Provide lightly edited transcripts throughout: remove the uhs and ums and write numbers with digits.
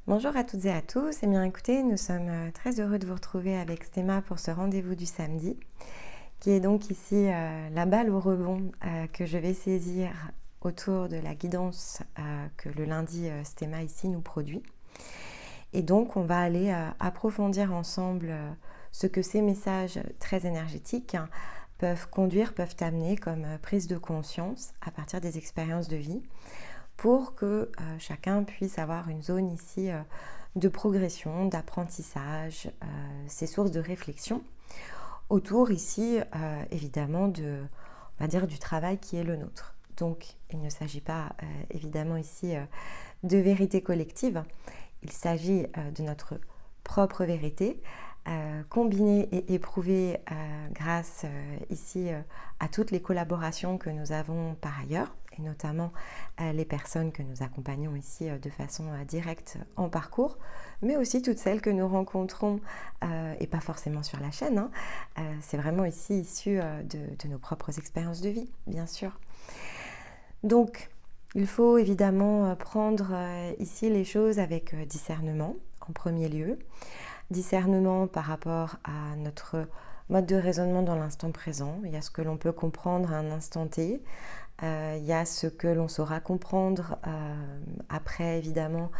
Bonjour à toutes et à tous. Eh bien écoutez, nous sommes très heureux de vous retrouver avec Stéma pour ce rendez-vous du samedi, qui est donc ici la balle au rebond que je vais saisir autour de la guidance que le lundi Stéma ici nous produit. Et donc on va aller approfondir ensemble ce que ces messages très énergétiques peuvent conduire, peuvent amener comme prise de conscience à partir des expériences de vie, pour que chacun puisse avoir une zone ici de progression, d'apprentissage, ces sources de réflexion autour ici évidemment on va dire, du travail qui est le nôtre. Donc il ne s'agit pas évidemment ici de vérité collective, il s'agit de notre propre vérité, combinée et éprouvée grâce ici à toutes les collaborations que nous avons par ailleurs, et notamment les personnes que nous accompagnons ici de façon directe en parcours, mais aussi toutes celles que nous rencontrons, et pas forcément sur la chaîne, c'est vraiment ici issu de nos propres expériences de vie, bien sûr. Donc, il faut évidemment prendre ici les choses avec discernement en premier lieu. Discernement par rapport à notre mode de raisonnement dans l'instant présent. Il y a ce que l'on peut comprendre à un instant T. Il y a ce que l'on saura comprendre après évidemment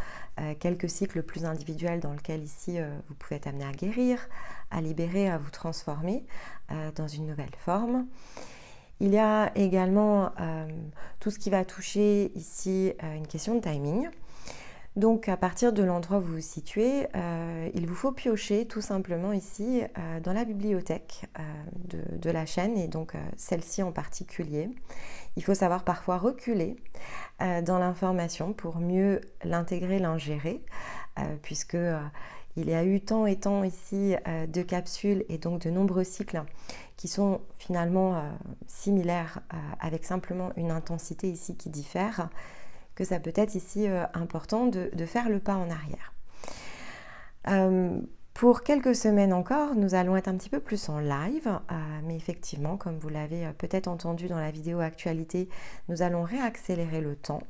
quelques cycles plus individuels dans lesquels ici vous pouvez être amené à guérir, à libérer, à vous transformer dans une nouvelle forme. Il y a également tout ce qui va toucher ici une question de timing. Donc à partir de l'endroit où vous vous situez, il vous faut piocher tout simplement ici dans la bibliothèque de la chaîne, et donc celle-ci en particulier. Il faut savoir parfois reculer dans l'information pour mieux l'intégrer, l'ingérer, puisque il y a eu tant et tant ici de capsules et donc de nombreux cycles qui sont finalement similaires avec simplement une intensité ici qui diffère, que ça peut être ici important de faire le pas en arrière. Pour quelques semaines encore, nous allons être un petit peu plus en live, mais effectivement, comme vous l'avez peut-être entendu dans la vidéo actualité, nous allons réaccélérer le temps.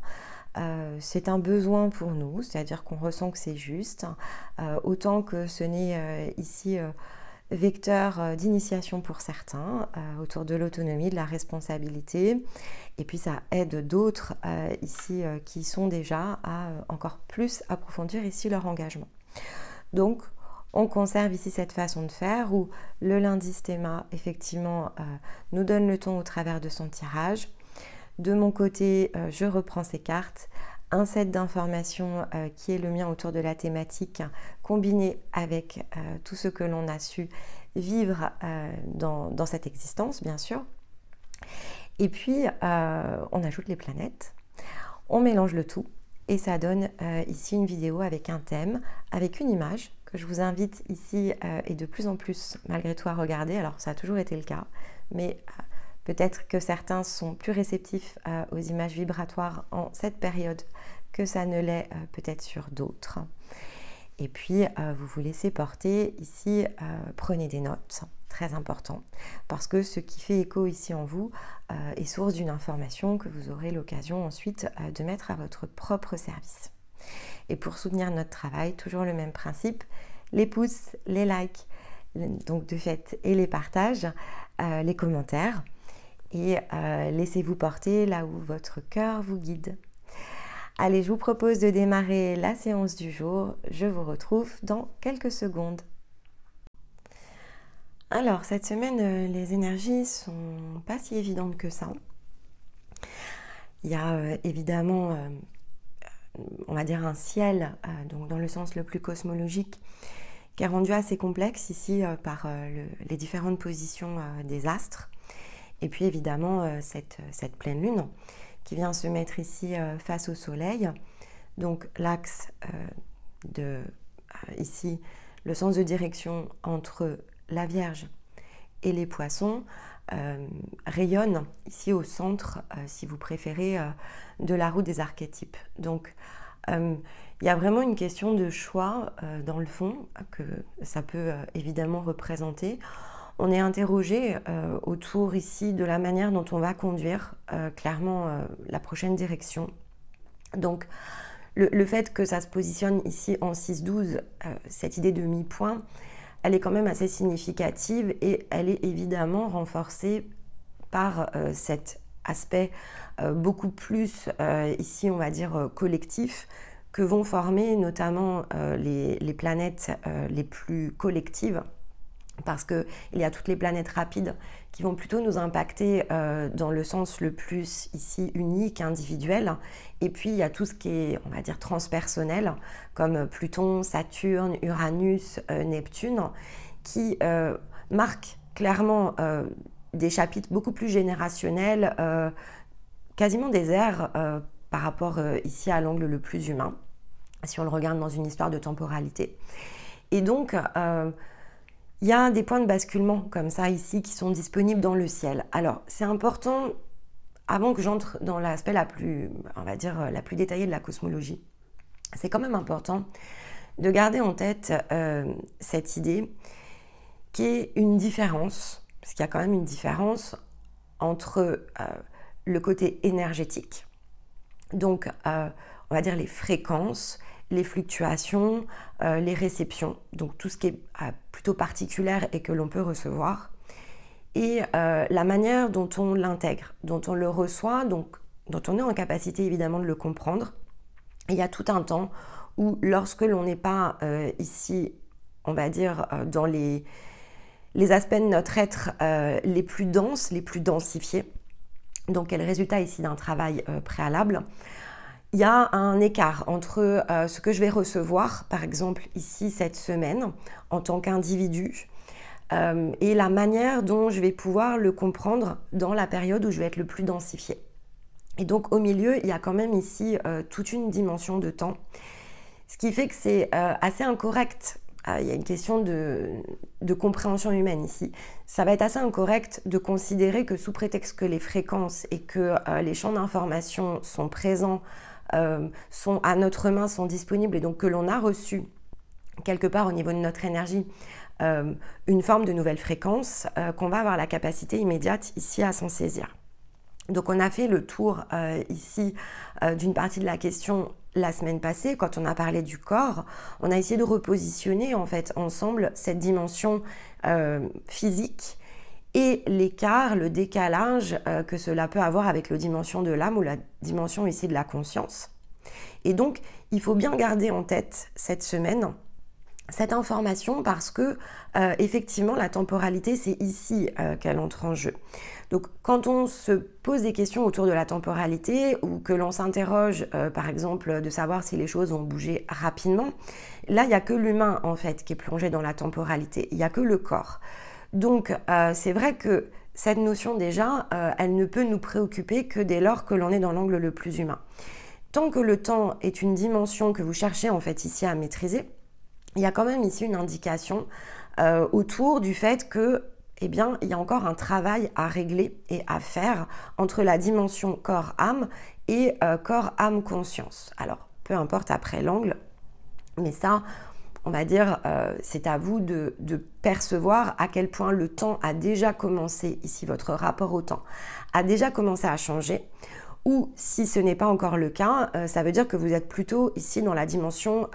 C'est un besoin pour nous, c'est-à-dire qu'on ressent que c'est juste, autant que ce n'est ici vecteur d'initiation pour certains, autour de l'autonomie, de la responsabilité, et puis ça aide d'autres ici qui sont déjà à encore plus approfondir ici leur engagement. Donc on conserve ici cette façon de faire où le lundi Stéma effectivement nous donne le ton au travers de son tirage. De mon côté, je reprends ces cartes, un set d'informations qui est le mien autour de la thématique, combiné avec tout ce que l'on a su vivre dans cette existence, bien sûr. Et puis, on ajoute les planètes, on mélange le tout, et ça donne ici une vidéo avec un thème, avec une image, que je vous invite ici et de plus en plus malgré tout à regarder. Alors ça a toujours été le cas, mais peut-être que certains sont plus réceptifs aux images vibratoires en cette période que ça ne l'est peut-être sur d'autres. Et puis vous vous laissez porter ici, prenez des notes, très important, parce que ce qui fait écho ici en vous est source d'une information que vous aurez l'occasion ensuite de mettre à votre propre service. Et pour soutenir notre travail, toujours le même principe, les pouces, les likes, donc de fait, et les partages, les commentaires, et laissez-vous porter là où votre cœur vous guide. Allez, je vous propose de démarrer la séance du jour. Je vous retrouve dans quelques secondes. Alors, cette semaine, les énergies sont pas si évidentes que ça. Il y a évidemment on va dire un ciel, donc dans le sens le plus cosmologique, qui est rendu assez complexe ici par les différentes positions des astres. Et puis évidemment cette pleine lune qui vient se mettre ici face au soleil. Donc l'axe ici, le sens de direction entre la Vierge et les poissons, rayonne ici au centre, si vous préférez, de la roue des archétypes. Donc il y a vraiment une question de choix dans le fond que ça peut évidemment représenter. On est interrogé autour ici de la manière dont on va conduire clairement la prochaine direction. Donc le fait que ça se positionne ici en 6-12, cette idée de mi-point, elle est quand même assez significative et elle est évidemment renforcée par cet aspect beaucoup plus, ici on va dire collectif, que vont former notamment les planètes les plus collectives, parce qu'il y a toutes les planètes rapides qui vont plutôt nous impacter dans le sens le plus ici unique, individuel, et puis il y a tout ce qui est, on va dire, transpersonnel, comme Pluton, Saturne, Uranus, Neptune, qui marquent clairement des chapitres beaucoup plus générationnels, quasiment des ères par rapport ici à l'angle le plus humain, si on le regarde dans une histoire de temporalité. Et donc, il y a des points de basculement comme ça ici qui sont disponibles dans le ciel. Alors, c'est important, avant que j'entre dans l'aspect la plus, on va dire, la plus détaillée de la cosmologie, c'est quand même important de garder en tête cette idée qui est une différence, parce qu'il y a quand même une différence entre le côté énergétique, donc on va dire les fréquences, les fluctuations, les réceptions, donc tout ce qui est plutôt particulier et que l'on peut recevoir, et la manière dont on l'intègre, dont on le reçoit, donc dont on est en capacité évidemment de le comprendre. Et il y a tout un temps où lorsque l'on n'est pas ici, on va dire, dans les aspects de notre être les plus denses, les plus densifiés, donc quel résultat ici d'un travail préalable, il y a un écart entre ce que je vais recevoir, par exemple ici cette semaine, en tant qu'individu, et la manière dont je vais pouvoir le comprendre dans la période où je vais être le plus densifié. Et donc au milieu, il y a quand même ici toute une dimension de temps, ce qui fait que c'est assez incorrect. Il y a une question de compréhension humaine ici. Ça va être assez incorrect de considérer que sous prétexte que les fréquences et que les champs d'information sont présents, sont à notre main, sont disponibles, et donc que l'on a reçu quelque part au niveau de notre énergie une forme de nouvelle fréquence, qu'on va avoir la capacité immédiate ici à s'en saisir. Donc on a fait le tour ici d'une partie de la question la semaine passée, quand on a parlé du corps. On a essayé de repositionner en fait ensemble cette dimension physique et l'écart, le décalage que cela peut avoir avec la dimension de l'âme ou la dimension ici de la conscience. Et donc il faut bien garder en tête cette semaine cette information, parce que effectivement la temporalité, c'est ici qu'elle entre en jeu. Donc quand on se pose des questions autour de la temporalité, ou que l'on s'interroge par exemple de savoir si les choses vont bouger rapidement, là il n'y a que l'humain en fait qui est plongé dans la temporalité, il n'y a que le corps. Donc c'est vrai que cette notion déjà, elle ne peut nous préoccuper que dès lors que l'on est dans l'angle le plus humain. Tant que le temps est une dimension que vous cherchez en fait ici à maîtriser, il y a quand même ici une indication autour du fait que, eh bien, il y a encore un travail à régler et à faire entre la dimension corps-âme et corps-âme-conscience. Alors, peu importe après l'angle, mais ça, on va dire, c'est à vous de percevoir à quel point le temps a déjà commencé, ici votre rapport au temps, a déjà commencé à changer. Ou si ce n'est pas encore le cas, ça veut dire que vous êtes plutôt ici dans la dimension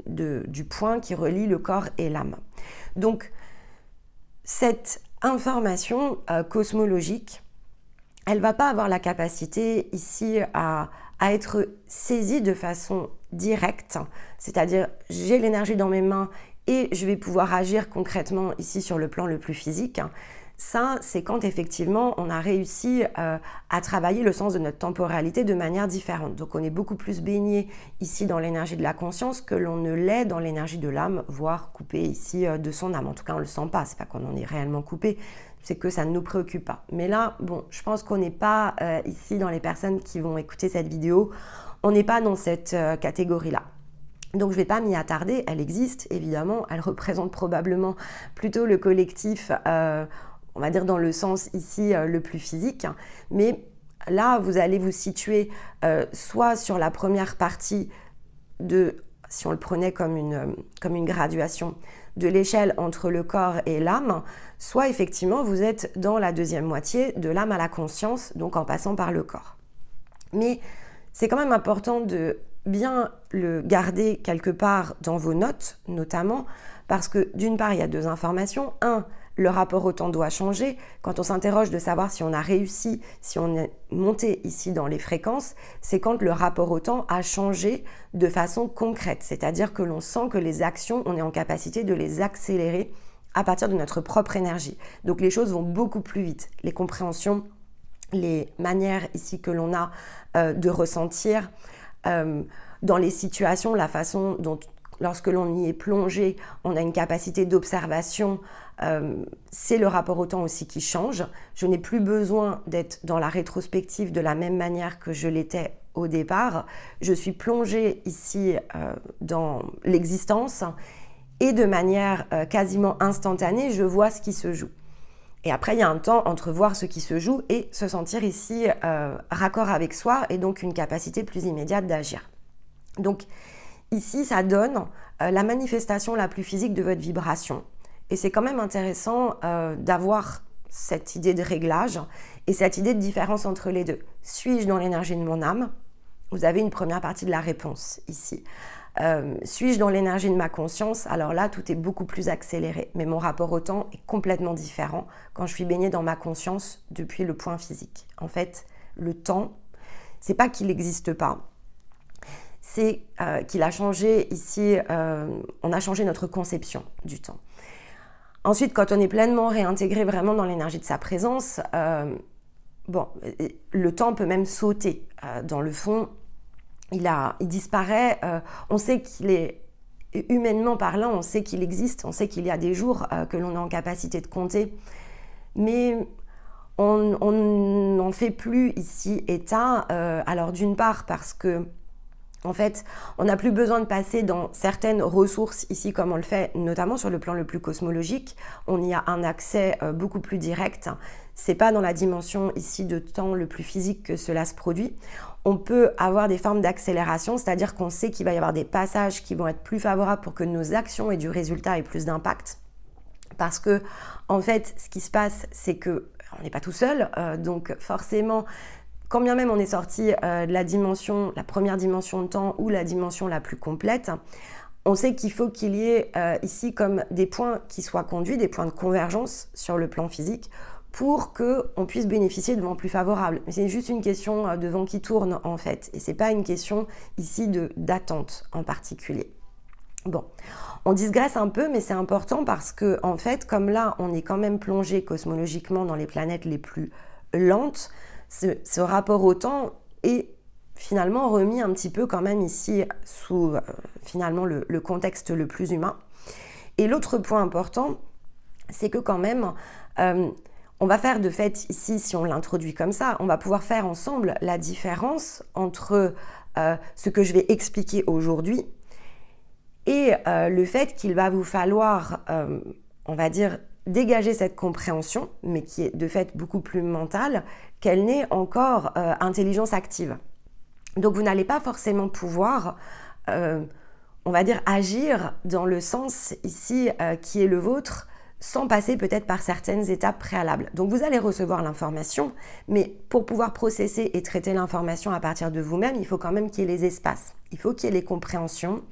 du point qui relie le corps et l'âme. Donc, cette information cosmologique, elle ne va pas avoir la capacité ici à être saisie de façon directe, c'est-à-dire j'ai l'énergie dans mes mains et je vais pouvoir agir concrètement ici sur le plan le plus physique. Ça, c'est quand effectivement on a réussi à travailler le sens de notre temporalité de manière différente. Donc on est beaucoup plus baigné ici dans l'énergie de la conscience que l'on ne l'est dans l'énergie de l'âme, voire coupé ici de son âme. En tout cas, on ne le sent pas, c'est pas qu'on en est réellement coupé, c'est que ça ne nous préoccupe pas. Mais là, bon, je pense qu'on n'est pas ici dans les personnes qui vont écouter cette vidéo, on n'est pas dans cette catégorie-là. Donc je ne vais pas m'y attarder, elle existe évidemment, elle représente probablement plutôt le collectif, on va dire dans le sens ici le plus physique, mais là vous allez vous situer soit sur la première partie de, si on le prenait comme une graduation, de l'échelle entre le corps et l'âme, soit effectivement vous êtes dans la deuxième moitié de l'âme à la conscience, donc en passant par le corps. Mais c'est quand même important de bien le garder quelque part dans vos notes, notamment, parce que d'une part, il y a 2 informations. Un, le rapport au temps doit changer. Quand on s'interroge de savoir si on a réussi, si on est monté ici dans les fréquences, c'est quand le rapport au temps a changé de façon concrète. C'est-à-dire que l'on sent que les actions, on est en capacité de les accélérer à partir de notre propre énergie. Donc les choses vont beaucoup plus vite. Les compréhensions, les manières ici que l'on a de ressentir, dans les situations, la façon dont lorsque l'on y est plongé, on a une capacité d'observation, c'est le rapport au temps aussi qui change. Je n'ai plus besoin d'être dans la rétrospective de la même manière que je l'étais au départ. Je suis plongée ici dans l'existence et de manière quasiment instantanée, je vois ce qui se joue. Et après, il y a un temps entre voir ce qui se joue et se sentir ici raccord avec soi et donc une capacité plus immédiate d'agir. Donc ici, ça donne la manifestation la plus physique de votre vibration. Et c'est quand même intéressant d'avoir cette idée de réglage et cette idée de différence entre les deux. Suis-je dans l'énergie de mon âme? Vous avez une première partie de la réponse ici. Suis-je dans l'énergie de ma conscience? Alors là, tout est beaucoup plus accéléré. Mais mon rapport au temps est complètement différent quand je suis baignée dans ma conscience depuis le point physique. En fait, le temps, c'est pas qu'il n'existe pas. C'est qu'il a changé ici, on a changé notre conception du temps. Ensuite, quand on est pleinement réintégré vraiment dans l'énergie de sa présence, le temps peut même sauter. Dans le fond, il disparaît. On sait qu'il est, humainement parlant, on sait qu'il existe, on sait qu'il y a des jours que l'on est en capacité de compter, mais on n'en fait plus ici état. Alors d'une part parce que en fait, on n'a plus besoin de passer dans certaines ressources ici comme on le fait, notamment sur le plan le plus cosmologique. On y a un accès beaucoup plus direct. C'est pas dans la dimension ici de temps le plus physique que cela se produit. On peut avoir des formes d'accélération, c'est-à-dire qu'on sait qu'il va y avoir des passages qui vont être plus favorables pour que nos actions aient du résultat et plus d'impact. Parce que, en fait, ce qui se passe, c'est que on n'est pas tout seul, donc forcément, quand bien même on est sorti de la première dimension de temps ou la dimension la plus complète, on sait qu'il faut qu'il y ait ici comme des points qui soient conduits, des points de convergence sur le plan physique pour qu'on puisse bénéficier de vents plus favorables. C'est juste une question de vent qui tourne en fait, et c'est pas une question ici d'attente en particulier. Bon, on digresse un peu, mais c'est important parce que en fait, comme là, on est quand même plongé cosmologiquement dans les planètes les plus lentes, ce rapport au temps est finalement remis un petit peu quand même ici sous finalement le contexte le plus humain. Et l'autre point important, c'est que quand même, on va faire de fait ici, si on l'introduit comme ça, on va pouvoir faire ensemble la différence entre ce que je vais expliquer aujourd'hui et le fait qu'il va vous falloir, on va dire, dégager cette compréhension, mais qui est de fait beaucoup plus mentale, qu'elle n'est encore intelligence active. Donc vous n'allez pas forcément pouvoir, on va dire, agir dans le sens ici qui est le vôtre, sans passer peut-être par certaines étapes préalables. Donc vous allez recevoir l'information, mais pour pouvoir processer et traiter l'information à partir de vous-même, il faut quand même qu'il y ait les espaces, il faut qu'il y ait les compréhensions,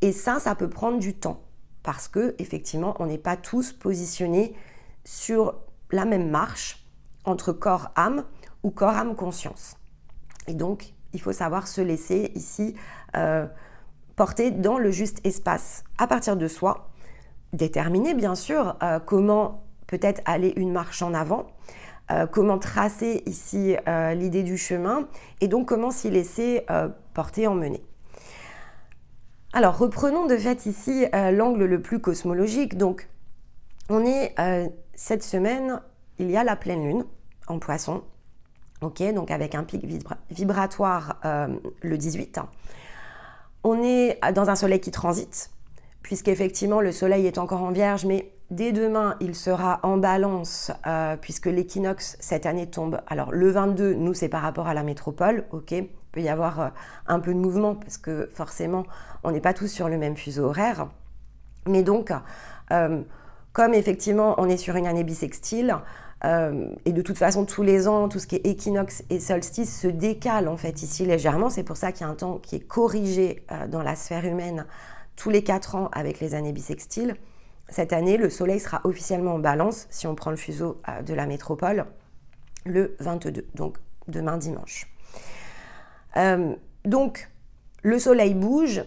et ça peut prendre du temps. Parce que effectivement, on n'est pas tous positionnés sur la même marche entre corps-âme ou corps-âme-conscience. Et donc, il faut savoir se laisser ici porter dans le juste espace à partir de soi, déterminer bien sûr comment peut-être aller une marche en avant, comment tracer ici l'idée du chemin et donc comment s'y laisser porter, emmener. Alors, reprenons de fait ici l'angle le plus cosmologique. Donc, on est cette semaine, il y a la pleine lune en Poisson, ok, donc avec un pic vibratoire le 18. On est dans un soleil qui transite, puisqu'effectivement le soleil est encore en Vierge, mais dès demain, il sera en Balance, puisque l'équinoxe cette année tombe. Alors, le 22, nous, c'est par rapport à la métropole, ok. Il peut y avoir un peu de mouvement parce que forcément, on n'est pas tous sur le même fuseau horaire. Mais donc, comme effectivement, on est sur une année bissextile, Et de toute façon, tous les ans, tout ce qui est équinoxe et solstice se décale en fait ici légèrement. C'est pour ça qu'il y a un temps qui est corrigé dans la sphère humaine tous les 4 ans avec les années bissextiles. Cette année, le soleil sera officiellement en balance, si on prend le fuseau de la métropole, le 22, donc demain dimanche. Donc, le soleil bouge,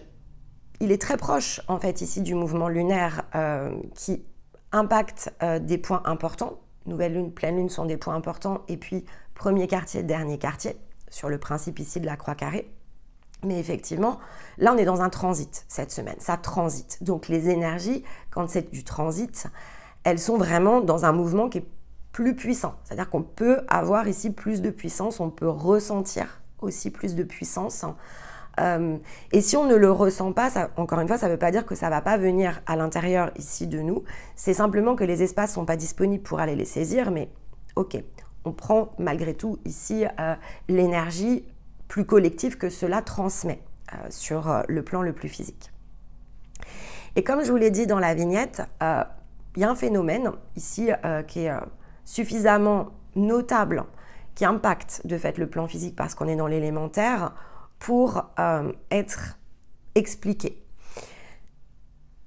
il est très proche en fait ici du mouvement lunaire qui impacte des points importants. Nouvelle lune, pleine lune sont des points importants, et puis premier quartier, dernier quartier, sur le principe ici de la croix carrée. Mais effectivement, là on est dans un transit cette semaine, ça transite. Donc les énergies, quand c'est du transit, elles sont vraiment dans un mouvement qui est plus puissant. C'est-à-dire qu'on peut avoir ici plus de puissance, on peut ressentir aussi plus de puissance. Et si on ne le ressent pas, ça, encore une fois, ça ne veut pas dire que ça ne va pas venir à l'intérieur ici de nous. C'est simplement que les espaces ne sont pas disponibles pour aller les saisir, mais ok, on prend malgré tout ici l'énergie plus collective que cela transmet sur le plan le plus physique. Et comme je vous l'ai dit dans la vignette, il y a un phénomène ici qui est suffisamment notable, qui impacte de fait le plan physique parce qu'on est dans l'élémentaire, pour être expliqué.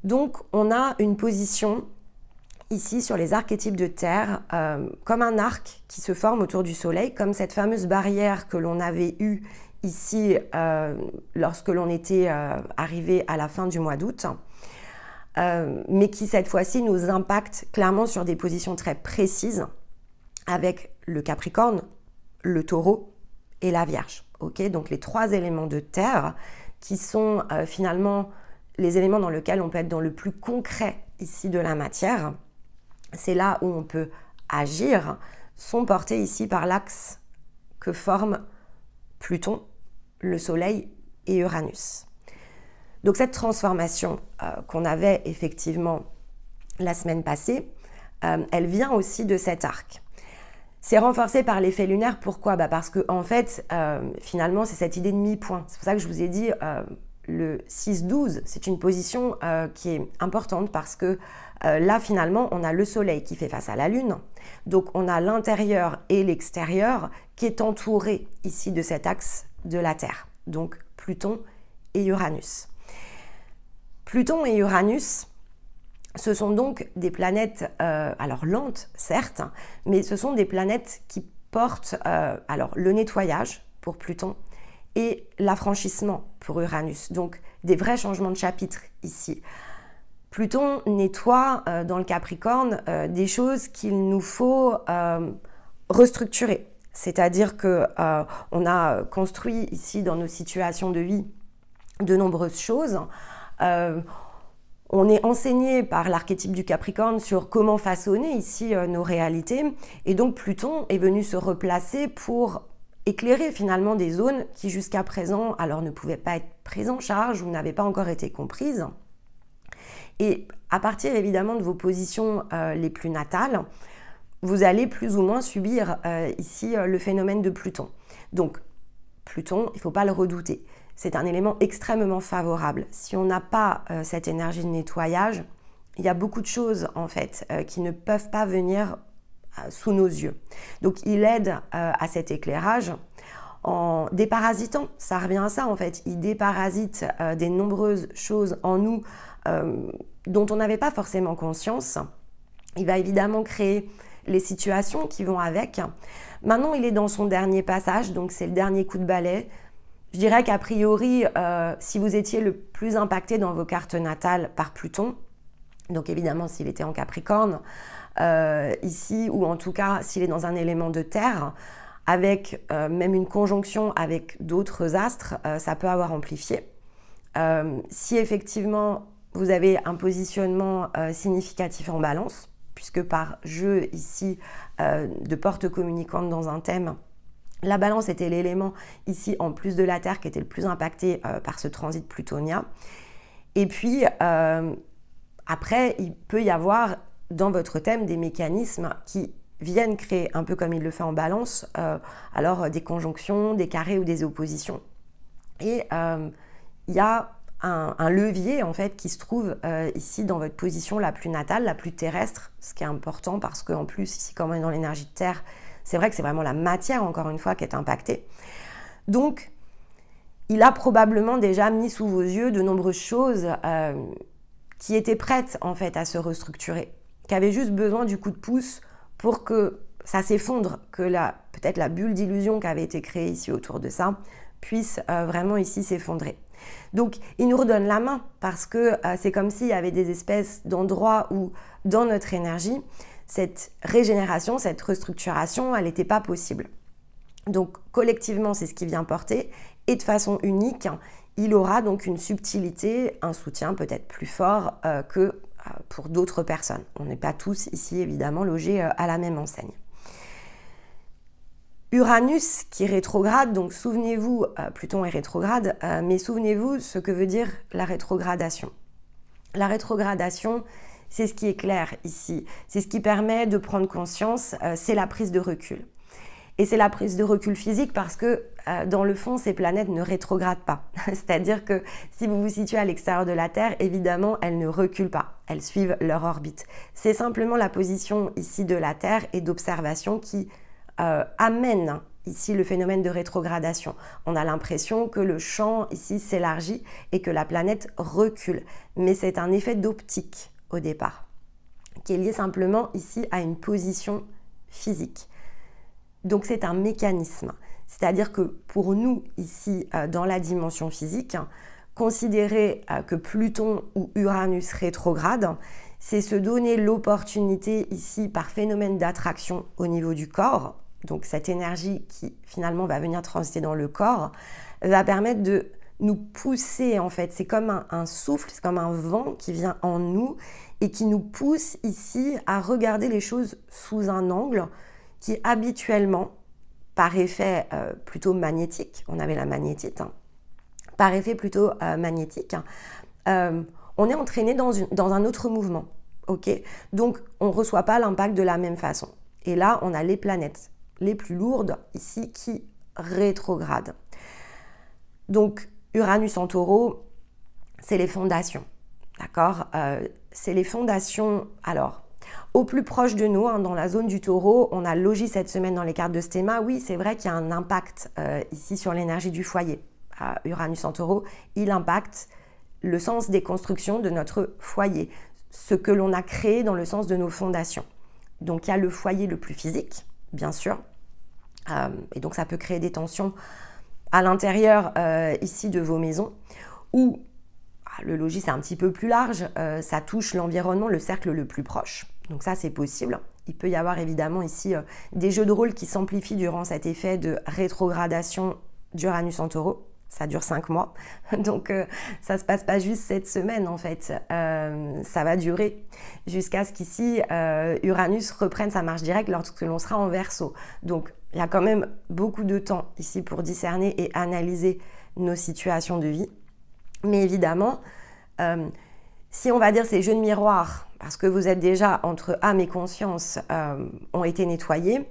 Donc, on a une position ici sur les archétypes de terre, comme un arc qui se forme autour du soleil, comme cette fameuse barrière que l'on avait eue ici lorsque l'on était arrivé à la fin du mois d'août, mais qui cette fois-ci nous impacte clairement sur des positions très précises avec le Capricorne, le Taureau et la Vierge. Okay, donc les 3 éléments de terre qui sont finalement les éléments dans lesquels on peut être dans le plus concret ici de la matière, c'est là où on peut agir, sont portés ici par l'axe que forment Pluton, le Soleil et Uranus. Donc cette transformation qu'on avait effectivement la semaine passée, elle vient aussi de cet arc. C'est renforcé par l'effet lunaire. Pourquoi? Parce que en fait, finalement, c'est cette idée de mi-point. C'est pour ça que je vous ai dit le 6-12, c'est une position qui est importante parce que là, finalement, on a le Soleil qui fait face à la Lune. Donc, on a l'intérieur et l'extérieur qui est entouré ici de cet axe de la Terre. Donc, Pluton et Uranus. Pluton et Uranus, ce sont donc des planètes, alors lentes, certes, mais ce sont des planètes qui portent alors le nettoyage pour Pluton et l'affranchissement pour Uranus. Donc, des vrais changements de chapitre ici. Pluton nettoie dans le Capricorne des choses qu'il nous faut restructurer. C'est-à-dire qu'on a construit ici dans nos situations de vie de nombreuses choses. On est enseigné par l'archétype du Capricorne sur comment façonner ici nos réalités. Et donc Pluton est venu se replacer pour éclairer finalement des zones qui jusqu'à présent alors ne pouvaient pas être prises en charge ou n'avaient pas encore été comprises. Et à partir évidemment de vos positions les plus natales, vous allez plus ou moins subir ici le phénomène de Pluton. Donc Pluton, il ne faut pas le redouter. C'est un élément extrêmement favorable. Si on n'a pas cette énergie de nettoyage, il y a beaucoup de choses en fait qui ne peuvent pas venir sous nos yeux. Donc il aide à cet éclairage en déparasitant, ça revient à ça en fait, il déparasite des nombreuses choses en nous dont on n'avait pas forcément conscience. Il va évidemment créer les situations qui vont avec. Maintenant il est dans son dernier passage, donc c'est le dernier coup de balai. Je dirais qu'a priori, si vous étiez le plus impacté dans vos cartes natales par Pluton, donc évidemment s'il était en Capricorne, ici, ou en tout cas s'il est dans un élément de terre, avec même une conjonction avec d'autres astres, ça peut avoir amplifié. Si effectivement vous avez un positionnement significatif en balance, puisque par jeu ici de porte communicante dans un thème, la balance était l'élément ici en plus de la Terre qui était le plus impacté par ce transit plutonien. Et puis après, il peut y avoir dans votre thème des mécanismes qui viennent créer, un peu comme il le fait en balance, alors des conjonctions, des carrés ou des oppositions. Et il y a un levier en fait qui se trouve ici dans votre position la plus natale, la plus terrestre, ce qui est important parce qu'en plus ici comme on est dans l'énergie de terre, c'est vrai que c'est vraiment la matière encore une fois qui est impactée. Donc il a probablement déjà mis sous vos yeux de nombreuses choses qui étaient prêtes en fait à se restructurer, qui avaient juste besoin du coup de pouce pour que ça s'effondre, que peut-être la bulle d'illusion qui avait été créée ici autour de ça puisse vraiment ici s'effondrer. Donc, il nous redonne la main parce que c'est comme s'il y avait des espèces d'endroits où, dans notre énergie, cette régénération, cette restructuration, elle n'était pas possible. Donc, collectivement, c'est ce qui vient porter et de façon unique, il aura donc une subtilité, un soutien peut-être plus fort que pour d'autres personnes. On n'est pas tous ici, évidemment, logés à la même enseigne. Uranus qui rétrograde, donc souvenez-vous, Pluton est rétrograde, mais souvenez-vous ce que veut dire la rétrogradation. La rétrogradation, c'est ce qui est clair ici, c'est ce qui permet de prendre conscience, c'est la prise de recul. Et c'est la prise de recul physique parce que dans le fond, ces planètes ne rétrogradent pas. C'est-à-dire que si vous vous situez à l'extérieur de la Terre, évidemment, elles ne reculent pas, elles suivent leur orbite. C'est simplement la position ici de la Terre et d'observation qui amène ici le phénomène de rétrogradation. On a l'impression que le champ ici s'élargit et que la planète recule. Mais c'est un effet d'optique au départ, qui est lié simplement ici à une position physique. Donc c'est un mécanisme. C'est-à-dire que pour nous, ici, dans la dimension physique, considérer que Pluton ou Uranus rétrograde, c'est se donner l'opportunité ici par phénomène d'attraction au niveau du corps. Donc cette énergie qui finalement va venir transiter dans le corps va permettre de nous pousser en fait. C'est comme un souffle, c'est comme un vent qui vient en nous et qui nous pousse ici à regarder les choses sous un angle qui habituellement, par effet plutôt magnétique, on avait la magnétite, hein, par effet plutôt magnétique, on est entraîné dans un autre mouvement. Okay, donc on ne reçoit pas l'impact de la même façon. Et là, on a les planètes les plus lourdes ici qui rétrogradent. Donc Uranus en taureau, c'est les fondations. D'accord, c'est les fondations. Alors, au plus proche de nous, hein, dans la zone du taureau, on a logis cette semaine dans les cartes de Stéma. Oui, c'est vrai qu'il y a un impact ici sur l'énergie du foyer. Uranus en taureau, il impacte le sens des constructions de notre foyer, ce que l'on a créé dans le sens de nos fondations. Donc, il y a le foyer le plus physique, bien sûr, et donc ça peut créer des tensions à l'intérieur ici de vos maisons, où le logis c'est un petit peu plus large, ça touche l'environnement, le cercle le plus proche. Donc ça, c'est possible. Il peut y avoir évidemment ici des jeux de rôle qui s'amplifient durant cet effet de rétrogradation d'Uranus en taureau. Ça dure 5 mois, donc ça ne se passe pas juste cette semaine en fait. Ça va durer jusqu'à ce qu'ici, Uranus reprenne sa marche directe lorsque l'on sera en Verseau. Donc il y a quand même beaucoup de temps ici pour discerner et analyser nos situations de vie. Mais évidemment, si on va dire ces jeux de miroir, parce que vous êtes déjà entre âme et conscience, ont été nettoyés,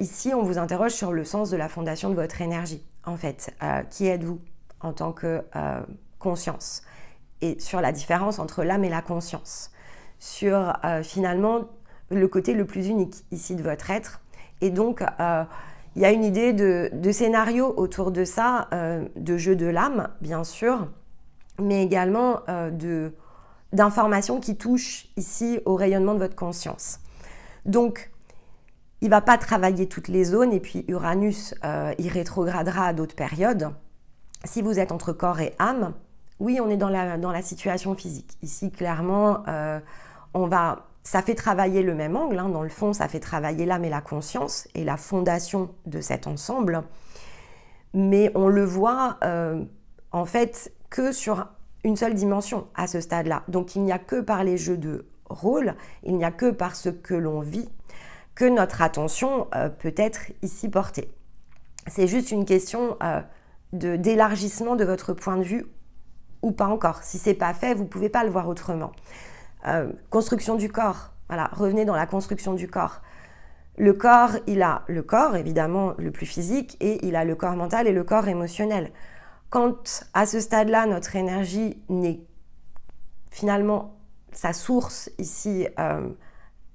ici on vous interroge sur le sens de la fondation de votre énergie. En fait, qui êtes-vous en tant que conscience? Et sur la différence entre l'âme et la conscience. Sur finalement le côté le plus unique ici de votre être. Et donc, il y a une idée de scénario autour de ça, de jeu de l'âme, bien sûr, mais également d'informations qui touchent ici au rayonnement de votre conscience. Donc, il ne va pas travailler toutes les zones et puis Uranus, il rétrogradera à d'autres périodes. Si vous êtes entre corps et âme, oui, on est dans la situation physique. Ici, clairement, ça fait travailler le même angle. Hein. Dans le fond, ça fait travailler l'âme et la conscience et la fondation de cet ensemble. Mais on le voit, en fait, que sur une seule dimension à ce stade-là. Donc, il n'y a que par les jeux de rôle, il n'y a que par ce que l'on vit, que notre attention peut être ici portée. C'est juste une question d'élargissement de votre point de vue ou pas encore. Si ce n'est pas fait, vous ne pouvez pas le voir autrement. Construction du corps, voilà, revenez dans la construction du corps. Le corps, il a le corps évidemment le plus physique et il a le corps mental et le corps émotionnel. Quand à ce stade-là, notre énergie n'est finalement, sa source ici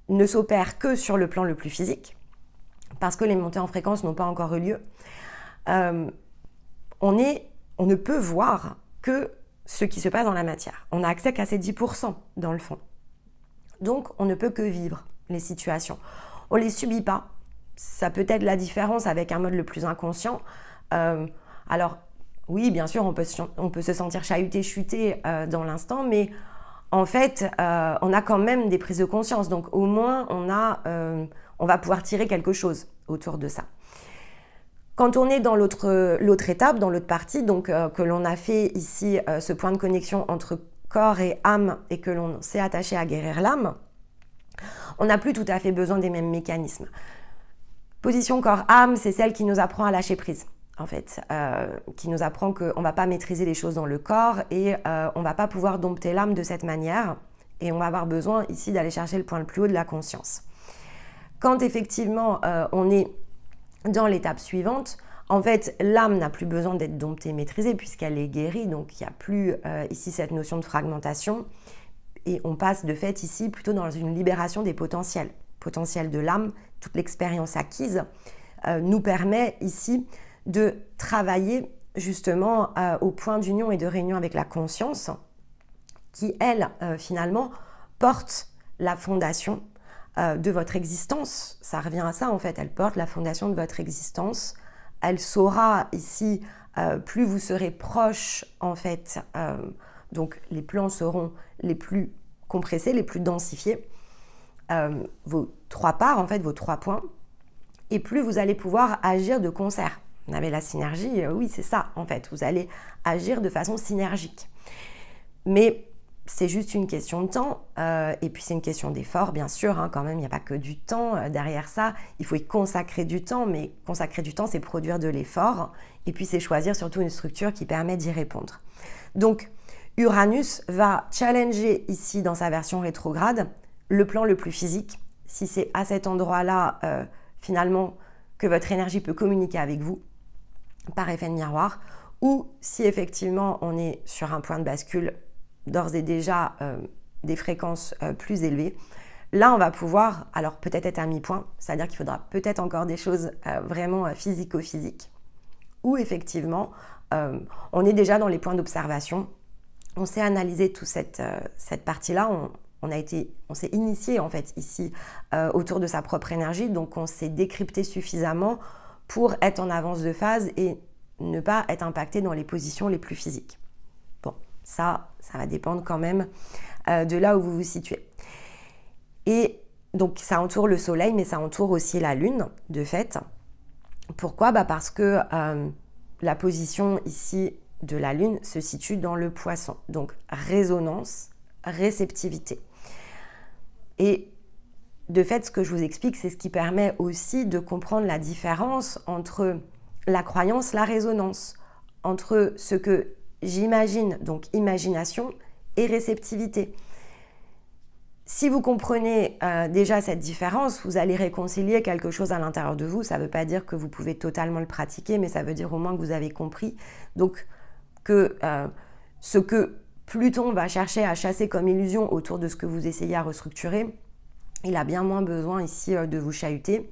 ne s'opère que sur le plan le plus physique, parce que les montées en fréquence n'ont pas encore eu lieu, on ne peut voir que ce qui se passe dans la matière. On n'a accès qu'à ces 10% dans le fond. Donc, on ne peut que vivre les situations. On ne les subit pas. Ça peut être la différence avec un mode le plus inconscient. Alors, oui, bien sûr, on peut se sentir chahuté, chuté dans l'instant, mais en fait, on a quand même des prises de conscience. Donc, au moins, on va pouvoir tirer quelque chose autour de ça. Quand on est dans l'autre étape, dans l'autre partie, donc que l'on a fait ici ce point de connexion entre corps et âme et que l'on s'est attaché à guérir l'âme, on n'a plus tout à fait besoin des mêmes mécanismes. Position corps-âme, c'est celle qui nous apprend à lâcher prise, en fait, qui nous apprend qu'on ne va pas maîtriser les choses dans le corps et on ne va pas pouvoir dompter l'âme de cette manière et on va avoir besoin ici d'aller chercher le point le plus haut de la conscience. Quand effectivement on est dans l'étape suivante, en fait, l'âme n'a plus besoin d'être domptée, maîtrisée, puisqu'elle est guérie, donc il n'y a plus ici cette notion de fragmentation, et on passe de fait ici plutôt dans une libération des potentiels de l'âme. Toute l'expérience acquise nous permet ici de travailler justement au point d'union et de réunion avec la conscience, qui, elle, finalement, porte la fondation de votre existence. Ça revient à ça en fait, elle porte la fondation de votre existence. Elle saura ici, plus vous serez proche en fait, donc les plans seront les plus compressés, les plus densifiés, vos 3 parts en fait, vos 3 points, et plus vous allez pouvoir agir de concert. On avait la synergie, oui c'est ça en fait, vous allez agir de façon synergique. Mais c'est juste une question de temps, et puis c'est une question d'effort, bien sûr, hein, quand même, il n'y a pas que du temps derrière ça, il faut y consacrer du temps, mais consacrer du temps, c'est produire de l'effort, et puis c'est choisir surtout une structure qui permet d'y répondre. Donc, Uranus va challenger ici, dans sa version rétrograde, le plan le plus physique, si c'est à cet endroit-là, finalement, que votre énergie peut communiquer avec vous, par effet de miroir, ou si effectivement on est sur un point de bascule, d'ores et déjà des fréquences plus élevées, là on va pouvoir, alors peut-être être à mi-point, c'est-à-dire qu'il faudra peut-être encore des choses vraiment physico-physiques, ou effectivement on est déjà dans les points d'observation, on s'est analysé toute cette partie-là, on s'est initié en fait ici autour de sa propre énergie, donc on s'est décrypté suffisamment pour être en avance de phase et ne pas être impacté dans les positions les plus physiques. Bon, ça va dépendre quand même de là où vous vous situez. Et donc ça entoure le soleil, mais ça entoure aussi la lune, de fait. Pourquoi ? Parce que la position ici de la lune se situe dans le poisson. Donc résonance, réceptivité. Et de fait, ce que je vous explique, c'est ce qui permet aussi de comprendre la différence entre la croyance, la résonance, entre ce que j'imagine, donc imagination, et réceptivité. Si vous comprenez déjà cette différence, vous allez réconcilier quelque chose à l'intérieur de vous. Ça ne veut pas dire que vous pouvez totalement le pratiquer, mais ça veut dire au moins que vous avez compris. Donc, que ce que Pluton va chercher à chasser comme illusion autour de ce que vous essayez à restructurer, il a bien moins besoin ici de vous chahuter.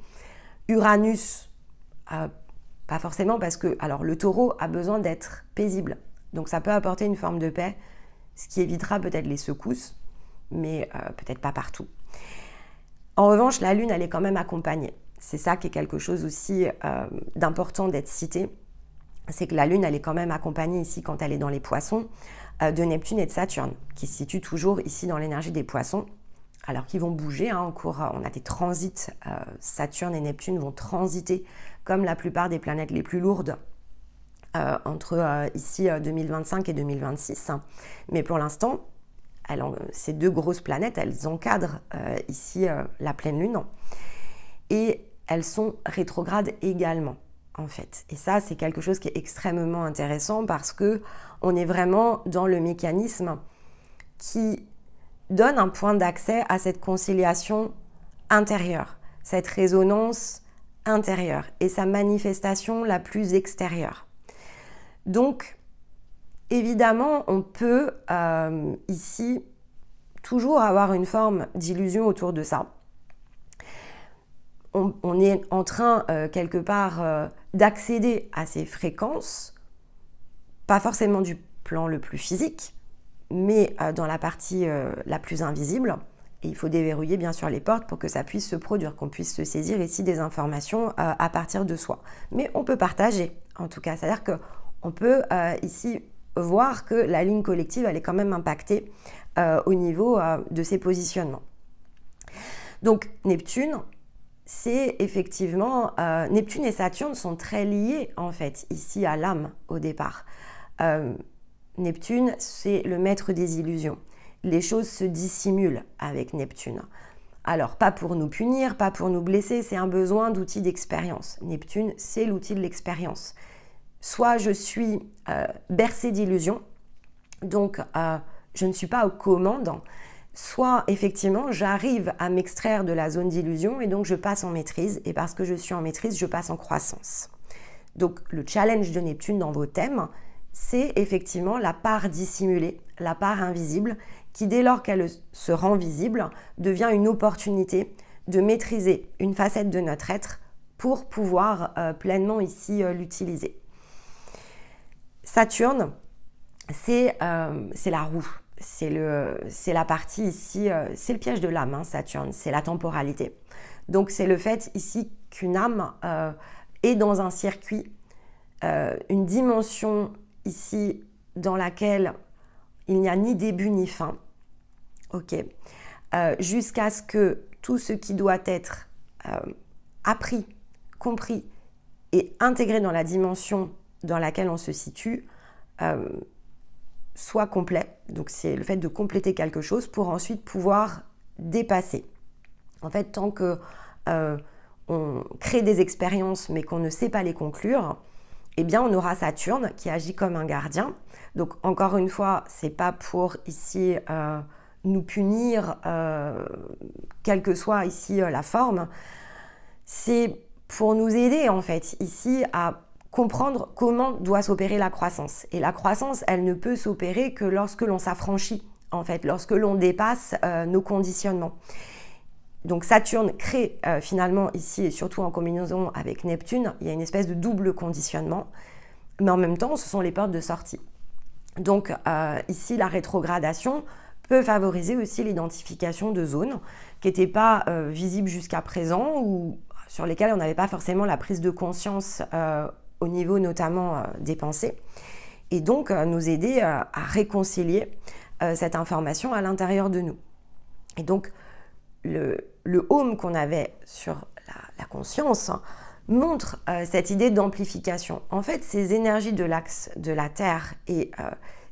Uranus, pas forcément parce que alors, le taureau a besoin d'être paisible. Donc ça peut apporter une forme de paix, ce qui évitera peut-être les secousses, mais peut-être pas partout. En revanche, la lune, elle est quand même accompagnée. C'est ça qui est quelque chose aussi d'important d'être cité. C'est que la lune, elle est quand même accompagnée ici, quand elle est dans les poissons, de Neptune et de Saturne, qui se situent toujours ici dans l'énergie des poissons, alors qu'ils vont bouger hein, en cours. On a des transits, Saturne et Neptune vont transiter comme la plupart des planètes les plus lourdes entre ici 2025 et 2026. Mais pour l'instant, ces deux grosses planètes, elles encadrent ici la pleine lune et elles sont rétrogrades également. En fait. Et ça, c'est quelque chose qui est extrêmement intéressant parce que on est vraiment dans le mécanisme qui donne un point d'accès à cette conciliation intérieure, cette résonance intérieure et sa manifestation la plus extérieure. Donc, évidemment, on peut ici toujours avoir une forme d'illusion autour de ça. On est en train, quelque part, d'accéder à ces fréquences, pas forcément du plan le plus physique, mais dans la partie la plus invisible. Et il faut déverrouiller bien sûr les portes pour que ça puisse se produire, qu'on puisse se saisir ici des informations à partir de soi. Mais on peut partager, en tout cas. C'est-à-dire qu'on peut ici voir que la ligne collective, elle est quand même impactée au niveau de ses positionnements. Donc Neptune, c'est effectivement... Neptune et Saturne sont très liés, en fait, ici à l'âme, au départ. Neptune, c'est le maître des illusions. Les choses se dissimulent avec Neptune. Alors, pas pour nous punir, pas pour nous blesser, c'est un besoin d'outils d'expérience. Neptune, c'est l'outil de l'expérience. Soit je suis bercée d'illusions, donc je ne suis pas aux commandes, soit effectivement j'arrive à m'extraire de la zone d'illusion et donc je passe en maîtrise, et parce que je suis en maîtrise, je passe en croissance. Donc le challenge de Neptune dans vos thèmes, c'est effectivement la part dissimulée, la part invisible, qui dès lors qu'elle se rend visible, devient une opportunité de maîtriser une facette de notre être pour pouvoir pleinement ici l'utiliser. Saturne, c'est la roue, c'est la partie ici, c'est le piège de l'âme, hein, Saturne, c'est la temporalité. Donc c'est le fait ici qu'une âme est dans un circuit, une dimension ici dans laquelle il n'y a ni début ni fin, jusqu'à ce que tout ce qui doit être appris, compris et intégré dans la dimension dans laquelle on se situe soit complet. Donc c'est le fait de compléter quelque chose pour ensuite pouvoir dépasser. En fait, tant que on crée des expériences mais qu'on ne sait pas les conclure, eh bien on aura Saturne qui agit comme un gardien. Donc encore une fois, c'est pas pour ici nous punir, quelle que soit ici la forme, c'est pour nous aider en fait ici à comprendre comment doit s'opérer la croissance. Et la croissance, elle ne peut s'opérer que lorsque l'on s'affranchit, en fait, lorsque l'on dépasse nos conditionnements. Donc Saturne crée finalement ici, et surtout en combinaison avec Neptune, il y a une espèce de double conditionnement, mais en même temps, ce sont les portes de sortie. Donc ici, la rétrogradation peut favoriser aussi l'identification de zones qui n'étaient pas visibles jusqu'à présent ou sur lesquelles on n'avait pas forcément la prise de conscience au niveau notamment des pensées, et donc nous aider à réconcilier cette information à l'intérieur de nous. Et donc le home qu'on avait sur la conscience montre cette idée d'amplification. En fait, ces énergies de l'axe de la Terre et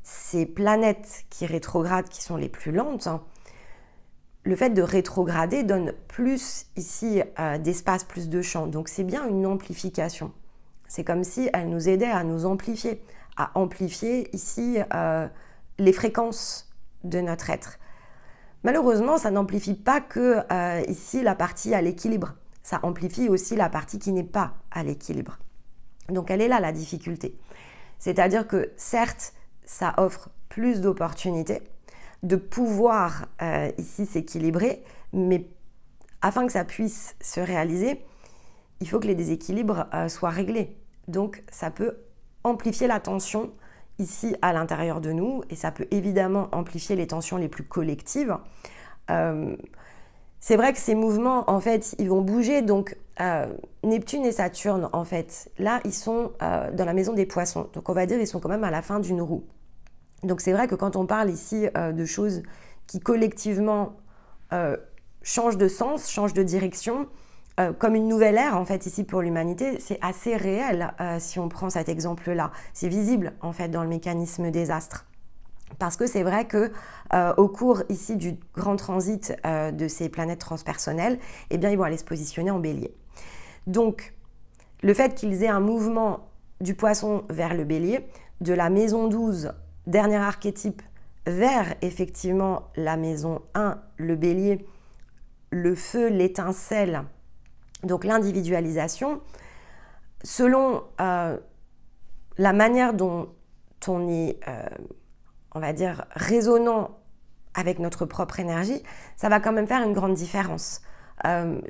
ces planètes qui rétrogradent, qui sont les plus lentes, le fait de rétrograder donne plus ici d'espace, plus de champ. Donc c'est bien une amplification. C'est comme si elle nous aidait à nous amplifier, à amplifier ici les fréquences de notre être. Malheureusement, ça n'amplifie pas que ici la partie à l'équilibre. Ça amplifie aussi la partie qui n'est pas à l'équilibre. Donc elle est là la difficulté. C'est-à-dire que certes, ça offre plus d'opportunités de pouvoir ici s'équilibrer, mais afin que ça puisse se réaliser, il faut que les déséquilibres soient réglés. Donc ça peut amplifier la tension ici à l'intérieur de nous, et ça peut évidemment amplifier les tensions les plus collectives. C'est vrai que ces mouvements, en fait, ils vont bouger. Donc Neptune et Saturne, en fait, là, ils sont dans la maison des poissons. Donc on va dire ils sont quand même à la fin d'une roue. Donc c'est vrai que quand on parle ici de choses qui collectivement changent de sens, changent de direction, comme une nouvelle ère en fait ici pour l'humanité, c'est assez réel si on prend cet exemple-là. C'est visible en fait dans le mécanisme des astres. Parce que c'est vrai que au cours ici du grand transit de ces planètes transpersonnelles, eh bien ils vont aller se positionner en bélier. Donc le fait qu'ils aient un mouvement du poisson vers le bélier, de la maison 12, dernier archétype, vers effectivement la maison 1, le bélier, le feu, l'étincelle, donc l'individualisation, selon la manière dont on est, on va dire, résonnant avec notre propre énergie, ça va quand même faire une grande différence.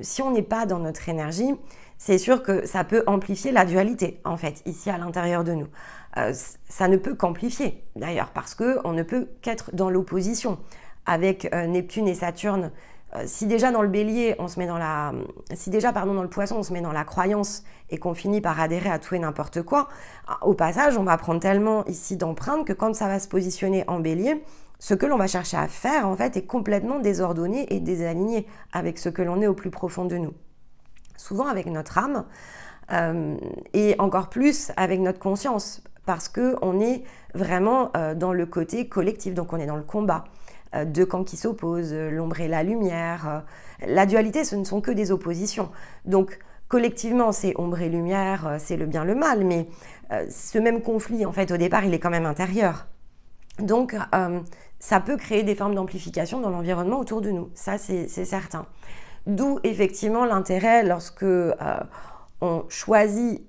Si on n'est pas dans notre énergie, c'est sûr que ça peut amplifier la dualité, en fait, ici à l'intérieur de nous. Ça ne peut qu'amplifier, d'ailleurs, parce qu'on ne peut qu'être dans l'opposition. Avec Neptune et Saturne, si déjà dans le bélier, on se met dans la... Si déjà, pardon, dans le poisson, on se met dans la croyance et qu'on finit par adhérer à tout et n'importe quoi, au passage, on va prendre tellement ici d'empreintes que quand ça va se positionner en bélier, ce que l'on va chercher à faire, en fait, est complètement désordonné et désaligné avec ce que l'on est au plus profond de nous. Souvent avec notre âme, et encore plus avec notre conscience, parce qu'on est vraiment dans le côté collectif, donc on est dans le combat. Deux camps qui s'opposent, l'ombre et la lumière. La dualité, ce ne sont que des oppositions. Donc, collectivement, c'est ombre et lumière, c'est le bien, le mal, mais ce même conflit, en fait, au départ, il est quand même intérieur. Donc, ça peut créer des formes d'amplification dans l'environnement autour de nous, ça c'est certain. D'où effectivement l'intérêt lorsque on choisit,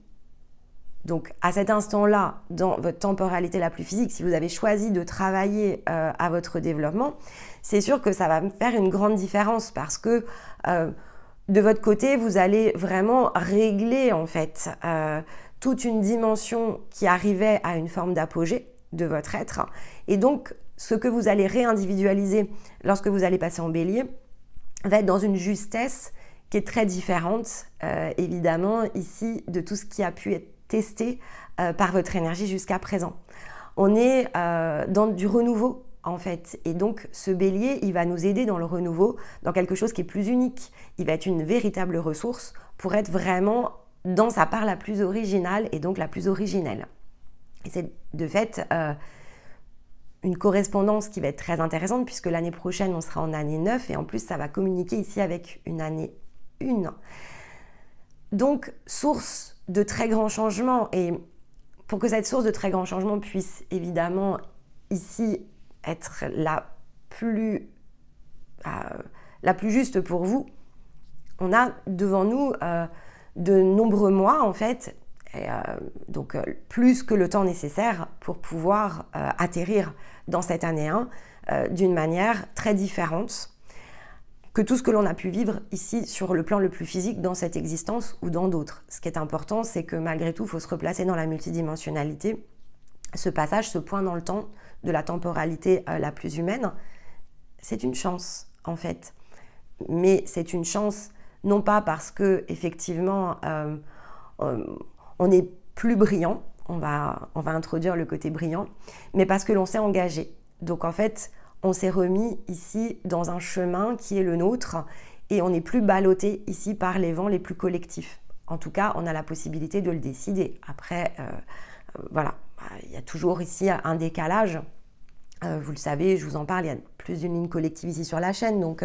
donc à cet instant-là, dans votre temporalité la plus physique, si vous avez choisi de travailler à votre développement, c'est sûr que ça va faire une grande différence parce que de votre côté, vous allez vraiment régler en fait toute une dimension qui arrivait à une forme d'apogée de votre être. Et donc, ce que vous allez réindividualiser lorsque vous allez passer en bélier va être dans une justesse qui est très différente, évidemment, ici, de tout ce qui a pu être testé par votre énergie jusqu'à présent. On est dans du renouveau, en fait. Et donc, ce bélier, il va nous aider dans le renouveau, dans quelque chose qui est plus unique. Il va être une véritable ressource pour être vraiment dans sa part la plus originale et donc la plus originelle. Et c'est de fait une correspondance qui va être très intéressante puisque l'année prochaine, on sera en année 9 et en plus, ça va communiquer ici avec une année 1. Donc, source de très grands changements. Et pour que cette source de très grands changements puisse évidemment ici être la plus juste pour vous, on a devant nous de nombreux mois en fait, et, donc plus que le temps nécessaire pour pouvoir atterrir dans cette année 1 d'une manière très différente que tout ce que l'on a pu vivre ici sur le plan le plus physique dans cette existence ou dans d'autres. Ce qui est important, c'est que malgré tout, il faut se replacer dans la multidimensionnalité. Ce passage, ce point dans le temps de la temporalité la plus humaine, c'est une chance en fait. Mais c'est une chance non pas parce que effectivement on est plus brillant, on va introduire le côté brillant, mais parce que l'on s'est engagé. Donc en fait, on s'est remis ici dans un chemin qui est le nôtre et on n'est plus ballotté ici par les vents les plus collectifs. En tout cas, on a la possibilité de le décider. Après, voilà, il y a toujours ici un décalage. Vous le savez, je vous en parle, il y a plus d'une ligne collective ici sur la chaîne. Donc,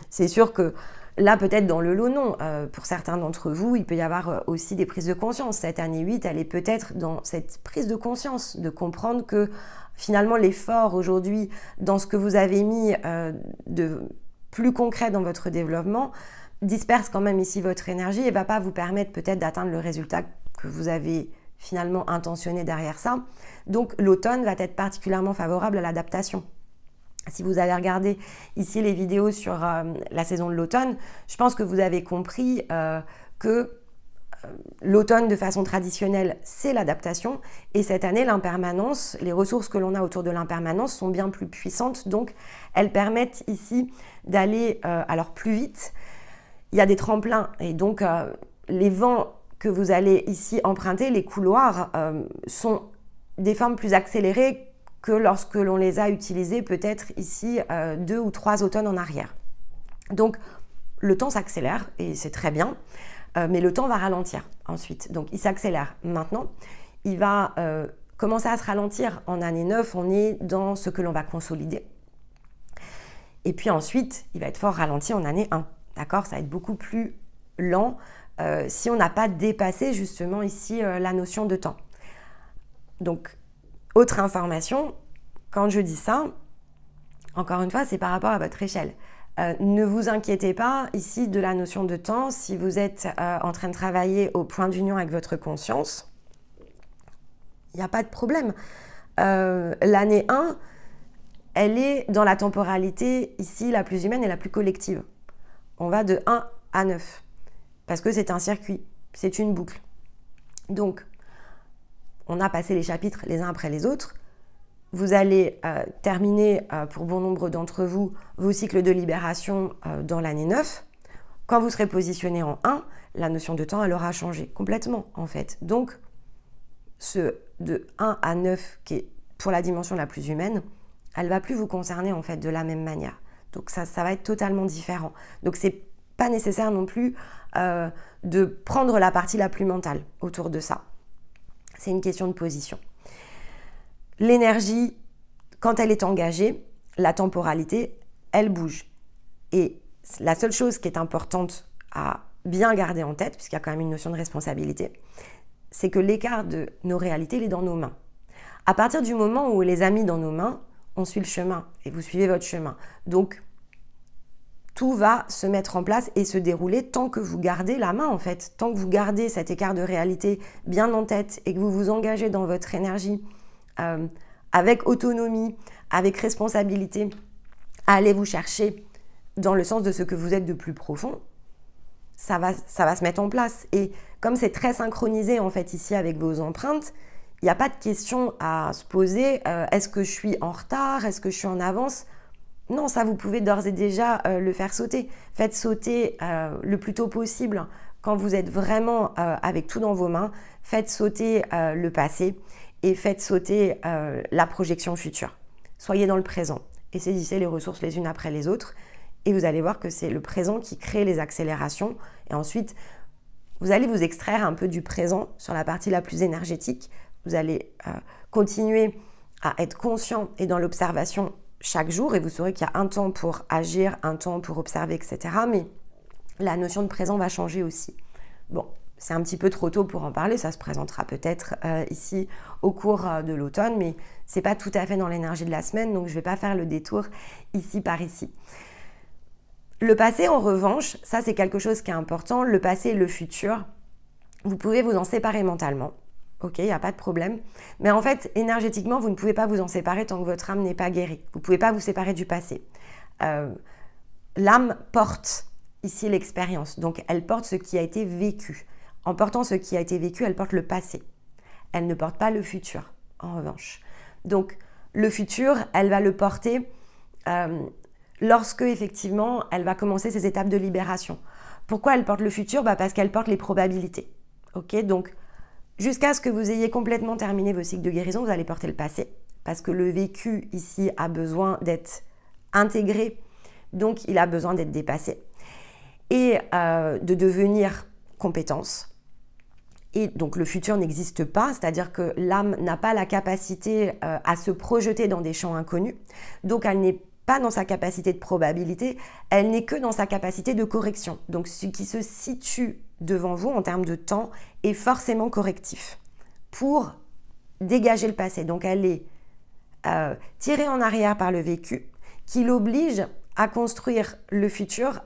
c'est sûr que là, peut-être dans le lot, non. Pour certains d'entre vous, il peut y avoir aussi des prises de conscience. Cette année 8, elle est peut-être dans cette prise de conscience, de comprendre que finalement, l'effort aujourd'hui dans ce que vous avez mis de plus concret dans votre développement disperse quand même ici votre énergie et ne va pas vous permettre peut-être d'atteindre le résultat que vous avez finalement intentionné derrière ça. Donc, l'automne va être particulièrement favorable à l'adaptation. Si vous avez regardé ici les vidéos sur la saison de l'automne, je pense que vous avez compris que l'automne, de façon traditionnelle, c'est l'adaptation. Et cette année, l'impermanence, les ressources que l'on a autour de l'impermanence sont bien plus puissantes. Donc, elles permettent ici d'aller alors plus vite. Il y a des tremplins. Et donc, les vents que vous allez ici emprunter, les couloirs, sont des formes plus accélérées que lorsque l'on les a utilisés peut-être ici 2 ou 3 automnes en arrière. Donc, le temps s'accélère et c'est très bien. Mais le temps va ralentir ensuite. Donc, il s'accélère maintenant. Il va commencer à se ralentir en année 9. On est dans ce que l'on va consolider. Et puis ensuite, il va être fort ralenti en année 1. D'accord? Ça va être beaucoup plus lent si on n'a pas dépassé justement ici la notion de temps. Donc, autre information, quand je dis ça, encore une fois, c'est par rapport à votre échelle. Ne vous inquiétez pas ici de la notion de temps. Si vous êtes en train de travailler au point d'union avec votre conscience, il n'y a pas de problème. l'année 1, elle est dans la temporalité ici la plus humaine et la plus collective. On va de 1 à 9 parce que c'est un circuit, c'est une boucle. Donc, on a passé les chapitres les uns après les autres. Vous allez terminer, pour bon nombre d'entre vous, vos cycles de libération dans l'année 9. Quand vous serez positionné en 1, la notion de temps, elle aura changé complètement, en fait. Donc, ce de 1 à 9, qui est pour la dimension la plus humaine, elle ne va plus vous concerner, en fait, de la même manière. Donc, ça va être totalement différent. Donc, c'est pas nécessaire non plus de prendre la partie la plus mentale autour de ça. C'est une question de position. L'énergie, quand elle est engagée, la temporalité, elle bouge. Et la seule chose qui est importante à bien garder en tête, puisqu'il y a quand même une notion de responsabilité, c'est que l'écart de nos réalités, il est dans nos mains. À partir du moment où les a mis dans nos mains, on suit le chemin et vous suivez votre chemin. Donc, tout va se mettre en place et se dérouler tant que vous gardez la main, en fait. Tant que vous gardez cet écart de réalité bien en tête et que vous vous engagez dans votre énergie avec autonomie, avec responsabilité, à aller vous chercher dans le sens de ce que vous êtes de plus profond, ça va se mettre en place. Et comme c'est très synchronisé, en fait, ici avec vos empreintes, il n'y a pas de question à se poser. Est-ce que je suis en retard? Est-ce que je suis en avance? Non, ça, vous pouvez d'ores et déjà le faire sauter. Faites sauter le plus tôt possible quand vous êtes vraiment avec tout dans vos mains. Faites sauter le passé et faites sauter la projection future. Soyez dans le présent et saisissez les ressources les unes après les autres. Et vous allez voir que c'est le présent qui crée les accélérations. Et ensuite, vous allez vous extraire un peu du présent sur la partie la plus énergétique. Vous allez continuer à être conscient et dans l'observation chaque jour, et vous saurez qu'il y a un temps pour agir, un temps pour observer, etc. Mais la notion de présent va changer aussi. Bon, c'est un petit peu trop tôt pour en parler, ça se présentera peut-être ici au cours de l'automne, mais c'est pas tout à fait dans l'énergie de la semaine, donc je vais pas faire le détour ici par ici. Le passé, en revanche, ça c'est quelque chose qui est important, le passé et le futur, vous pouvez vous en séparer mentalement. Ok, il n'y a pas de problème. Mais en fait, énergétiquement, vous ne pouvez pas vous en séparer tant que votre âme n'est pas guérie. Vous ne pouvez pas vous séparer du passé. L'âme porte ici l'expérience. Donc, elle porte ce qui a été vécu. En portant ce qui a été vécu, elle porte le passé. Elle ne porte pas le futur, en revanche. Donc, le futur, elle va le porter lorsque, effectivement, elle va commencer ses étapes de libération. Pourquoi elle porte le futur? Parce qu'elle porte les probabilités. Ok, donc, jusqu'à ce que vous ayez complètement terminé vos cycles de guérison, vous allez porter le passé. Parce que le vécu ici a besoin d'être intégré, donc il a besoin d'être dépassé. Et de devenir compétence. Et donc le futur n'existe pas, c'est-à-dire que l'âme n'a pas la capacité à se projeter dans des champs inconnus. Donc elle n'est pas dans sa capacité de probabilité, elle n'est que dans sa capacité de correction. Donc ce qui se situe devant vous en termes de temps est forcément correctif pour dégager le passé. Donc elle est tirée en arrière par le vécu qui l'oblige à construire le futur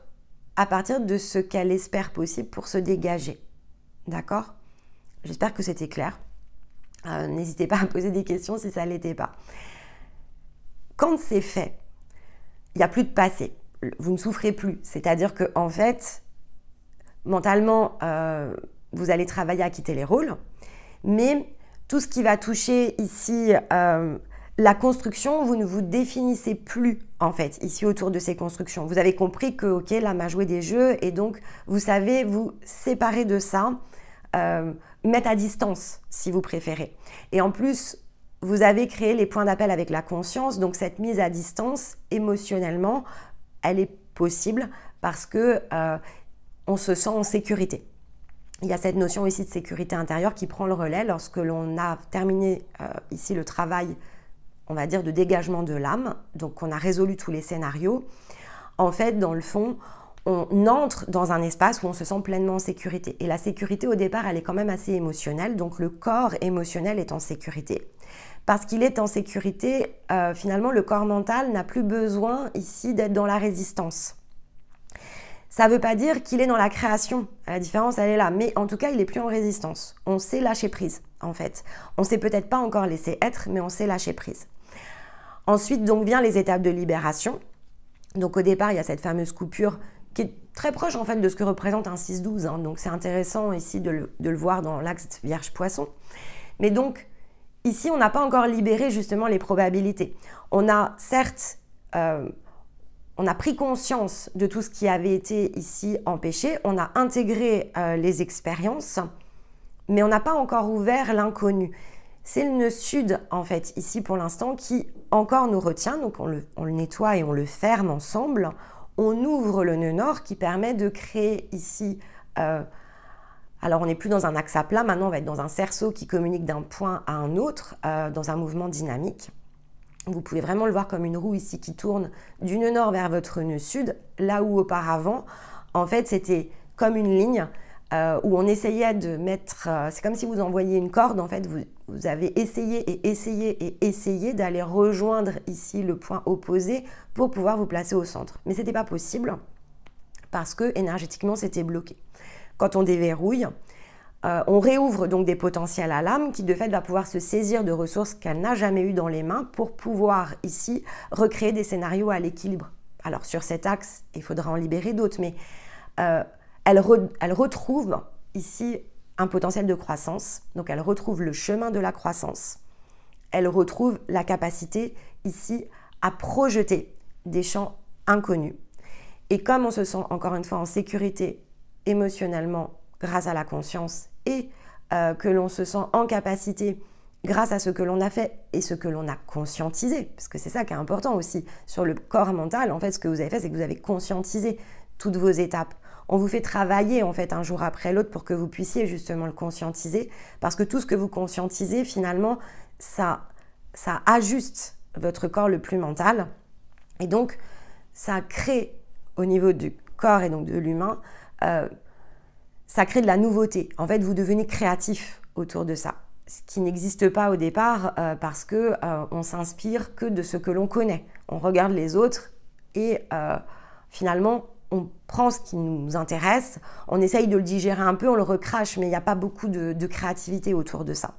à partir de ce qu'elle espère possible pour se dégager. D'accord? J'espère que c'était clair. N'hésitez pas à poser des questions si ça ne l'était pas. Quand c'est fait, il n'y a plus de passé. Vous ne souffrez plus. C'est-à-dire que en fait, mentalement, vous allez travailler à quitter les rôles, mais tout ce qui va toucher ici la construction, vous ne vous définissez plus en fait ici autour de ces constructions. Vous avez compris que ok, l'âme a joué des jeux et donc vous savez vous séparer de ça, mettre à distance si vous préférez. Et en plus, vous avez créé les points d'appel avec la conscience, donc cette mise à distance émotionnellement, elle est possible parce que on se sent en sécurité. Il y a cette notion ici de sécurité intérieure qui prend le relais lorsque l'on a terminé ici le travail, on va dire, de dégagement de l'âme, donc on a résolu tous les scénarios. En fait, dans le fond, on entre dans un espace où on se sent pleinement en sécurité. Et la sécurité, au départ, elle est quand même assez émotionnelle, donc le corps émotionnel est en sécurité. Parce qu'il est en sécurité, finalement, le corps mental n'a plus besoin ici d'être dans la résistance. Ça ne veut pas dire qu'il est dans la création, la différence elle est là, mais en tout cas il n'est plus en résistance, on sait lâcher prise. en fait. On ne s'est peut-être pas encore laissé être, mais on s'est lâché prise. Ensuite, donc, vient les étapes de libération. Donc, au départ, il y a cette fameuse coupure qui est très proche, en fait, de ce que représente un 6-12. Hein. Donc, c'est intéressant ici de le voir dans l'axe Vierge-Poisson. Mais donc, ici, on n'a pas encore libéré, justement, les probabilités. On a, certes, on a pris conscience de tout ce qui avait été ici empêché. On a intégré les expériences, mais on n'a pas encore ouvert l'inconnu. C'est le nœud sud, en fait, ici pour l'instant, qui encore nous retient. Donc, on le nettoie et on le ferme ensemble. On ouvre le nœud nord qui permet de créer ici... alors, on n'est plus dans un axe à plat. Maintenant, on va être dans un cerceau qui communique d'un point à un autre, dans un mouvement dynamique. Vous pouvez vraiment le voir comme une roue ici qui tourne du nœud nord vers votre nœud sud, là où auparavant, en fait, c'était comme une ligne où on essayait de mettre... c'est comme si vous envoyiez une corde, en fait, vous avez essayé et essayé et essayé d'aller rejoindre ici le point opposé pour pouvoir vous placer au centre. Mais ce n'était pas possible parce que énergétiquement, c'était bloqué. Quand on déverrouille, on réouvre donc des potentiels à l'âme qui de fait va pouvoir se saisir de ressources qu'elle n'a jamais eues dans les mains pour pouvoir ici recréer des scénarios à l'équilibre. Alors sur cet axe, il faudra en libérer d'autres, mais elle retrouve ici un potentiel de croissance, donc elle retrouve le chemin de la croissance, elle retrouve la capacité ici à projeter des champs inconnus. Et comme on se sent encore une fois en sécurité émotionnellement grâce à la conscience et que l'on se sent en capacité grâce à ce que l'on a fait et ce que l'on a conscientisé, parce que c'est ça qui est important aussi sur le corps mental. En fait, ce que vous avez fait, c'est que vous avez conscientisé toutes vos étapes. On vous fait travailler en fait un jour après l'autre pour que vous puissiez justement le conscientiser, parce que tout ce que vous conscientisez, finalement, ça ajuste votre corps le plus mental, et donc ça crée au niveau du corps et donc de l'humain, ça crée de la nouveauté. En fait, vous devenez créatif autour de ça, ce qui n'existe pas au départ parce que on s'inspire que de ce que l'on connaît. On regarde les autres et finalement, on prend ce qui nous intéresse, on essaye de le digérer un peu, on le recrache, mais il n'y a pas beaucoup de créativité autour de ça.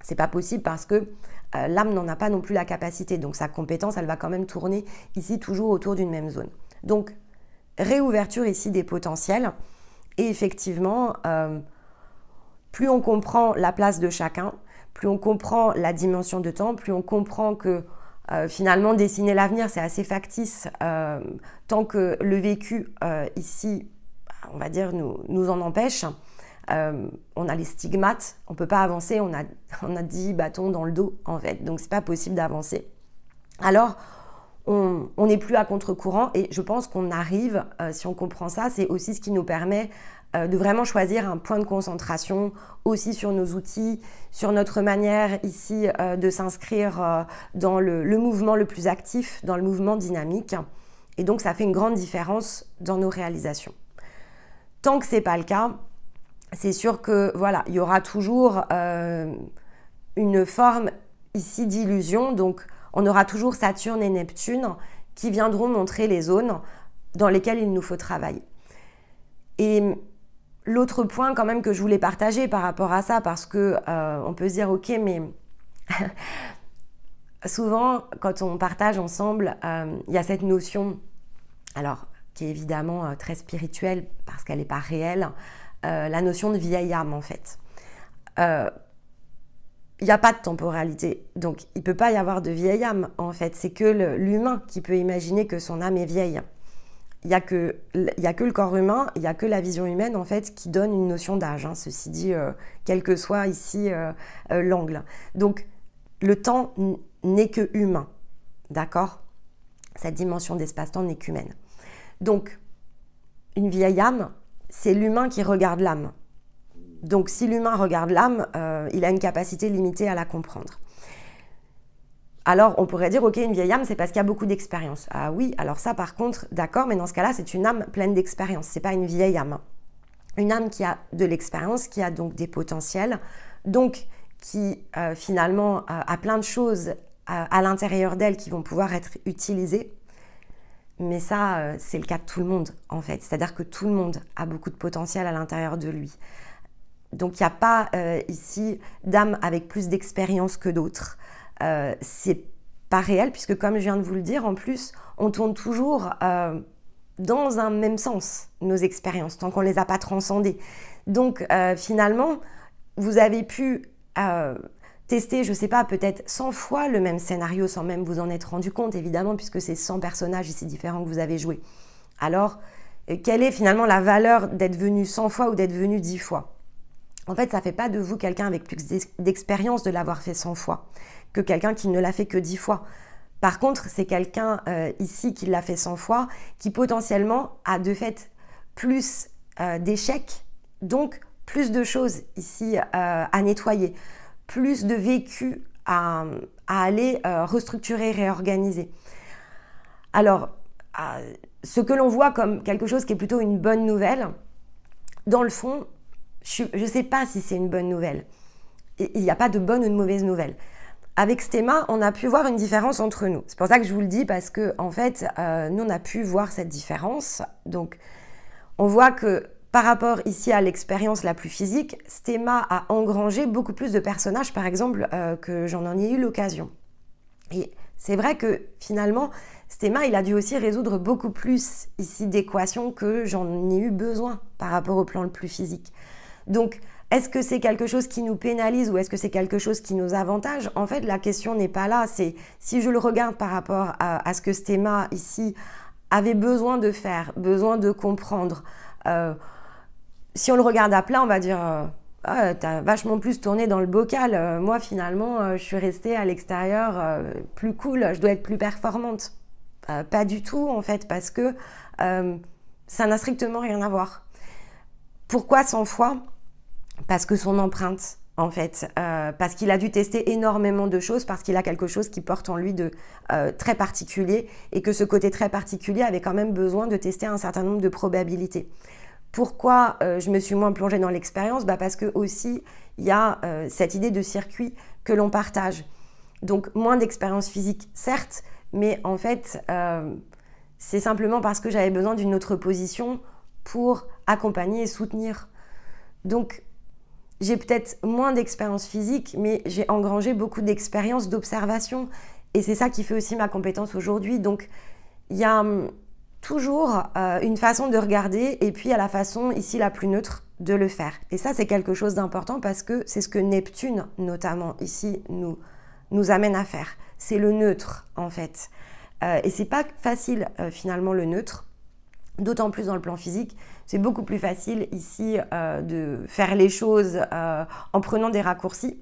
C'est pas possible parce que l'âme n'en a pas non plus la capacité, donc sa compétence, elle va quand même tourner ici toujours autour d'une même zone. Donc, réouverture ici des potentiels. Et effectivement, plus on comprend la place de chacun, plus on comprend la dimension de temps, plus on comprend que finalement dessiner l'avenir c'est assez factice tant que le vécu ici, on va dire, nous en empêche. On a les stigmates, on ne peut pas avancer, on a 10 bâtons dans le dos en fait, donc c'est pas possible d'avancer. Alors on n'est plus à contre-courant et je pense qu'on arrive, si on comprend ça, c'est aussi ce qui nous permet de vraiment choisir un point de concentration aussi sur nos outils, sur notre manière ici de s'inscrire dans le mouvement le plus actif, dans le mouvement dynamique. Et donc ça fait une grande différence dans nos réalisations. Tant que ce n'est pas le cas, c'est sûr que voilà, il y aura toujours une forme ici d'illusion. Donc on aura toujours Saturne et Neptune qui viendront montrer les zones dans lesquelles il nous faut travailler. Et l'autre point quand même que je voulais partager par rapport à ça, parce que on peut se dire ok, mais souvent quand on partage ensemble, il y a cette notion, alors qui est évidemment très spirituelle parce qu'elle n'est pas réelle, la notion de vieille âme en fait. Il n'y a pas de temporalité, donc il ne peut pas y avoir de vieille âme en fait, c'est que l'humain qui peut imaginer que son âme est vieille. Il n'y a que le corps humain, il n'y a que la vision humaine en fait qui donne une notion d'âge, hein, ceci dit, quel que soit ici l'angle. Donc le temps n'est que humain, d'accord? Cette dimension d'espace-temps n'est qu'humaine. Donc une vieille âme, c'est l'humain qui regarde l'âme. Donc si l'humain regarde l'âme, il a une capacité limitée à la comprendre. Alors, on pourrait dire, ok, une vieille âme, c'est parce qu'il y a beaucoup d'expérience. Ah oui, alors ça, par contre, d'accord, mais dans ce cas-là, c'est une âme pleine d'expérience. C'est pas une vieille âme. Une âme qui a de l'expérience, qui a donc des potentiels, donc qui, finalement, a plein de choses à l'intérieur d'elle qui vont pouvoir être utilisées. Mais ça, c'est le cas de tout le monde, en fait. C'est-à-dire que tout le monde a beaucoup de potentiel à l'intérieur de lui. Donc il n'y a pas ici d'âme avec plus d'expérience que d'autres. C'est pas réel, puisque comme je viens de vous le dire, en plus, on tourne toujours dans un même sens, nos expériences, tant qu'on ne les a pas transcendées. Donc finalement, vous avez pu tester, je ne sais pas, peut-être 100 fois le même scénario sans même vous en être rendu compte, évidemment, puisque c'est 100 personnages ici différents que vous avez joués. Alors, quelle est finalement la valeur d'être venu 100 fois ou d'être venu 10 fois? En fait, ça ne fait pas de vous quelqu'un avec plus d'expérience de l'avoir fait 100 fois que quelqu'un qui ne l'a fait que 10 fois. Par contre, c'est quelqu'un ici qui l'a fait 100 fois, qui potentiellement a de fait plus d'échecs, donc plus de choses ici à nettoyer, plus de vécu à aller restructurer, réorganiser. Alors, ce que l'on voit comme quelque chose qui est plutôt une bonne nouvelle, dans le fond, je ne sais pas si c'est une bonne nouvelle. Il n'y a pas de bonne ou de mauvaise nouvelle. Avec Stéma, on a pu voir une différence entre nous. C'est pour ça que je vous le dis, parce que en fait, nous, on a pu voir cette différence. Donc, on voit que par rapport ici à l'expérience la plus physique, Stéma a engrangé beaucoup plus de personnages, par exemple, que j'en ai eu l'occasion. Et c'est vrai que finalement, Stéma, il a dû aussi résoudre beaucoup plus ici d'équations que j'en ai eu besoin par rapport au plan le plus physique. Donc, est-ce que c'est quelque chose qui nous pénalise ou est-ce que c'est quelque chose qui nous avantage? En fait, la question n'est pas là. C'est si je le regarde par rapport à ce que Stéma ici avait besoin de faire, besoin de comprendre. Si on le regarde à plat, on va dire t'as vachement plus tourné dans le bocal. Moi, finalement, je suis restée à l'extérieur plus cool. Je dois être plus performante. Pas du tout, en fait, parce que ça n'a strictement rien à voir. Pourquoi 100 fois? Parce que son empreinte, en fait, parce qu'il a dû tester énormément de choses, parce qu'il a quelque chose qui porte en lui de très particulier et que ce côté très particulier avait quand même besoin de tester un certain nombre de probabilités. Pourquoi je me suis moins plongée dans l'expérience? Parce que aussi, il y a cette idée de circuit que l'on partage. Donc, moins d'expérience physique, certes, mais en fait, c'est simplement parce que j'avais besoin d'une autre position pour accompagner et soutenir. Donc, j'ai peut-être moins d'expérience physique, mais j'ai engrangé beaucoup d'expérience d'observation. Et c'est ça qui fait aussi ma compétence aujourd'hui. Donc, il y a toujours une façon de regarder et puis il y a la façon ici la plus neutre de le faire. Et ça, c'est quelque chose d'important parce que c'est ce que Neptune, notamment ici, nous amène à faire. C'est le neutre, en fait. Et c'est pas facile, finalement, le neutre. D'autant plus dans le plan physique, c'est beaucoup plus facile ici de faire les choses en prenant des raccourcis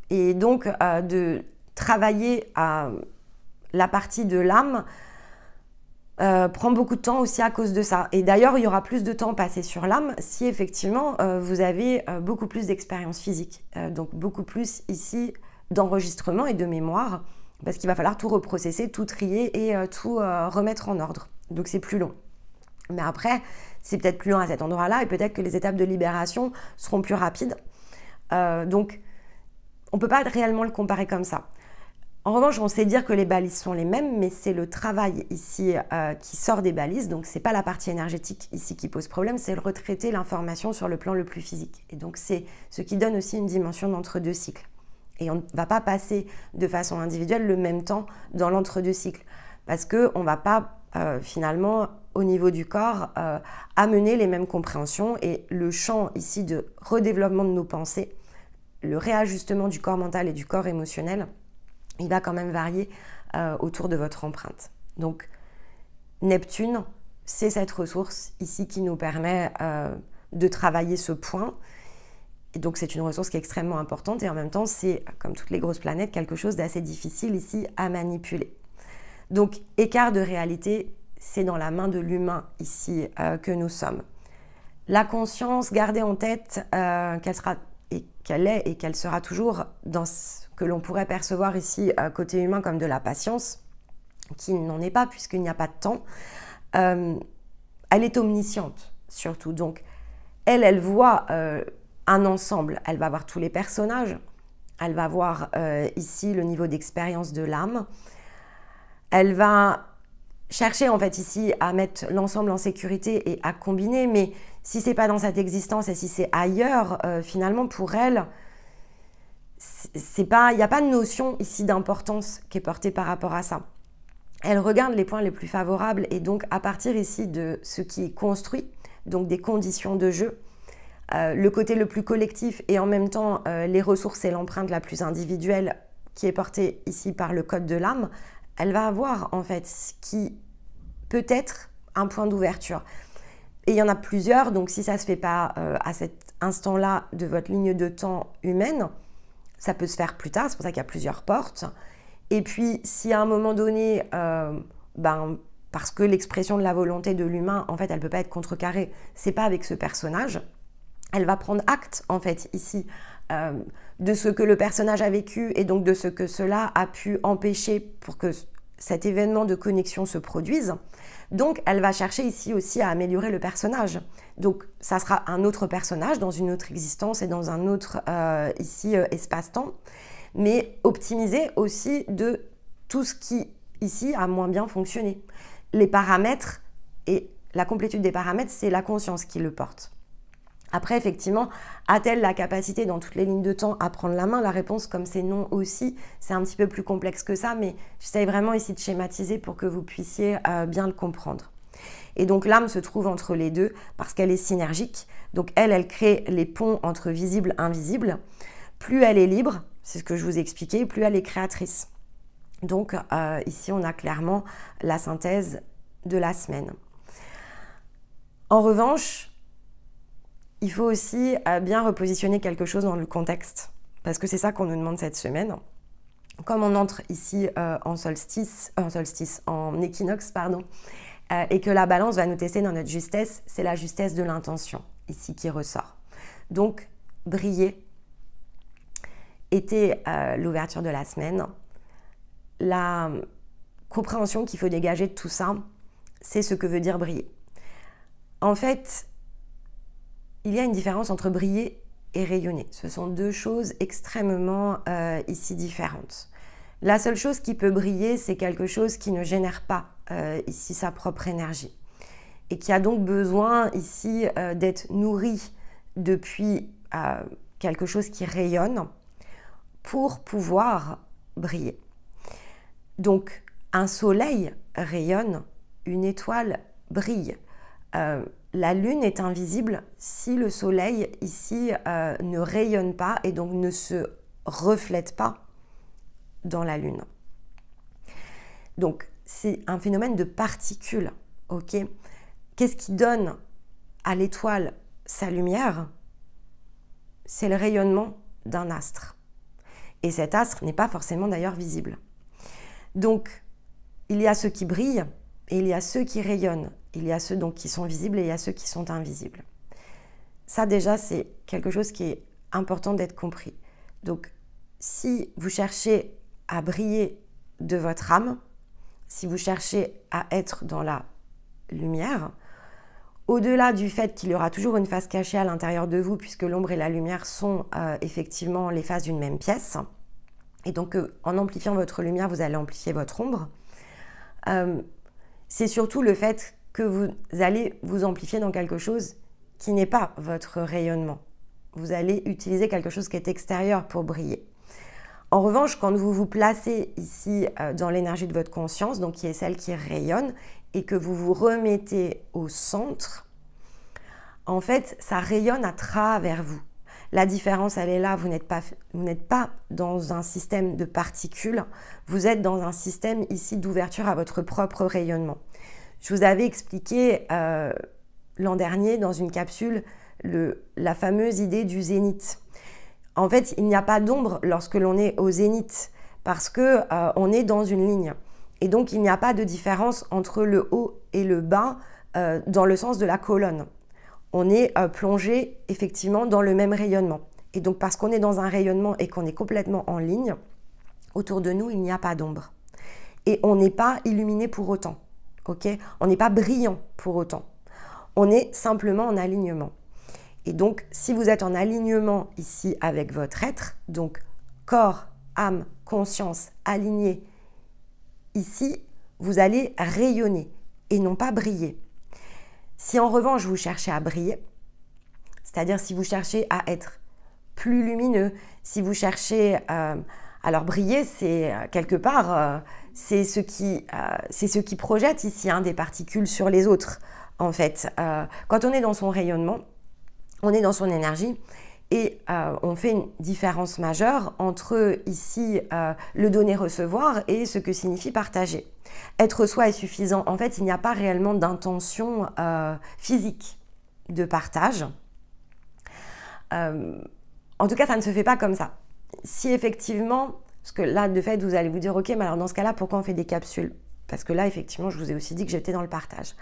et donc de travailler la partie de l'âme prend beaucoup de temps aussi à cause de ça. Et d'ailleurs, il y aura plus de temps passé sur l'âme si effectivement vous avez beaucoup plus d'expérience physique, donc beaucoup plus ici d'enregistrement et de mémoire, parce qu'il va falloir tout reprocesser, tout trier et tout remettre en ordre. Donc c'est plus long. Mais après, c'est peut-être plus long à cet endroit-là et peut-être que les étapes de libération seront plus rapides. Donc, on ne peut pas réellement le comparer comme ça. En revanche, on sait dire que les balises sont les mêmes, mais c'est le travail ici qui sort des balises. Donc, ce n'est pas la partie énergétique ici qui pose problème, c'est le retraiter l'information sur le plan le plus physique. Et donc, c'est ce qui donne aussi une dimension d'entre-deux cycles. Et on ne va pas passer de façon individuelle le même temps dans l'entre-deux cycles. Parce qu'on ne va pas finalement, au niveau du corps, amener les mêmes compréhensions. Et le champ ici de redéveloppement de nos pensées, le réajustement du corps mental et du corps émotionnel, il va quand même varier autour de votre empreinte. Donc, Neptune, c'est cette ressource ici qui nous permet de travailler ce point. Et donc, c'est une ressource qui est extrêmement importante et en même temps, c'est, comme toutes les grosses planètes, quelque chose d'assez difficile ici à manipuler. Donc, écart de réalité, c'est dans la main de l'humain ici que nous sommes. La conscience, gardez en tête qu'elle sera et qu'elle est et qu'elle sera toujours dans ce que l'on pourrait percevoir ici côté humain comme de la patience, qui n'en est pas puisqu'il n'y a pas de temps. Elle est omnisciente surtout, donc elle voit un ensemble, elle va voir tous les personnages, elle va voir ici le niveau d'expérience de l'âme, elle va chercher en fait ici à mettre l'ensemble en sécurité et à combiner, mais Si c'est pas dans cette existence et si c'est ailleurs, finalement pour elle, il n'y a pas de notion ici d'importance qui est portée par rapport à ça. Elle regarde les points les plus favorables et donc à partir ici de ce qui est construit, donc des conditions de jeu, le côté le plus collectif et en même temps les ressources et l'empreinte la plus individuelle qui est portée ici par le code de l'âme, elle va avoir en fait ce qui peut être un point d'ouverture. Et il y en a plusieurs, donc si ça ne se fait pas à cet instant-là de votre ligne de temps humaine, ça peut se faire plus tard, c'est pour ça qu'il y a plusieurs portes. Et puis, si à un moment donné, parce que l'expression de la volonté de l'humain, en fait, elle ne peut pas être contrecarrée, c'est pas avec ce personnage, elle va prendre acte, en fait, ici, de ce que le personnage a vécu et donc de ce que cela a pu empêcher pour que cet événement de connexion se produise. Donc, elle va chercher ici aussi à améliorer le personnage. Donc, ça sera un autre personnage dans une autre existence et dans un autre, espace-temps, mais optimiser aussi de tout ce qui, ici, a moins bien fonctionné. Les paramètres et la complétude des paramètres, c'est la conscience qui le porte. Après, effectivement, a-t-elle la capacité dans toutes les lignes de temps à prendre la main? La réponse, comme c'est non aussi, c'est un petit peu plus complexe que ça, mais j'essaie vraiment ici de schématiser pour que vous puissiez bien le comprendre. Et donc l'âme se trouve entre les deux parce qu'elle est synergique. Donc elle crée les ponts entre visible et invisible. Plus elle est libre, c'est ce que je vous ai expliqué, plus elle est créatrice. Donc ici, on a clairement la synthèse de la semaine. En revanche, il faut aussi bien repositionner quelque chose dans le contexte, parce que c'est ça qu'on nous demande cette semaine. Comme on entre ici en équinoxe, et que la balance va nous tester dans notre justesse, c'est la justesse de l'intention, ici, qui ressort. Donc, briller était l'ouverture de la semaine. La compréhension qu'il faut dégager de tout ça, c'est ce que veut dire briller. En fait, il y a une différence entre briller et rayonner. Ce sont deux choses extrêmement ici différentes. La seule chose qui peut briller, c'est quelque chose qui ne génère pas ici sa propre énergie et qui a donc besoin ici d'être nourri depuis quelque chose qui rayonne pour pouvoir briller. Donc, un soleil rayonne, une étoile brille. La lune est invisible si le soleil ici ne rayonne pas et donc ne se reflète pas dans la lune. Donc, c'est un phénomène de particules, ok? Qu'est-ce qui donne à l'étoile sa lumière? C'est le rayonnement d'un astre. Et cet astre n'est pas forcément d'ailleurs visible. Donc, il y a ceux qui brillent et il y a ceux qui rayonnent. Il y a ceux donc qui sont visibles et il y a ceux qui sont invisibles. Ça déjà, c'est quelque chose qui est important d'être compris. Donc, si vous cherchez à briller de votre âme, si vous cherchez à être dans la lumière, au-delà du fait qu'il y aura toujours une face cachée à l'intérieur de vous, puisque l'ombre et la lumière sont effectivement les faces d'une même pièce, et donc en amplifiant votre lumière, vous allez amplifier votre ombre, c'est surtout le fait que vous allez vous amplifier dans quelque chose qui n'est pas votre rayonnement. Vous allez utiliser quelque chose qui est extérieur pour briller. En revanche, quand vous vous placez ici dans l'énergie de votre conscience, donc qui est celle qui rayonne, et que vous vous remettez au centre, en fait, ça rayonne à travers vous. La différence, elle est là, vous n'êtes pas dans un système de particules, vous êtes dans un système ici d'ouverture à votre propre rayonnement. Je vous avais expliqué l'an dernier dans une capsule la fameuse idée du zénith. En fait, il n'y a pas d'ombre lorsque l'on est au zénith parce qu'on est dans une ligne. Et donc, il n'y a pas de différence entre le haut et le bas dans le sens de la colonne. On est plongé effectivement dans le même rayonnement. Et donc, parce qu'on est dans un rayonnement et qu'on est complètement en ligne, autour de nous, il n'y a pas d'ombre. Et on n'est pas illuminé pour autant. Okay, on n'est pas brillant pour autant. On est simplement en alignement. Et donc, si vous êtes en alignement ici avec votre être, donc corps, âme, conscience, aligné, ici, vous allez rayonner et non pas briller. Si en revanche, vous cherchez à briller, C'est-à-dire si vous cherchez à être plus lumineux, si vous cherchez... alors briller, c'est quelque part, c'est ce qui projette ici des particules sur les autres, en fait. Quand on est dans son rayonnement, on est dans son énergie et on fait une différence majeure entre ici le donner-recevoir et ce que signifie partager. Être soi est suffisant. En fait, il n'y a pas réellement d'intention physique de partage. En tout cas, ça ne se fait pas comme ça. Si effectivement, parce que là, de fait, vous allez vous dire, ok, mais alors dans ce cas-là, pourquoi on fait des capsules? Parce que là, effectivement, je vous ai aussi dit que j'étais dans le partage.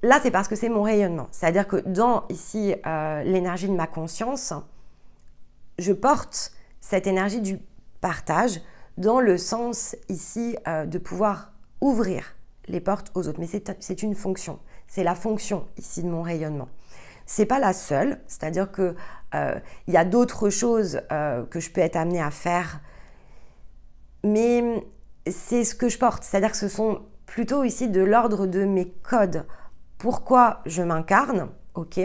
Là, c'est parce que c'est mon rayonnement. C'est-à-dire que dans, ici, l'énergie de ma conscience, je porte cette énergie du partage dans le sens, ici, de pouvoir ouvrir les portes aux autres. Mais c'est une fonction. C'est la fonction, ici, de mon rayonnement. C'est pas la seule. C'est-à-dire que il y a d'autres choses que je peux être amenée à faire. Mais c'est ce que je porte. C'est-à-dire que ce sont plutôt, ici, de l'ordre de mes codes. Pourquoi je m'incarne? Ok,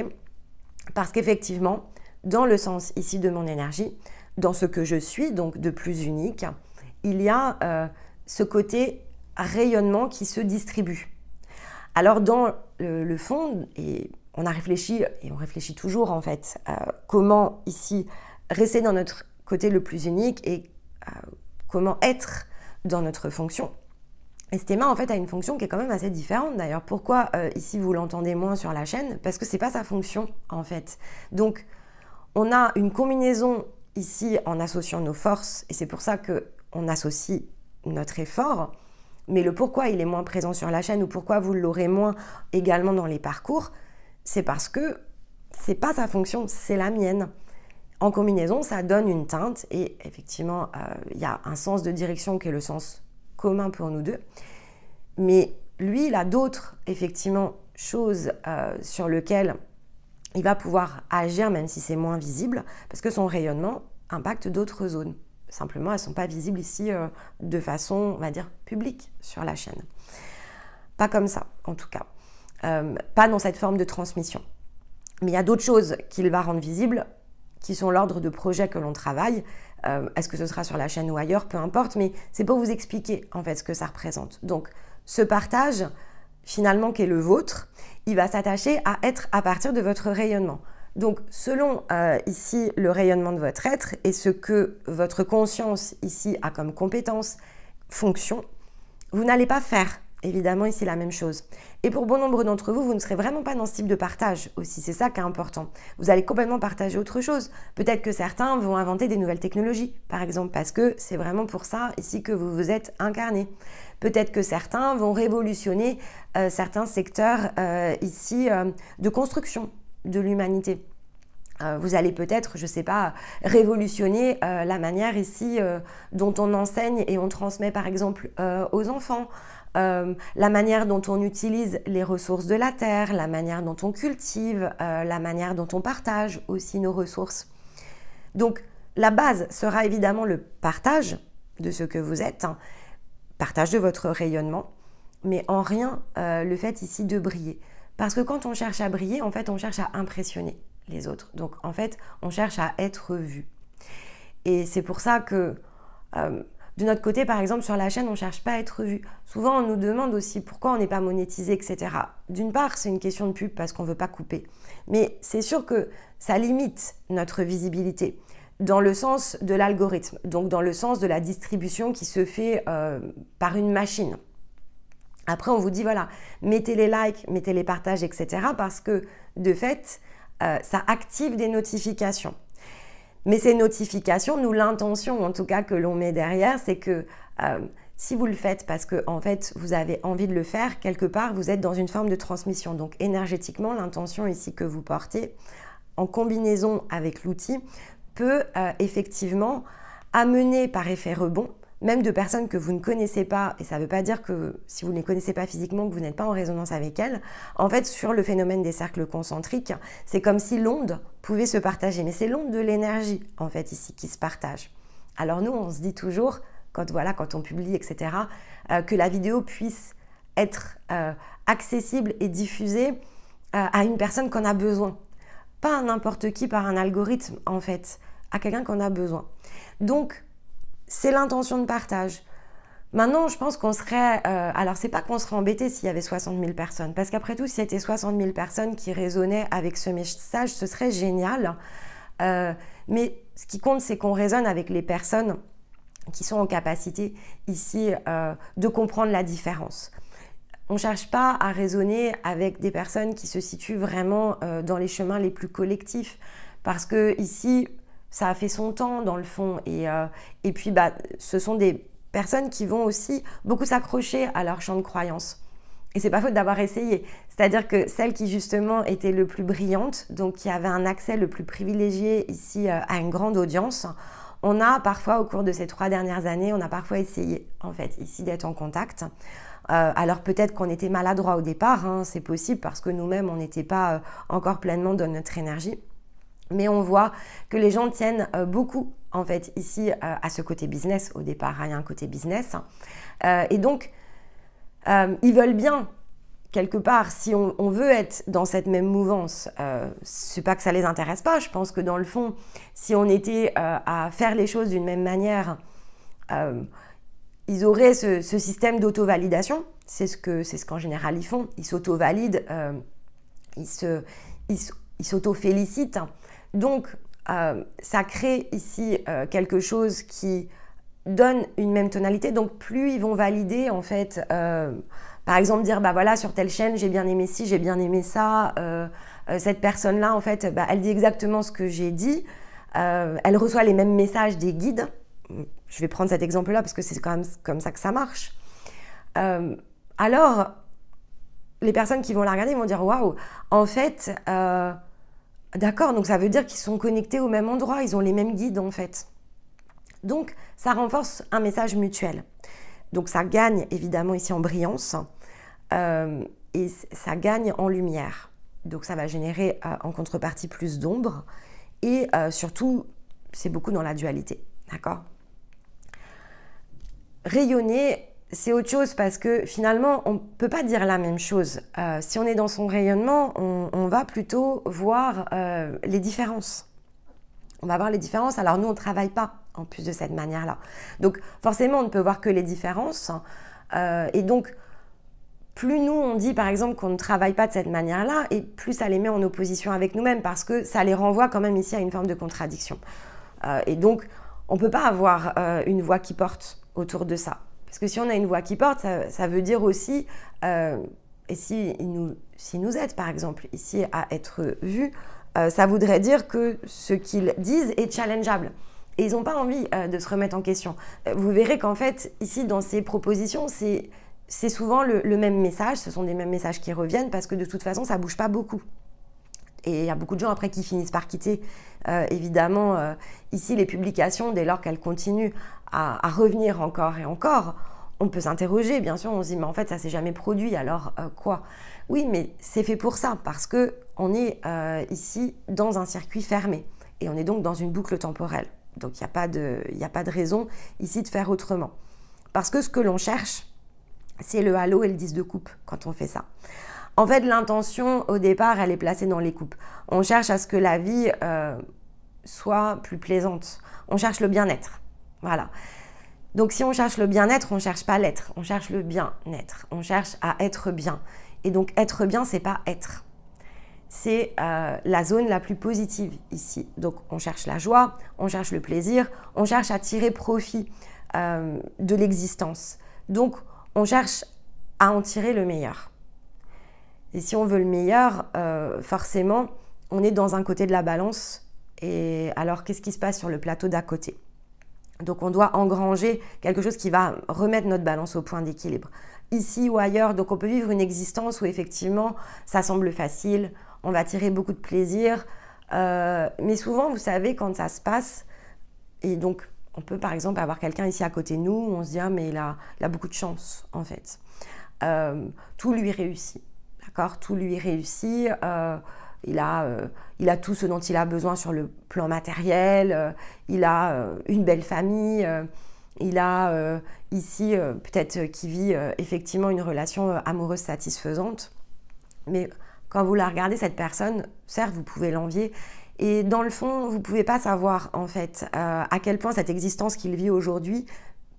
parce qu'effectivement, dans le sens ici de mon énergie, dans ce que je suis, donc de plus unique, il y a ce côté rayonnement qui se distribue. Alors dans le fond, et on a réfléchi, et on réfléchit toujours en fait, comment ici rester dans notre côté le plus unique et comment être dans notre fonction. Et Stéma, en fait, a une fonction qui est quand même assez différente, d'ailleurs. Pourquoi, ici, vous l'entendez moins sur la chaîne? Parce que ce n'est pas sa fonction, en fait. Donc, on a une combinaison, ici, en associant nos forces, et c'est pour ça qu'on associe notre effort, mais le pourquoi il est moins présent sur la chaîne, ou pourquoi vous l'aurez moins également dans les parcours, c'est parce que ce n'est pas sa fonction, c'est la mienne. En combinaison, ça donne une teinte, et effectivement, il y a un sens de direction qui est le sens commun pour nous deux, mais lui, il a d'autres, effectivement, choses sur lesquelles il va pouvoir agir, même si c'est moins visible, parce que son rayonnement impacte d'autres zones. Simplement, elles ne sont pas visibles ici de façon, on va dire, publique sur la chaîne. Pas comme ça, en tout cas. Pas dans cette forme de transmission. Mais il y a d'autres choses qu'il va rendre visibles, qui sont l'ordre de projets que l'on travaille. Est-ce que ce sera sur la chaîne ou ailleurs, peu importe, mais c'est pour vous expliquer en fait ce que ça représente. Donc ce partage finalement qui est le vôtre, il va s'attacher à être à partir de votre rayonnement. Donc selon ici le rayonnement de votre être et ce que votre conscience ici a comme compétence, fonction, vous n'allez pas faire évidemment ici la même chose. Et pour bon nombre d'entre vous, vous ne serez vraiment pas dans ce type de partage aussi, c'est ça qui est important. Vous allez complètement partager autre chose. Peut-être que certains vont inventer des nouvelles technologies, par exemple, parce que c'est vraiment pour ça ici que vous vous êtes incarné. Peut-être que certains vont révolutionner certains secteurs ici de construction de l'humanité. Vous allez peut-être, je ne sais pas, révolutionner la manière ici dont on enseigne et on transmet par exemple aux enfants, la manière dont on utilise les ressources de la terre, la manière dont on cultive, la manière dont on partage aussi nos ressources. Donc la base sera évidemment le partage de ce que vous êtes, partage de votre rayonnement, mais en rien le fait ici de briller. Parce que quand on cherche à briller, en fait, on cherche à impressionner les autres. Donc, en fait, on cherche à être vu. Et c'est pour ça que, de notre côté, par exemple, sur la chaîne, on ne cherche pas à être vu. Souvent, on nous demande aussi pourquoi on n'est pas monétisé, etc. D'une part, c'est une question de pub parce qu'on ne veut pas couper. Mais c'est sûr que ça limite notre visibilité dans le sens de l'algorithme, donc dans le sens de la distribution qui se fait par une machine. Après, on vous dit, voilà, mettez les likes, mettez les partages, etc. parce que, de fait, ça active des notifications. Mais ces notifications, nous, l'intention, en tout cas, que l'on met derrière, c'est que si vous le faites parce que, en fait, vous avez envie de le faire, quelque part, vous êtes dans une forme de transmission. Donc, énergétiquement, l'intention ici que vous portez, en combinaison avec l'outil, peut effectivement amener par effet rebond, même de personnes que vous ne connaissez pas, et ça ne veut pas dire que si vous ne les connaissez pas physiquement, que vous n'êtes pas en résonance avec elles. En fait, sur le phénomène des cercles concentriques, c'est comme si l'onde pouvait se partager, mais c'est l'onde de l'énergie, en fait, ici, qui se partage. Alors nous, on se dit toujours, quand on publie, etc., que la vidéo puisse être accessible et diffusée à une personne qu'on a besoin. pas à n'importe qui par un algorithme, en fait, à quelqu'un qu'on a besoin. Donc, c'est l'intention de partage. Maintenant, je pense qu'on serait... alors, c'est pas qu'on serait embêté s'il y avait 60 000 personnes, parce qu'après tout, si c'était 60 000 personnes qui résonnaient avec ce message, ce serait génial. Mais ce qui compte, c'est qu'on résonne avec les personnes qui sont en capacité ici de comprendre la différence. On ne cherche pas à raisonner avec des personnes qui se situent vraiment dans les chemins les plus collectifs, parce que ici, ça a fait son temps dans le fond, et puis ce sont des personnes qui vont aussi beaucoup s'accrocher à leur champ de croyance. Et c'est pas faute d'avoir essayé. C'est-à-dire que celle qui justement était le plus brillante, donc qui avait un accès le plus privilégié ici à une grande audience, on a parfois au cours de ces 3 dernières années, on a parfois essayé en fait ici d'être en contact. Alors peut-être qu'on était maladroit au départ, hein, c'est possible parce que nous-mêmes on n'était pas encore pleinement dans notre énergie. Mais on voit que les gens tiennent beaucoup en fait ici à ce côté business. Au départ, il y a un côté business. Et donc, ils veulent bien, quelque part, si on veut être dans cette même mouvance, c'est pas que ça les intéresse pas. Je pense que dans le fond, si on était à faire les choses d'une même manière, ils auraient ce système d'auto-validation. C'est ce qu'en général ils font. Ils s'auto-valident, ils s'auto-félicitent. Donc, ça crée ici quelque chose qui donne une même tonalité. Donc, plus ils vont valider, en fait, par exemple, dire, bah voilà, sur telle chaîne, j'ai bien aimé ci, j'ai bien aimé ça. Cette personne-là, en fait, elle dit exactement ce que j'ai dit. Elle reçoit les mêmes messages des guides. Je vais prendre cet exemple-là parce que c'est quand même comme ça que ça marche. Alors, les personnes qui vont la regarder vont dire, waouh, en fait... D'accord, donc ça veut dire qu'ils sont connectés au même endroit, ils ont les mêmes guides en fait. Donc ça renforce un message mutuel. Donc ça gagne évidemment ici en brillance et ça gagne en lumière. Donc ça va générer en contrepartie plus d'ombre et surtout c'est beaucoup dans la dualité. D'accord ? Rayonner, c'est autre chose parce que finalement, on ne peut pas dire la même chose. Si on est dans son rayonnement, on va plutôt voir les différences. On va voir les différences. Alors nous, on ne travaille pas en plus de cette manière-là. Donc forcément, on ne peut voir que les différences. Et donc, plus nous, on dit par exemple qu'on ne travaille pas de cette manière-là, et plus ça les met en opposition avec nous-mêmes parce que ça les renvoie quand même ici à une forme de contradiction. Et donc, on ne peut pas avoir une voix qui porte autour de ça. Parce que si on a une voix qui porte, ça veut dire aussi, et s'il nous aide par exemple ici à être vu, ça voudrait dire que ce qu'ils disent est challengeable. Et ils n'ont pas envie de se remettre en question. Vous verrez qu'en fait, ici dans ces propositions, c'est souvent le même message, ce sont des mêmes messages qui reviennent parce que de toute façon, ça ne bouge pas beaucoup. Et il y a beaucoup de gens après qui finissent par quitter, évidemment, ici les publications, dès lors qu'elles continuent à revenir encore et encore, on peut s'interroger, bien sûr, on se dit, mais en fait, ça ne s'est jamais produit, alors quoi ? Oui, mais c'est fait pour ça, parce qu'on est ici dans un circuit fermé, et on est donc dans une boucle temporelle. Donc, il n'y a pas de raison ici de faire autrement. Parce que ce que l'on cherche, c'est le halo et le 10 de coupe quand on fait ça. En fait, l'intention, au départ, elle est placée dans les coupes. On cherche à ce que la vie soit plus plaisante. On cherche le bien-être. Voilà. Donc, si on cherche le bien-être, on ne cherche pas l'être. On cherche le bien-être. On cherche à être bien. Et donc, être bien, ce n'est pas être. C'est la zone la plus positive ici. Donc, on cherche la joie, on cherche le plaisir, on cherche à tirer profit de l'existence. Donc, on cherche à en tirer le meilleur. Et si on veut le meilleur, forcément, on est dans un côté de la balance. Et alors, qu'est-ce qui se passe sur le plateau d'à côté ? Donc, on doit engranger quelque chose qui va remettre notre balance au point d'équilibre. Ici ou ailleurs, donc on peut vivre une existence où effectivement, ça semble facile, on va tirer beaucoup de plaisir. Mais souvent, vous savez, quand ça se passe, et donc, on peut par exemple avoir quelqu'un ici à côté de nous, où on se dit, ah, mais il a beaucoup de chance, en fait. Tout lui réussit. D'accord, tout lui réussit, il a tout ce dont il a besoin sur le plan matériel, il a une belle famille, il a ici peut-être qui vit effectivement une relation amoureuse satisfaisante. Mais quand vous la regardez, cette personne, certes, vous pouvez l'envier, et dans le fond, vous ne pouvez pas savoir, en fait, à quel point cette existence qu'il vit aujourd'hui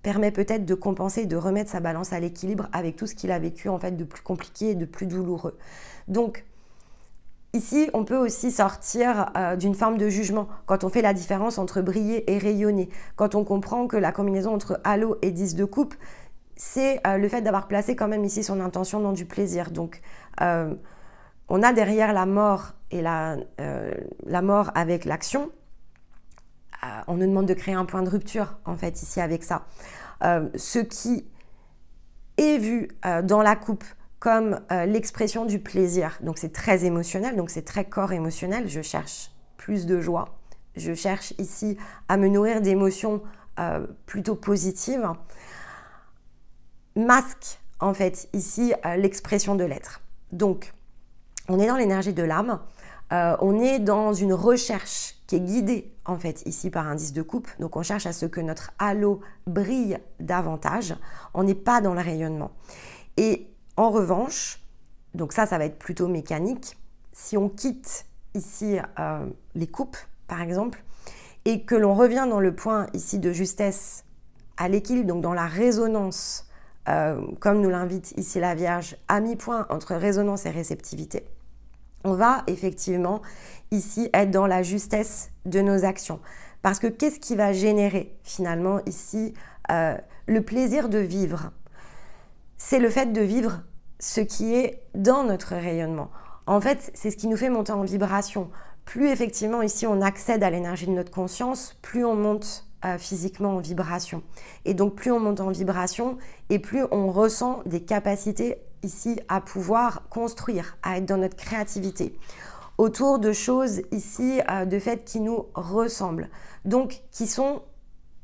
permet peut-être de compenser, de remettre sa balance à l'équilibre avec tout ce qu'il a vécu, en fait, de plus compliqué et de plus douloureux. Donc, ici, on peut aussi sortir d'une forme de jugement quand on fait la différence entre briller et rayonner, quand on comprend que la combinaison entre halo et 10 de coupe, c'est le fait d'avoir placé quand même ici son intention dans du plaisir. Donc, on a derrière la mort et la mort avec l'action, on nous demande de créer un point de rupture, en fait, ici avec ça. Ce qui est vu dans la coupe comme l'expression du plaisir, donc c'est très émotionnel, donc c'est très corps émotionnel, je cherche plus de joie, je cherche ici à me nourrir d'émotions plutôt positives, masque en fait ici l'expression de l'être. Donc on est dans l'énergie de l'âme, on est dans une recherche qui est guidée en fait ici par un 10 de coupe, donc on cherche à ce que notre halo brille davantage, on n'est pas dans le rayonnement. Et en revanche, donc ça va être plutôt mécanique, si on quitte ici les coupes par exemple, et que l'on revient dans le point ici de justesse à l'équilibre, donc dans la résonance, comme nous l'invite ici la Vierge, à mi-point entre résonance et réceptivité, on va effectivement ici être dans la justesse de nos actions. Parce que qu'est-ce qui va générer finalement ici le plaisir de vivre? C'est le fait de vivre ce qui est dans notre rayonnement. En fait, c'est ce qui nous fait monter en vibration. Plus effectivement ici on accède à l'énergie de notre conscience, plus on monte physiquement en vibration. Et donc plus on monte en vibration et plus on ressent des capacités ici à pouvoir construire, à être dans notre créativité, autour de choses ici de fait qui nous ressemblent, donc qui sont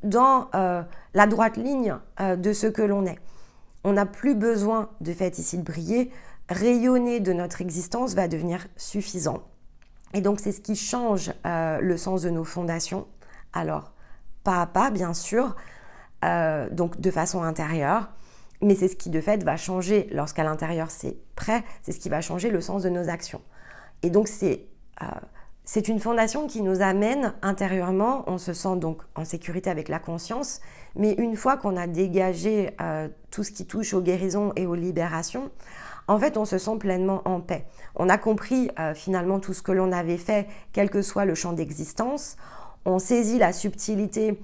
dans la droite ligne de ce que l'on est. On n'a plus besoin de fait ici de briller, rayonner de notre existence va devenir suffisant. Et donc c'est ce qui change le sens de nos fondations. Alors, pas à pas bien sûr, donc de façon intérieure, mais c'est ce qui de fait va changer lorsqu'à l'intérieur c'est prêt, c'est ce qui va changer le sens de nos actions. Et donc c'est une fondation qui nous amène intérieurement, on se sent donc en sécurité avec la conscience, mais une fois qu'on a dégagé tout ce qui touche aux guérisons et aux libérations, en fait on se sent pleinement en paix. On a compris finalement tout ce que l'on avait fait, quel que soit le champ d'existence, on saisit la subtilité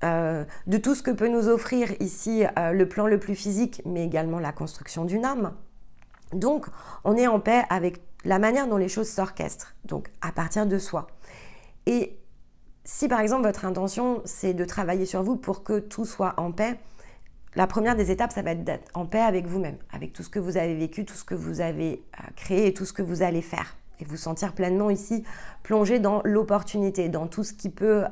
de tout ce que peut nous offrir ici le plan le plus physique, mais également la construction d'une âme. Donc on est en paix avec la manière dont les choses s'orchestrent, donc à partir de soi. Et si par exemple votre intention c'est de travailler sur vous pour que tout soit en paix, la première des étapes ça va être d'être en paix avec vous-même, avec tout ce que vous avez vécu, tout ce que vous avez créé et tout ce que vous allez faire. Et vous sentir pleinement ici plongé dans l'opportunité, dans tout ce qui peut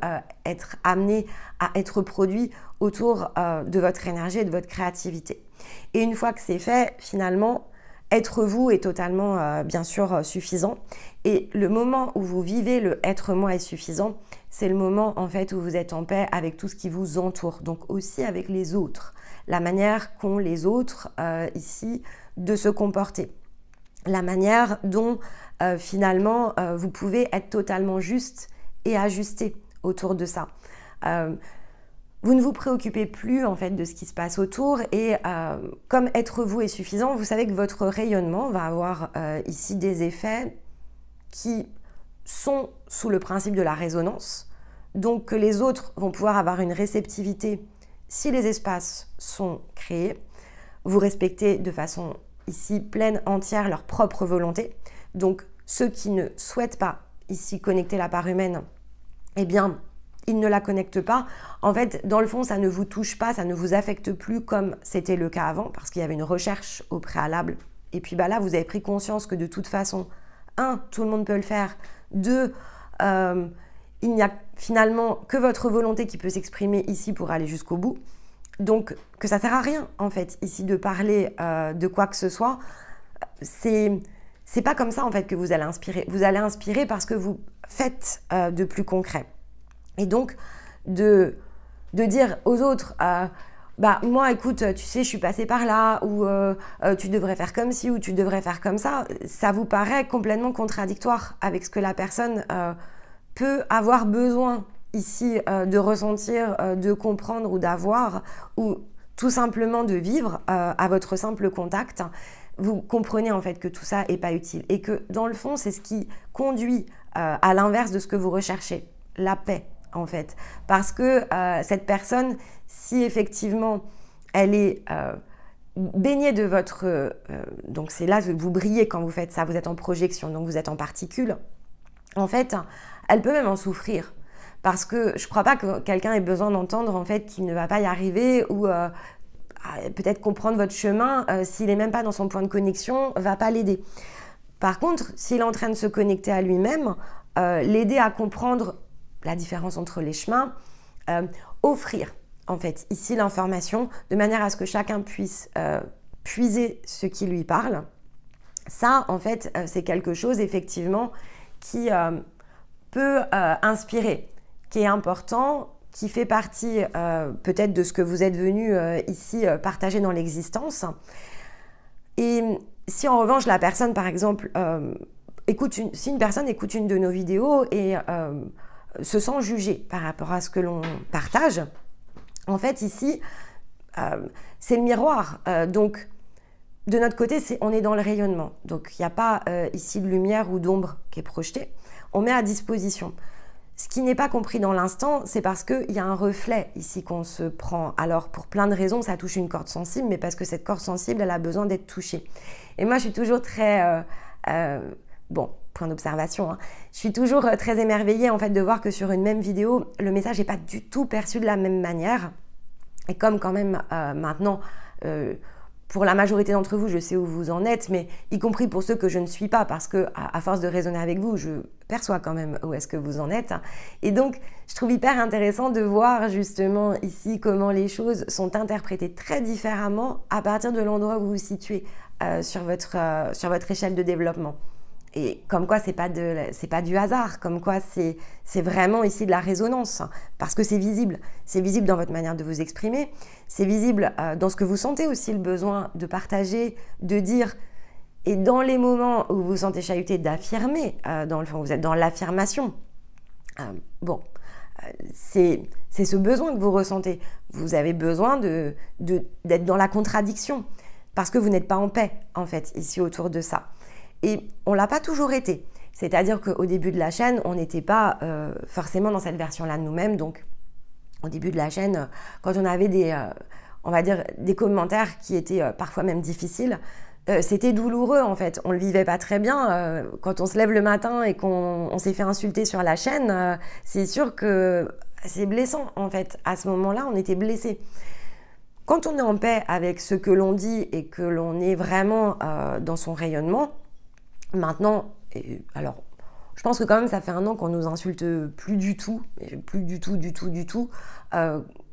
être amené à être produit autour de votre énergie et de votre créativité. Et une fois que c'est fait, finalement, être vous est totalement, bien sûr, suffisant. Et le moment où vous vivez le être moi est suffisant, c'est le moment en fait où vous êtes en paix avec tout ce qui vous entoure, donc aussi avec les autres, la manière qu'ont les autres ici de se comporter, la manière dont finalement vous pouvez être totalement juste et ajusté autour de ça. Vous ne vous préoccupez plus en fait de ce qui se passe autour et comme être vous est suffisant, vous savez que votre rayonnement va avoir ici des effets qui sont sous le principe de la résonance, donc que les autres vont pouvoir avoir une réceptivité si les espaces sont créés. Vous respectez de façon ici pleine, entière leur propre volonté. Donc ceux qui ne souhaitent pas ici connecter la part humaine, eh bien ils ne la connectent pas. En fait, dans le fond, ça ne vous touche pas, ça ne vous affecte plus comme c'était le cas avant, parce qu'il y avait une recherche au préalable. Et puis là, vous avez pris conscience que de toute façon, 1, tout le monde peut le faire. 2, il n'y a finalement que votre volonté qui peut s'exprimer ici pour aller jusqu'au bout. Donc, que ça ne sert à rien, en fait, ici de parler de quoi que ce soit. C'est pas comme ça, en fait, que vous allez inspirer. Vous allez inspirer parce que vous faites de plus concret. Et donc, de dire aux autres, bah moi écoute, tu sais, je suis passée par là, ou tu devrais faire comme ci, ou tu devrais faire comme ça vous paraît complètement contradictoire avec ce que la personne peut avoir besoin ici de ressentir, de comprendre ou d'avoir, ou tout simplement de vivre à votre simple contact. Vous comprenez en fait que tout ça n'est pas utile et que dans le fond, c'est ce qui conduit à l'inverse de ce que vous recherchez, la paix en fait. Parce que cette personne, si effectivement elle est baignée de votre... donc c'est là que vous brillez quand vous faites ça, vous êtes en projection, donc vous êtes en particules. En fait, elle peut même en souffrir. Parce que je ne crois pas que quelqu'un ait besoin d'entendre en fait qu'il ne va pas y arriver ou peut-être comprendre votre chemin, s'il n'est même pas dans son point de connexion, va pas l'aider. Par contre, s'il est en train de se connecter à lui-même, l'aider à comprendre la différence entre les chemins, offrir en fait ici l'information de manière à ce que chacun puisse puiser ce qui lui parle. Ça, en fait, c'est quelque chose effectivement qui peut inspirer, qui est important, qui fait partie peut-être de ce que vous êtes venu ici partager dans l'existence. Et si en revanche la personne, par exemple, si une personne écoute une de nos vidéos et se sent jugée par rapport à ce que l'on partage, en fait ici, c'est le miroir. Donc, de notre côté, on est dans le rayonnement. Donc, il n'y a pas ici de lumière ou d'ombre qui est projetée. On met à disposition. Ce qui n'est pas compris dans l'instant, c'est parce qu'il y a un reflet ici qu'on se prend. Alors, pour plein de raisons, ça touche une corde sensible, mais parce que cette corde sensible, elle a besoin d'être touchée. Et moi, je suis toujours très... bon, point d'observation, hein. Je suis toujours très émerveillée en fait de voir que sur une même vidéo, le message n'est pas du tout perçu de la même manière. Et comme quand même maintenant... pour la majorité d'entre vous, je sais où vous en êtes, mais y compris pour ceux que je ne suis pas, parce que à force de raisonner avec vous, je perçois quand même où est-ce que vous en êtes. Et donc, je trouve hyper intéressant de voir justement ici comment les choses sont interprétées très différemment à partir de l'endroit où vous vous situez sur votre échelle de développement. Et comme quoi, c'est pas du hasard, comme quoi c'est vraiment ici de la résonance, parce que c'est visible dans votre manière de vous exprimer, c'est visible dans ce que vous sentez aussi le besoin de partager, de dire, et dans les moments où vous vous sentez chahuté, d'affirmer, dans le fond, vous êtes dans l'affirmation. C'est ce besoin que vous ressentez. Vous avez besoin d'être dans la contradiction, parce que vous n'êtes pas en paix, en fait, ici autour de ça. Et on ne l'a pas toujours été. C'est-à-dire qu'au début de la chaîne, on n'était pas forcément dans cette version-là de nous-mêmes. Donc, au début de la chaîne, quand on avait on va dire, des commentaires qui étaient parfois même difficiles, c'était douloureux en fait. On ne le vivait pas très bien. Quand on se lève le matin et qu'on s'est fait insulter sur la chaîne, c'est sûr que c'est blessant en fait. À ce moment-là, on était blessés. Quand on est en paix avec ce que l'on dit et que l'on est vraiment dans son rayonnement, maintenant, alors je pense que quand même ça fait 1 an qu'on nous insulte plus du tout,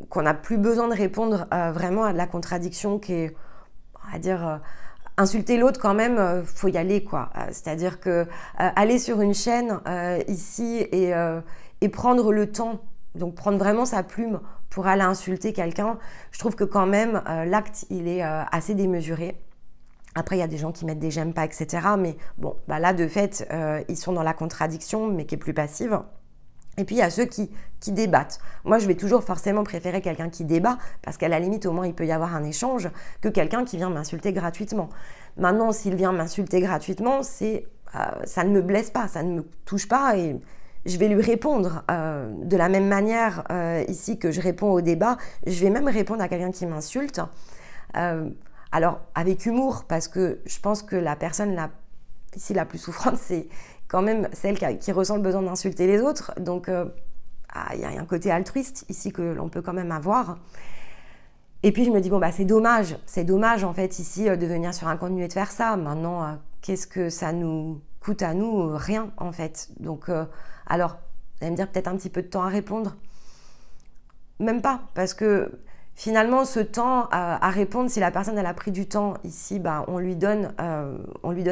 qu'on n'a plus besoin de répondre vraiment à de la contradiction qui est, on va dire, insulter l'autre quand même, faut y aller quoi. C'est-à-dire que aller sur une chaîne ici et prendre le temps, donc prendre vraiment sa plume pour aller insulter quelqu'un, je trouve que quand même l'acte il est assez démesuré. Après, il y a des gens qui mettent des j'aime pas, etc. Mais bon, bah là, de fait, ils sont dans la contradiction, mais qui est plus passive. Et puis, il y a ceux qui débattent. Moi, je vais toujours forcément préférer quelqu'un qui débat, parce qu'à la limite, au moins, il peut y avoir un échange, que quelqu'un qui vient m'insulter gratuitement. Maintenant, s'il vient m'insulter gratuitement, ça ne me blesse pas, ça ne me touche pas, et je vais lui répondre de la même manière ici que je réponds au débat. Je vais même répondre à quelqu'un qui m'insulte. Alors, avec humour, parce que je pense que la personne ici la plus souffrante, c'est quand même celle qui ressent le besoin d'insulter les autres. Donc, il y a un côté altruiste ici que l'on peut quand même avoir. Et puis, je me dis, bon, bah, c'est dommage en fait ici de venir sur un contenu et de faire ça. Maintenant, qu'est-ce que ça nous coûte à nous? Rien en fait. Donc, alors, vous allez me dire peut-être un petit peu de temps à répondre. Même pas, parce que... Finalement, ce temps à répondre, si la personne elle a pris du temps ici, bah, on lui donne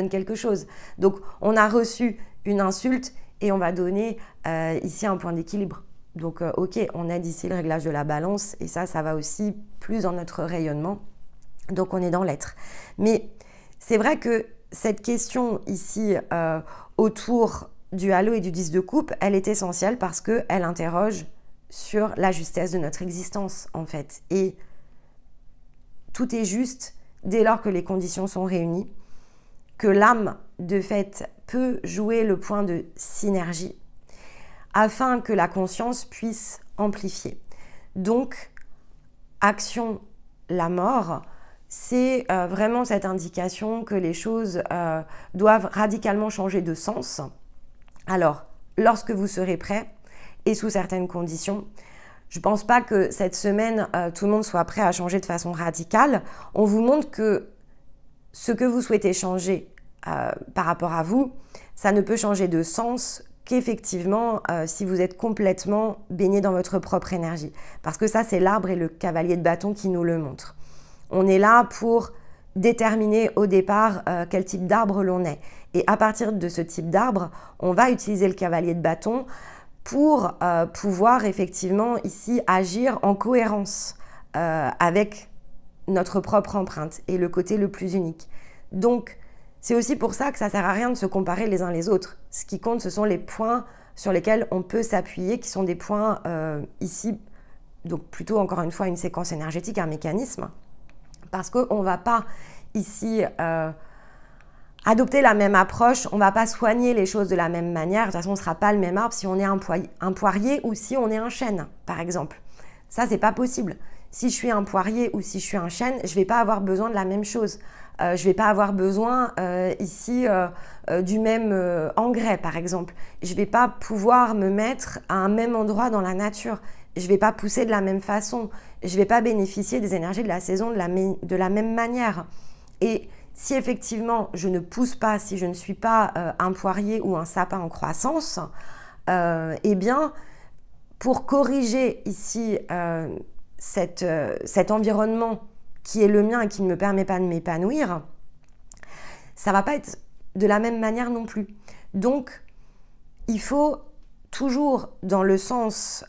quelque chose. Donc, on a reçu une insulte et on va donner ici un point d'équilibre. Donc, ok, on aide ici le réglage de la balance et ça va aussi plus dans notre rayonnement. Donc, on est dans l'être. Mais c'est vrai que cette question ici autour du halo et du 10 de coupe, elle est essentielle parce qu'elle interroge sur la justesse de notre existence, en fait. Et tout est juste dès lors que les conditions sont réunies, que l'âme, de fait, peut jouer le point de synergie afin que la conscience puisse amplifier. Donc, action, la mort, c'est vraiment cette indication que les choses doivent radicalement changer de sens. Alors, lorsque vous serez prêt, et sous certaines conditions, je ne pense pas que cette semaine, tout le monde soit prêt à changer de façon radicale. On vous montre que ce que vous souhaitez changer par rapport à vous, ça ne peut changer de sens qu'effectivement si vous êtes complètement baigné dans votre propre énergie. Parce que ça, c'est l'arbre et le cavalier de bâton qui nous le montrent. On est là pour déterminer au départ quel type d'arbre l'on est. Et à partir de ce type d'arbre, on va utiliser le cavalier de bâton pour pouvoir effectivement ici agir en cohérence avec notre propre empreinte et le côté le plus unique. Donc, c'est aussi pour ça que ça ne sert à rien de se comparer les uns les autres. Ce qui compte, ce sont les points sur lesquels on peut s'appuyer, qui sont des points ici, donc plutôt encore une fois une séquence énergétique, un mécanisme, parce qu'on ne va pas ici adopter la même approche, on ne va pas soigner les choses de la même manière. De toute façon, on ne sera pas le même arbre si on est un poirier ou si on est un chêne, par exemple. Ça, c'est pas possible. Si je suis un poirier ou si je suis un chêne, je ne vais pas avoir besoin de la même chose. Je ne vais pas avoir besoin ici du même engrais, par exemple. Je ne vais pas pouvoir me mettre à un même endroit dans la nature. Je ne vais pas pousser de la même façon. Je ne vais pas bénéficier des énergies de la saison de la même manière. Et si effectivement je ne pousse pas, si je ne suis pas un poirier ou un sapin en croissance, eh bien, pour corriger ici cet environnement qui est le mien et qui ne me permet pas de m'épanouir, ça ne va pas être de la même manière non plus. Donc, il faut toujours dans le sens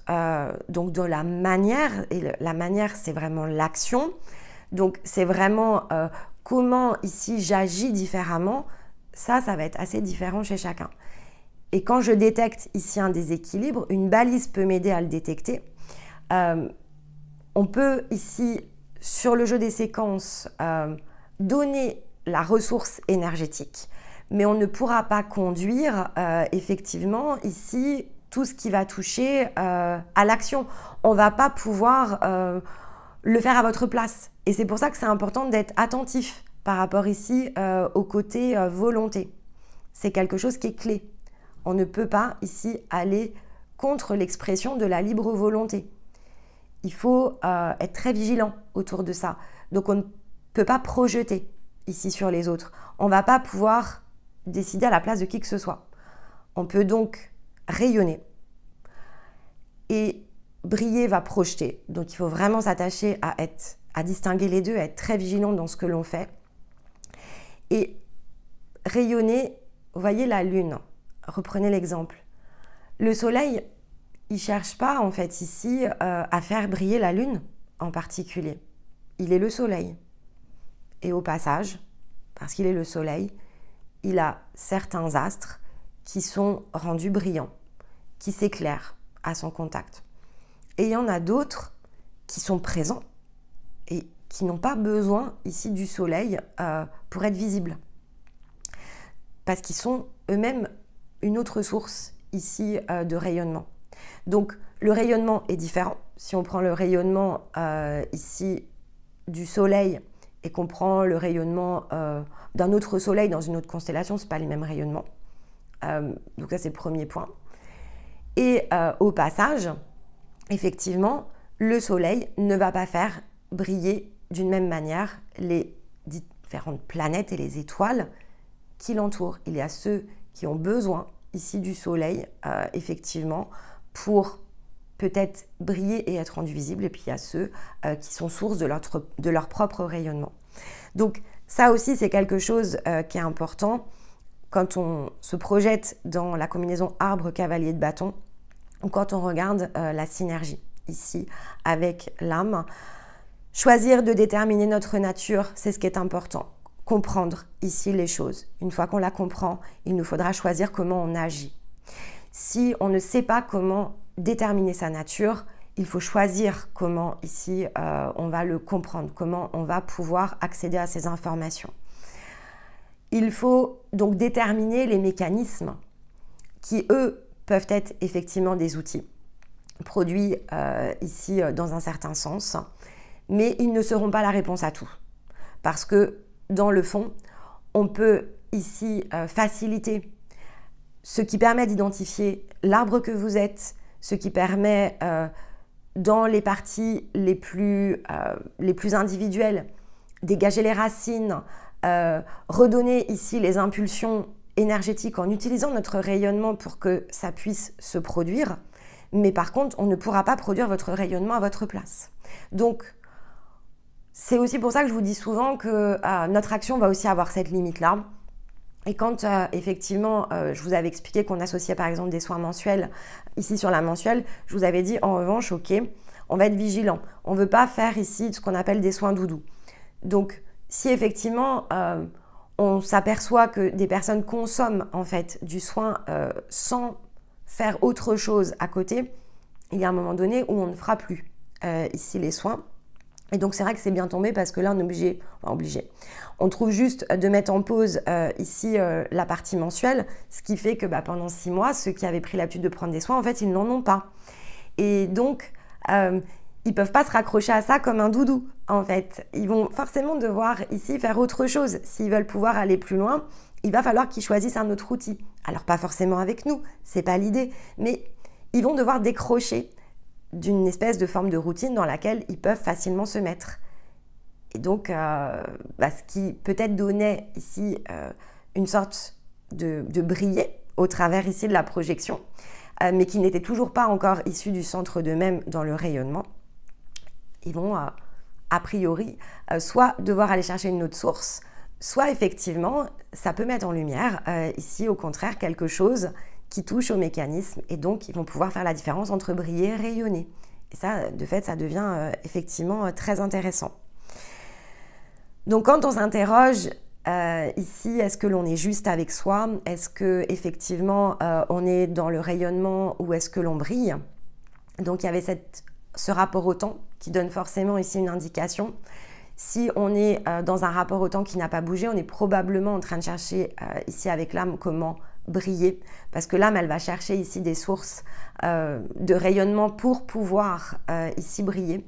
donc de la manière, et la manière c'est vraiment l'action, donc c'est vraiment comment ici j'agis différemment, ça va être assez différent chez chacun. Et quand je détecte ici un déséquilibre, une balise peut m'aider à le détecter. On peut ici, sur le jeu des séquences, donner la ressource énergétique, mais on ne pourra pas conduire effectivement ici tout ce qui va toucher à l'action. On ne va pas pouvoir le faire à votre place. Et c'est pour ça que c'est important d'être attentif par rapport ici au côté volonté. C'est quelque chose qui est clé. On ne peut pas ici aller contre l'expression de la libre volonté. Il faut être très vigilant autour de ça. Donc on ne peut pas projeter ici sur les autres. On ne va pas pouvoir décider à la place de qui que ce soit. On peut donc rayonner. Et briller va projeter. Donc il faut vraiment s'attacher à distinguer les deux, à être très vigilant dans ce que l'on fait. Et rayonner, vous voyez la lune, reprenez l'exemple. Le soleil, il ne cherche pas en fait ici à faire briller la lune en particulier. Il est le soleil. Et au passage, parce qu'il est le soleil, il a certains astres qui sont rendus brillants, qui s'éclairent à son contact. Et il y en a d'autres qui sont présents et qui n'ont pas besoin ici du soleil pour être visibles. Parce qu'ils sont eux-mêmes une autre source ici de rayonnement. Donc le rayonnement est différent. Si on prend le rayonnement ici du soleil et qu'on prend le rayonnement d'un autre soleil dans une autre constellation, ce n'est pas les mêmes rayonnements. Donc ça c'est le premier point. Et au passage, effectivement, le soleil ne va pas faire briller d'une même manière les différentes planètes et les étoiles qui l'entourent. Il y a ceux qui ont besoin ici du soleil, effectivement, pour peut-être briller et être rendus visibles. Et puis il y a ceux qui sont source de leur propre rayonnement. Donc ça aussi, c'est quelque chose qui est important quand on se projette dans la combinaison arbre-cavalier de bâton. ou quand on regarde la synergie ici avec l'âme. Choisir de déterminer notre nature, c'est ce qui est important. Comprendre ici les choses. Une fois qu'on la comprend, il nous faudra choisir comment on agit. Si on ne sait pas comment déterminer sa nature, il faut choisir comment ici on va le comprendre, comment on va pouvoir accéder à ces informations. Il faut donc déterminer les mécanismes qui, eux, peuvent être effectivement des outils produits ici dans un certain sens, mais ils ne seront pas la réponse à tout. Parce que dans le fond, on peut ici faciliter ce qui permet d'identifier l'arbre que vous êtes, ce qui permet dans les parties les plus individuelles, dégager les racines, redonner ici les impulsions énergétiques en utilisant notre rayonnement pour que ça puisse se produire. Mais par contre, on ne pourra pas produire votre rayonnement à votre place. Donc, c'est aussi pour ça que je vous dis souvent que notre action va aussi avoir cette limite-là. Et quand effectivement, je vous avais expliqué qu'on associait par exemple des soins mensuels, ici sur la mensuelle, je vous avais dit en revanche, ok, on va être vigilant. On ne veut pas faire ici ce qu'on appelle des soins doudou. Donc, si effectivement, on s'aperçoit que des personnes consomment en fait du soin sans faire autre chose à côté, il y a un moment donné où on ne fera plus ici les soins. Et donc c'est vrai que c'est bien tombé parce que là on est obligé. On trouve juste de mettre en pause ici la partie mensuelle, ce qui fait que pendant 6 mois, ceux qui avaient pris l'habitude de prendre des soins, en fait ils n'en ont pas. Et donc ils ne peuvent pas se raccrocher à ça comme un doudou en fait. Ils vont forcément devoir ici faire autre chose. S'ils veulent pouvoir aller plus loin, il va falloir qu'ils choisissent un autre outil. Alors pas forcément avec nous, c'est pas l'idée, mais ils vont devoir décrocher d'une espèce de forme de routine dans laquelle ils peuvent facilement se mettre. Et donc, ce qui peut-être donnait ici une sorte de briller au travers ici de la projection, mais qui n'était toujours pas encore issu du centre d'eux-mêmes dans le rayonnement, ils vont a priori soit devoir aller chercher une autre source, soit effectivement, ça peut mettre en lumière ici au contraire quelque chose qui touche au mécanisme et donc ils vont pouvoir faire la différence entre briller et rayonner. Et ça, de fait, ça devient effectivement très intéressant. Donc quand on s'interroge ici, est-ce que l'on est juste avec soi? Est-ce que effectivement on est dans le rayonnement ou est-ce que l'on brille? Donc il y avait ce rapport au temps qui donne forcément ici une indication. Si on est dans un rapport au temps qui n'a pas bougé, on est probablement en train de chercher ici avec l'âme comment briller, parce que l'âme elle va chercher ici des sources de rayonnement pour pouvoir ici briller.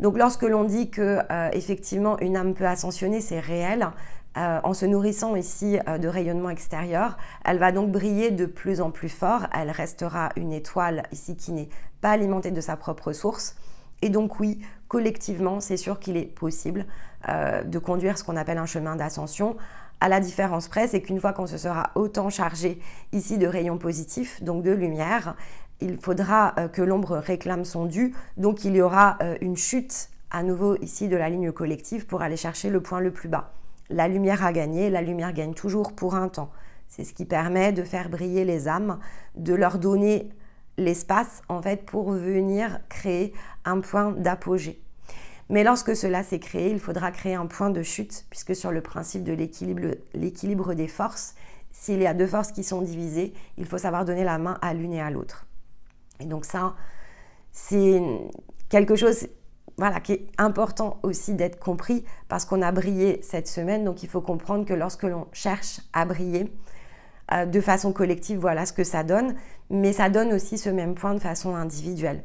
Donc lorsque l'on dit que effectivement une âme peut ascensionner, c'est réel. En se nourrissant ici de rayonnement extérieur, elle va donc briller de plus en plus fort. Elle restera une étoile ici qui n'est pas alimentée de sa propre source. Et donc oui, collectivement, c'est sûr qu'il est possible de conduire ce qu'on appelle un chemin d'ascension. À la différence près, c'est qu'une fois qu'on se sera autant chargé ici de rayons positifs, donc de lumière, il faudra que l'ombre réclame son dû. Donc il y aura une chute à nouveau ici de la ligne collective pour aller chercher le point le plus bas. La lumière a gagné, la lumière gagne toujours pour un temps. C'est ce qui permet de faire briller les âmes, de leur donner l'espace en fait pour venir créer un point d'apogée. Mais lorsque cela s'est créé, il faudra créer un point de chute, puisque sur le principe de l'équilibre des forces, s'il y a deux forces qui sont divisées, il faut savoir donner la main à l'une et à l'autre. Et donc ça, c'est quelque chose qui est important aussi d'être compris, parce qu'on a brillé cette semaine, donc il faut comprendre que lorsque l'on cherche à briller, de façon collective, voilà ce que ça donne, mais ça donne aussi ce même point de façon individuelle.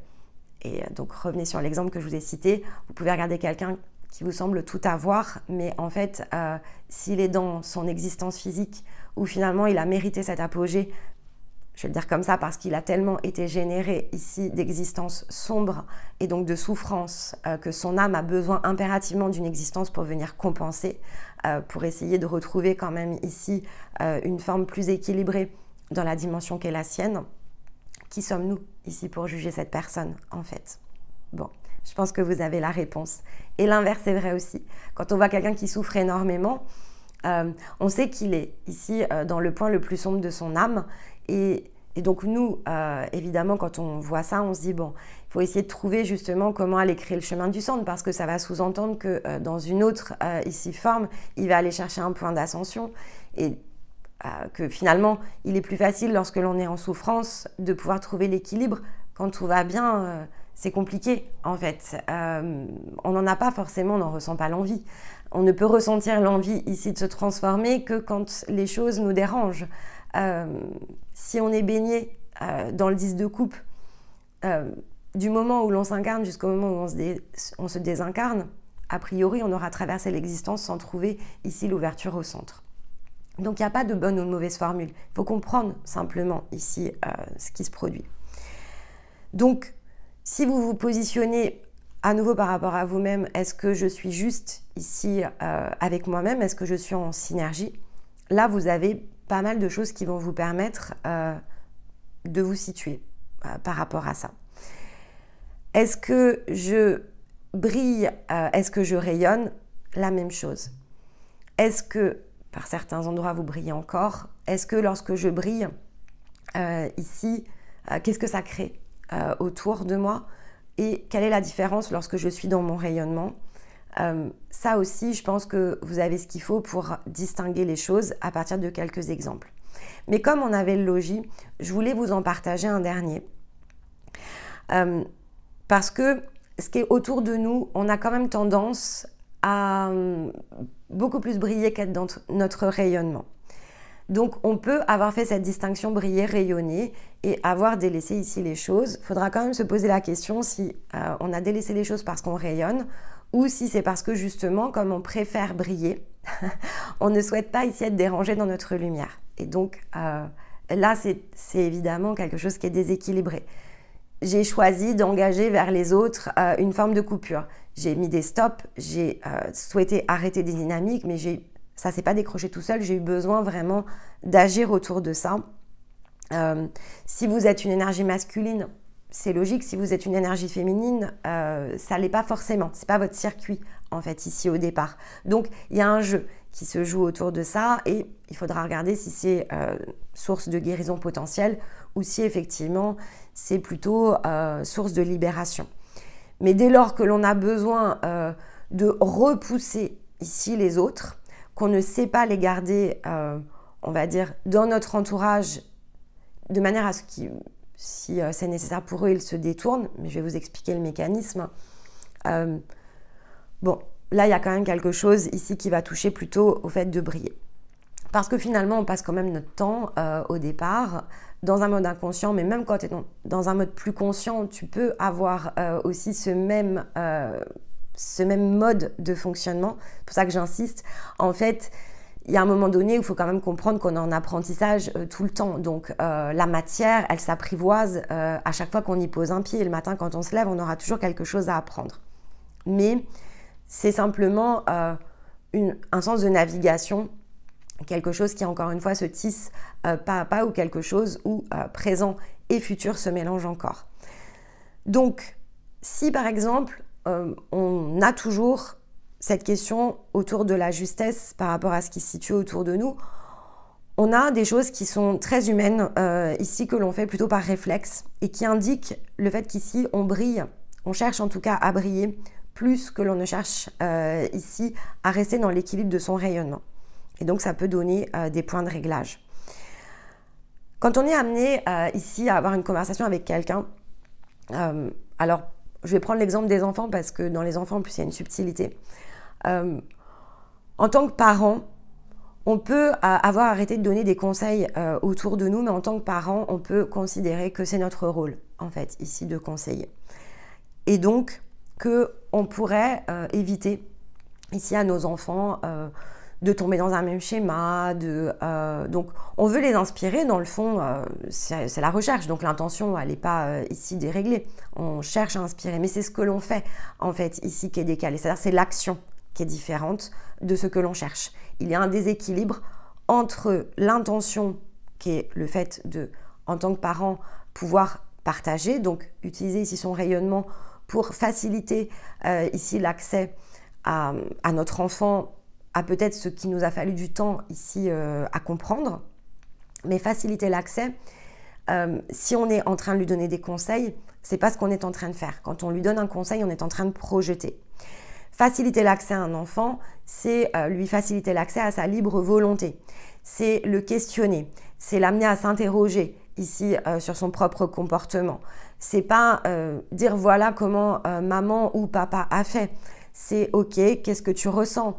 Et donc revenez sur l'exemple que je vous ai cité, vous pouvez regarder quelqu'un qui vous semble tout avoir, mais en fait, s'il est dans son existence physique, où finalement il a mérité cet apogée, je vais le dire comme ça parce qu'il a tellement été généré ici d'existence sombre et donc de souffrance que son âme a besoin impérativement d'une existence pour venir compenser, pour essayer de retrouver quand même ici une forme plus équilibrée dans la dimension qu'est la sienne. Qui sommes-nous ici pour juger cette personne en fait? Bon, je pense que vous avez la réponse. Et l'inverse est vrai aussi. Quand on voit quelqu'un qui souffre énormément, on sait qu'il est ici dans le point le plus sombre de son âme et Et donc nous, évidemment, quand on voit ça, on se dit, bon, il faut essayer de trouver justement comment aller créer le chemin du centre, parce que ça va sous-entendre que dans une autre ici forme, il va aller chercher un point d'ascension, et que finalement, il est plus facile lorsque l'on est en souffrance de pouvoir trouver l'équilibre. Quand tout va bien, c'est compliqué en fait. On n'en a pas forcément, on n'en ressent pas l'envie. On ne peut ressentir l'envie ici de se transformer que quand les choses nous dérangent. Si on est baigné dans le 10 de coupe, du moment où l'on s'incarne jusqu'au moment où on se désincarne, a priori, on aura traversé l'existence sans trouver ici l'ouverture au centre. Donc, il n'y a pas de bonne ou de mauvaise formule. Il faut comprendre simplement ici ce qui se produit. Donc, si vous vous positionnez à nouveau par rapport à vous-même, est-ce que je suis juste ici avec moi-même? Est-ce que je suis en synergie? Là, vous avez pas mal de choses qui vont vous permettre de vous situer par rapport à ça. Est-ce que je brille? Est-ce que je rayonne? La même chose. Est-ce que, par certains endroits, vous brillez encore? Est-ce que lorsque je brille ici, qu'est-ce que ça crée autour de moi? Et quelle est la différence lorsque je suis dans mon rayonnement? Ça aussi, je pense que vous avez ce qu'il faut pour distinguer les choses à partir de quelques exemples. Mais comme on avait le logis, je voulais vous en partager un dernier. Parce que ce qui est autour de nous, on a quand même tendance à beaucoup plus briller qu'être dans notre rayonnement. Donc on peut avoir fait cette distinction briller, rayonner et avoir délaissé ici les choses. Il faudra quand même se poser la question si on a délaissé les choses parce qu'on rayonne ou si c'est parce que justement, comme on préfère briller, on ne souhaite pas ici être dérangé dans notre lumière. Et donc là, c'est évidemment quelque chose qui est déséquilibré. J'ai choisi d'engager vers les autres une forme de coupure. J'ai mis des stops, j'ai souhaité arrêter des dynamiques, mais ça ne s'est pas décroché tout seul. J'ai eu besoin vraiment d'agir autour de ça. Si vous êtes une énergie masculine, c'est logique. Si vous êtes une énergie féminine, ça ne l'est pas forcément. Ce n'est pas votre circuit, en fait, ici au départ. Donc, il y a un jeu qui se joue autour de ça et il faudra regarder si c'est source de guérison potentielle ou si effectivement c'est plutôt source de libération. Mais dès lors que l'on a besoin de repousser ici les autres, qu'on ne sait pas les garder, on va dire, dans notre entourage, de manière à ce que, si c'est nécessaire pour eux, ils se détournent, mais je vais vous expliquer le mécanisme. Bon, là, il y a quand même quelque chose ici qui va toucher plutôt au fait de briller. Parce que finalement, on passe quand même notre temps au départ dans un mode inconscient, mais même quand tu es dans un mode plus conscient, tu peux avoir aussi ce même mode de fonctionnement. C'est pour ça que j'insiste. En fait, il y a un moment donné où il faut quand même comprendre qu'on est en apprentissage tout le temps. Donc, la matière, elle s'apprivoise à chaque fois qu'on y pose un pied. Et le matin, quand on se lève, on aura toujours quelque chose à apprendre. Mais c'est simplement un sens de navigation, quelque chose qui, encore une fois, se tisse pas à pas ou quelque chose où présent et futur se mélangent encore. Donc, si par exemple, on a toujours cette question autour de la justesse par rapport à ce qui se situe autour de nous, on a des choses qui sont très humaines ici que l'on fait plutôt par réflexe et qui indiquent le fait qu'ici on brille, on cherche en tout cas à briller plus que l'on ne cherche ici à rester dans l'équilibre de son rayonnement. Et donc ça peut donner des points de réglage. Quand on est amené ici à avoir une conversation avec quelqu'un, alors je vais prendre l'exemple des enfants parce que dans les enfants en plus il y a une subtilité. En tant que parent, on peut avoir arrêté de donner des conseils autour de nous, mais en tant que parent, on peut considérer que c'est notre rôle, en fait, ici, de conseiller. Et donc, qu'on pourrait éviter, ici, à nos enfants, de tomber dans un même schéma. Donc, on veut les inspirer, dans le fond, c'est la recherche, donc l'intention, elle n'est pas ici déréglée. On cherche à inspirer, mais c'est ce que l'on fait, en fait, ici, qui est décalé. C'est-à-dire, c'est l'action qui est différente de ce que l'on cherche. Il y a un déséquilibre entre l'intention qui est le fait de, en tant que parent, pouvoir partager, donc utiliser ici son rayonnement pour faciliter ici l'accès à notre enfant, à peut-être ce qui nous a fallu du temps ici à comprendre, mais faciliter l'accès Si on est en train de lui donner des conseils, c'est pas ce qu'on est en train de faire. Quand on lui donne un conseil, on est en train de projeter. Faciliter l'accès à un enfant, c'est lui faciliter l'accès à sa libre volonté. C'est le questionner, c'est l'amener à s'interroger ici sur son propre comportement. C'est pas dire voilà comment maman ou papa a fait. C'est ok, qu'est-ce que tu ressens?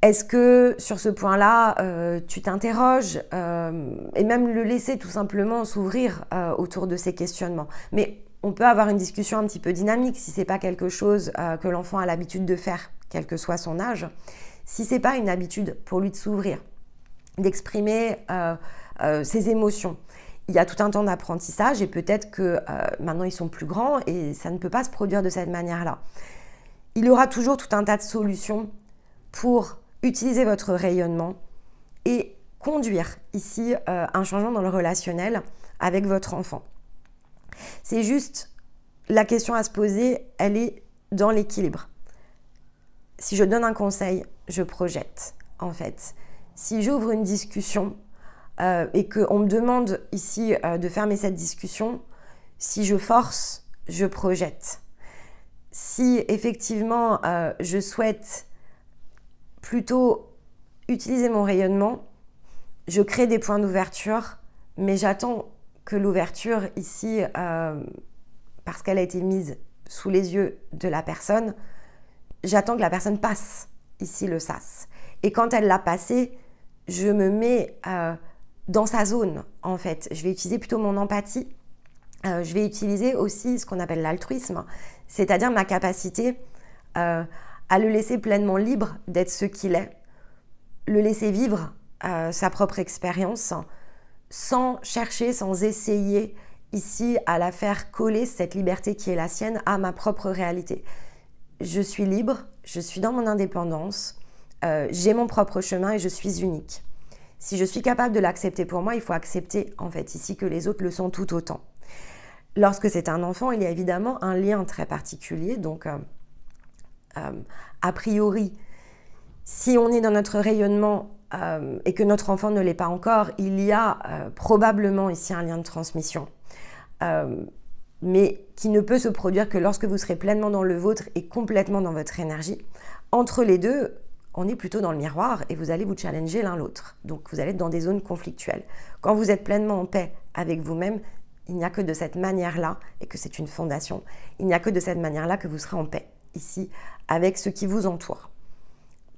Est-ce que sur ce point-là, tu t'interroges et même le laisser tout simplement s'ouvrir autour de ces questionnements. Mais on peut avoir une discussion un petit peu dynamique si ce n'est pas quelque chose que l'enfant a l'habitude de faire, quel que soit son âge. Si ce n'est pas une habitude pour lui de s'ouvrir, d'exprimer ses émotions, il y a tout un temps d'apprentissage et peut-être que maintenant ils sont plus grands et ça ne peut pas se produire de cette manière-là. Il y aura toujours tout un tas de solutions pour utiliser votre rayonnement et conduire ici un changement dans le relationnel avec votre enfant. C'est juste, la question à se poser, elle est dans l'équilibre. Si je donne un conseil, je projette, en fait. Si j'ouvre une discussion et qu'on me demande ici de fermer cette discussion, si je force, je projette. Si effectivement je souhaite plutôt utiliser mon rayonnement, je crée des points d'ouverture, mais j'attends que l'ouverture ici, parce qu'elle a été mise sous les yeux de la personne, j'attends que la personne passe ici le sas. Et quand elle l'a passé, je me mets dans sa zone, en fait. Je vais utiliser plutôt mon empathie. Je vais utiliser aussi ce qu'on appelle l'altruisme, c'est-à-dire ma capacité à le laisser pleinement libre d'être ce qu'il est, le laisser vivre sa propre expérience, sans chercher, sans essayer ici à la faire coller, cette liberté qui est la sienne, à ma propre réalité. Je suis libre, je suis dans mon indépendance, j'ai mon propre chemin et je suis unique. Si je suis capable de l'accepter pour moi, il faut accepter en fait ici que les autres le sont tout autant. Lorsque c'est un enfant, il y a évidemment un lien très particulier, donc a priori, si on est dans notre rayonnement et que notre enfant ne l'est pas encore, il y a probablement ici un lien de transmission, mais qui ne peut se produire que lorsque vous serez pleinement dans le vôtre et complètement dans votre énergie. Entre les deux, on est plutôt dans le miroir et vous allez vous challenger l'un l'autre. Donc vous allez être dans des zones conflictuelles. Quand vous êtes pleinement en paix avec vous-même, il n'y a que de cette manière-là, et que c'est une fondation, il n'y a que de cette manière-là que vous serez en paix, ici, avec ce qui vous entoure.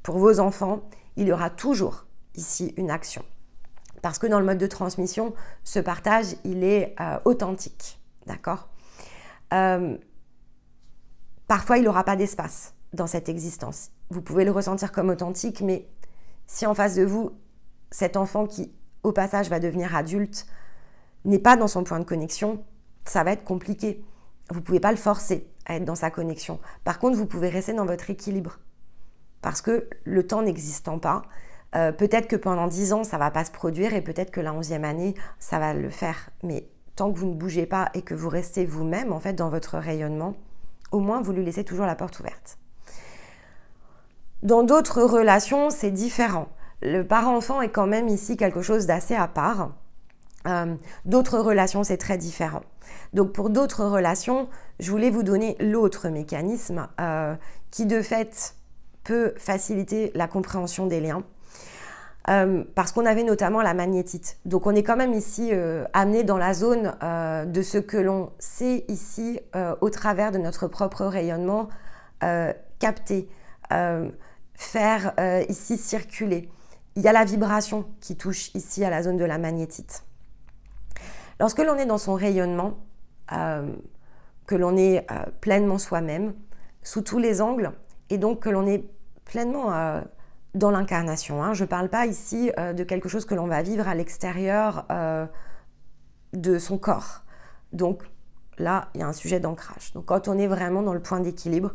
Pour vos enfants, il y aura toujours ici une action. Parce que dans le mode de transmission, ce partage, il est authentique, d'accord ? Parfois, il n'aura pas d'espace dans cette existence. Vous pouvez le ressentir comme authentique, mais si en face de vous, cet enfant qui, au passage, va devenir adulte, n'est pas dans son point de connexion, ça va être compliqué. Vous ne pouvez pas le forcer à être dans sa connexion. Par contre, vous pouvez rester dans votre équilibre. Parce que le temps n'existant pas, peut-être que pendant 10 ans, ça ne va pas se produire et peut-être que la 11e année, ça va le faire. Mais tant que vous ne bougez pas et que vous restez vous-même, en fait, dans votre rayonnement, au moins, vous lui laissez toujours la porte ouverte. Dans d'autres relations, c'est différent. Le parent-enfant est quand même ici quelque chose d'assez à part. D'autres relations, c'est très différent. Donc pour d'autres relations, je voulais vous donner l'autre mécanisme qui de fait peut faciliter la compréhension des liens. Parce qu'on avait notamment la magnétite. Donc on est quand même ici amené dans la zone de ce que l'on sait ici au travers de notre propre rayonnement, capter, faire ici circuler. Il y a la vibration qui touche ici à la zone de la magnétite. Lorsque l'on est dans son rayonnement, que l'on est pleinement soi-même, sous tous les angles, et donc que l'on est pleinement dans l'incarnation. Hein. Je ne parle pas ici de quelque chose que l'on va vivre à l'extérieur de son corps. Donc là, il y a un sujet d'ancrage. Donc quand on est vraiment dans le point d'équilibre,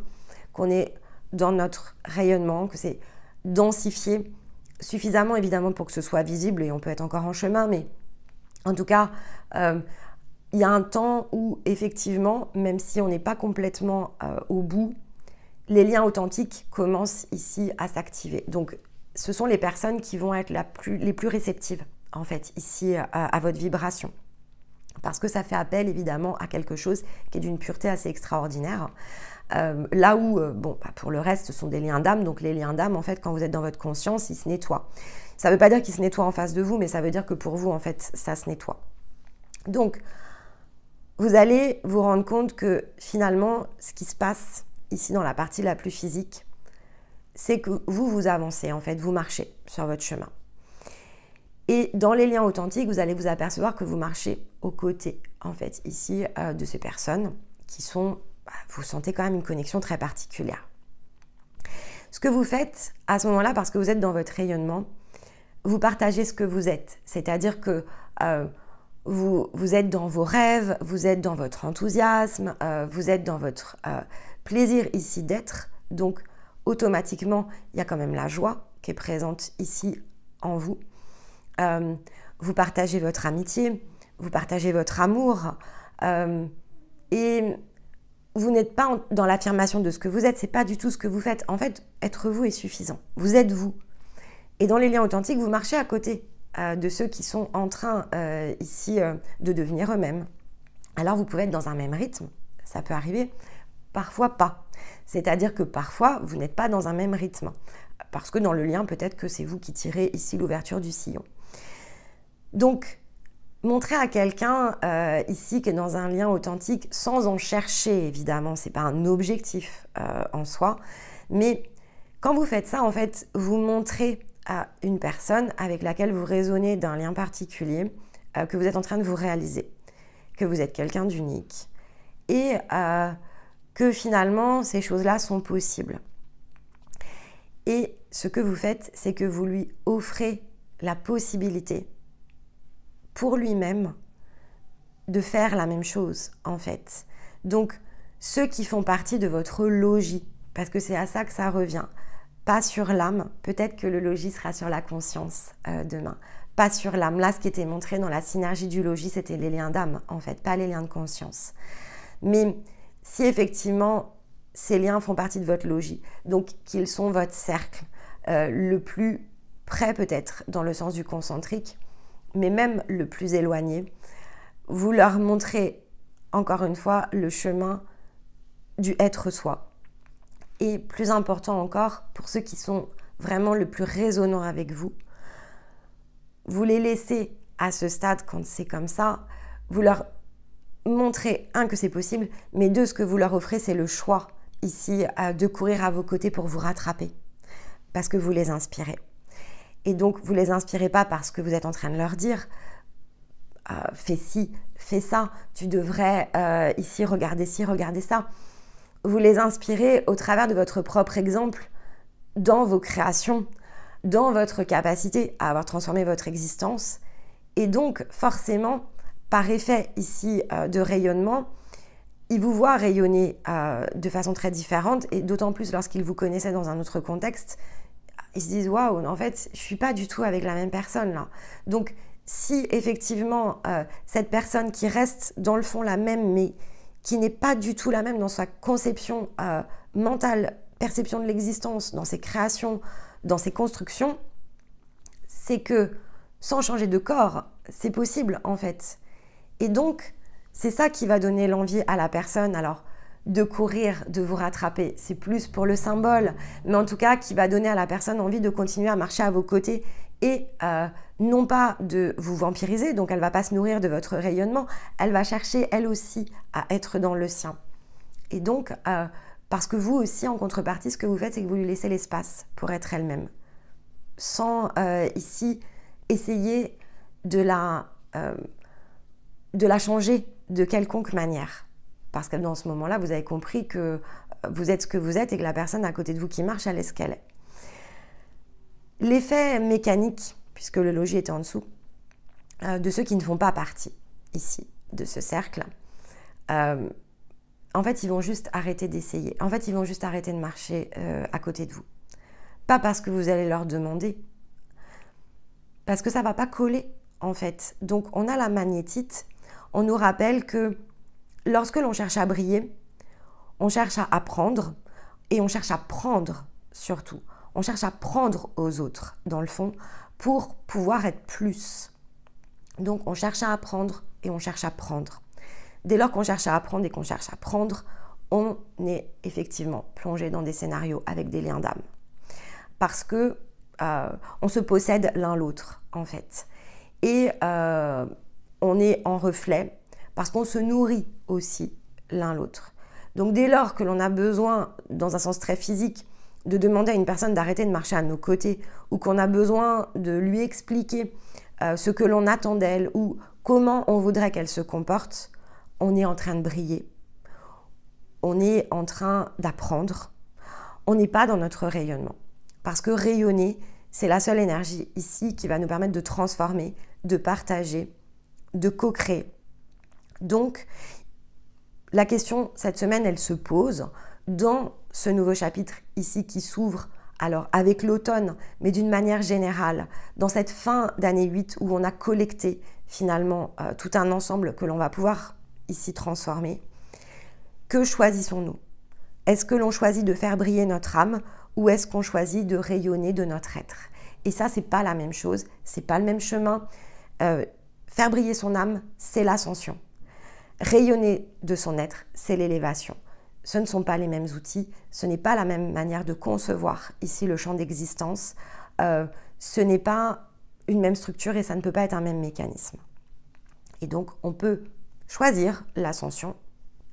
qu'on est dans notre rayonnement, que c'est densifié suffisamment évidemment pour que ce soit visible, et on peut être encore en chemin, mais en tout cas, il y a un temps où effectivement, même si on n'est pas complètement au bout, les liens authentiques commencent ici à s'activer. Donc, ce sont les personnes qui vont être les plus réceptives en fait, ici, à votre vibration. Parce que ça fait appel, évidemment, à quelque chose qui est d'une pureté assez extraordinaire. Là où, bon, pour le reste, ce sont des liens d'âme. Donc, les liens d'âme, en fait, quand vous êtes dans votre conscience, ils se nettoient. Ça ne veut pas dire qu'ils se nettoient en face de vous, mais ça veut dire que pour vous, en fait, ça se nettoie. Donc, vous allez vous rendre compte que, finalement, ce qui se passe ici dans la partie la plus physique, c'est que vous avancez, en fait, vous marchez sur votre chemin. Et dans les liens authentiques, vous allez vous apercevoir que vous marchez aux côtés, en fait, ici, de ces personnes qui sont, vous sentez quand même une connexion très particulière. Ce que vous faites à ce moment-là, parce que vous êtes dans votre rayonnement, vous partagez ce que vous êtes. C'est-à-dire que vous êtes dans vos rêves, vous êtes dans votre enthousiasme, vous êtes dans votre plaisir ici d'être. Donc, automatiquement, il y a quand même la joie qui est présente ici en vous. Vous partagez votre amitié, vous partagez votre amour et vous n'êtes pas dans l'affirmation de ce que vous êtes, c'est pas du tout ce que vous faites. En fait, être vous est suffisant. Vous êtes vous. Et dans les liens authentiques, vous marchez à côté de ceux qui sont en train ici de devenir eux-mêmes. Alors vous pouvez être dans un même rythme, ça peut arriver, parfois pas. C'est-à-dire que parfois, vous n'êtes pas dans un même rythme. Parce que dans le lien, peut-être que c'est vous qui tirez ici l'ouverture du sillon. Donc, montrer à quelqu'un ici qui est dans un lien authentique, sans en chercher évidemment, ce n'est pas un objectif en soi, mais quand vous faites ça, en fait, vous montrez à une personne avec laquelle vous résonnez d'un lien particulier que vous êtes en train de vous réaliser, que vous êtes quelqu'un d'unique et que finalement, ces choses-là sont possibles. Et ce que vous faites, c'est que vous lui offrez la possibilité pour lui-même de faire la même chose, en fait. Donc, ceux qui font partie de votre logis, parce que c'est à ça que ça revient, pas sur l'âme, peut-être que le logis sera sur la conscience demain, pas sur l'âme. Là, ce qui était montré dans la synergie du logis, c'était les liens d'âme, en fait, pas les liens de conscience. Mais si effectivement, ces liens font partie de votre logis, donc qu'ils sont votre cercle, le plus près peut-être dans le sens du concentrique, mais même le plus éloigné, vous leur montrez encore une fois le chemin du être soi. Et plus important encore, pour ceux qui sont vraiment le plus résonnants avec vous, vous les laissez à ce stade quand c'est comme ça, vous leur montrez, un, que c'est possible, mais deux, ce que vous leur offrez, c'est le choix ici de courir à vos côtés pour vous rattraper, parce que vous les inspirez. Et donc, vous ne les inspirez pas parce que vous êtes en train de leur dire fais ci, fais ça, tu devrais ici regarder ci, regarder ça. Vous les inspirez au travers de votre propre exemple dans vos créations, dans votre capacité à avoir transformé votre existence. Et donc, forcément, par effet ici de rayonnement, ils vous voient rayonner de façon très différente et d'autant plus lorsqu'ils vous connaissaient dans un autre contexte. Ils se disent « Waouh, en fait, je ne suis pas du tout avec la même personne là. » Donc, si effectivement, cette personne qui reste dans le fond la même, mais qui n'est pas du tout la même dans sa conception mentale, perception de l'existence, dans ses créations, dans ses constructions, c'est que sans changer de corps, c'est possible en fait. Et donc, c'est ça qui va donner l'envie à la personne. Alors, de courir, de vous rattraper, c'est plus pour le symbole, mais en tout cas qui va donner à la personne envie de continuer à marcher à vos côtés et non pas de vous vampiriser, donc elle ne va pas se nourrir de votre rayonnement, elle va chercher elle aussi à être dans le sien. Et donc, parce que vous aussi en contrepartie, ce que vous faites, c'est que vous lui laissez l'espace pour être elle-même, sans ici essayer de la changer de quelconque manière. Parce que dans ce moment-là, vous avez compris que vous êtes ce que vous êtes et que la personne à côté de vous qui marche, elle est ce qu'elle est. L'effet mécanique, puisque le logis était en dessous, de ceux qui ne font pas partie ici de ce cercle, en fait, ils vont juste arrêter d'essayer. En fait, ils vont juste arrêter de marcher à côté de vous. Pas parce que vous allez leur demander, parce que ça ne va pas coller, en fait. Donc, on a la magnétite. On nous rappelle que lorsque l'on cherche à briller, on cherche à apprendre et on cherche à prendre surtout. On cherche à prendre aux autres, dans le fond, pour pouvoir être plus. Donc on cherche à apprendre et on cherche à prendre. Dès lors qu'on cherche à apprendre et qu'on cherche à prendre, on est effectivement plongé dans des scénarios avec des liens d'âme. Parce que on se possède l'un l'autre, en fait. Et on est en reflet parce qu'on se nourrit aussi l'un l'autre. Donc dès lors que l'on a besoin, dans un sens très physique, de demander à une personne d'arrêter de marcher à nos côtés, ou qu'on a besoin de lui expliquer ce que l'on attend d'elle, ou comment on voudrait qu'elle se comporte, on est en train de briller. On est en train d'apprendre. On n'est pas dans notre rayonnement. Parce que rayonner, c'est la seule énergie ici qui va nous permettre de transformer, de partager, de co-créer. Donc, la question cette semaine, elle se pose dans ce nouveau chapitre ici qui s'ouvre, alors avec l'automne, mais d'une manière générale, dans cette fin d'année 8 où on a collecté finalement tout un ensemble que l'on va pouvoir ici transformer. Que choisissons-nous? Est-ce que l'on choisit de faire briller notre âme ou est-ce qu'on choisit de rayonner de notre être? Et ça, c'est pas la même chose, c'est pas le même chemin. Faire briller son âme, c'est l'ascension. Rayonner de son être, c'est l'élévation. Ce ne sont pas les mêmes outils, ce n'est pas la même manière de concevoir ici le champ d'existence, ce n'est pas une même structure et ça ne peut pas être un même mécanisme. Et donc, on peut choisir l'ascension,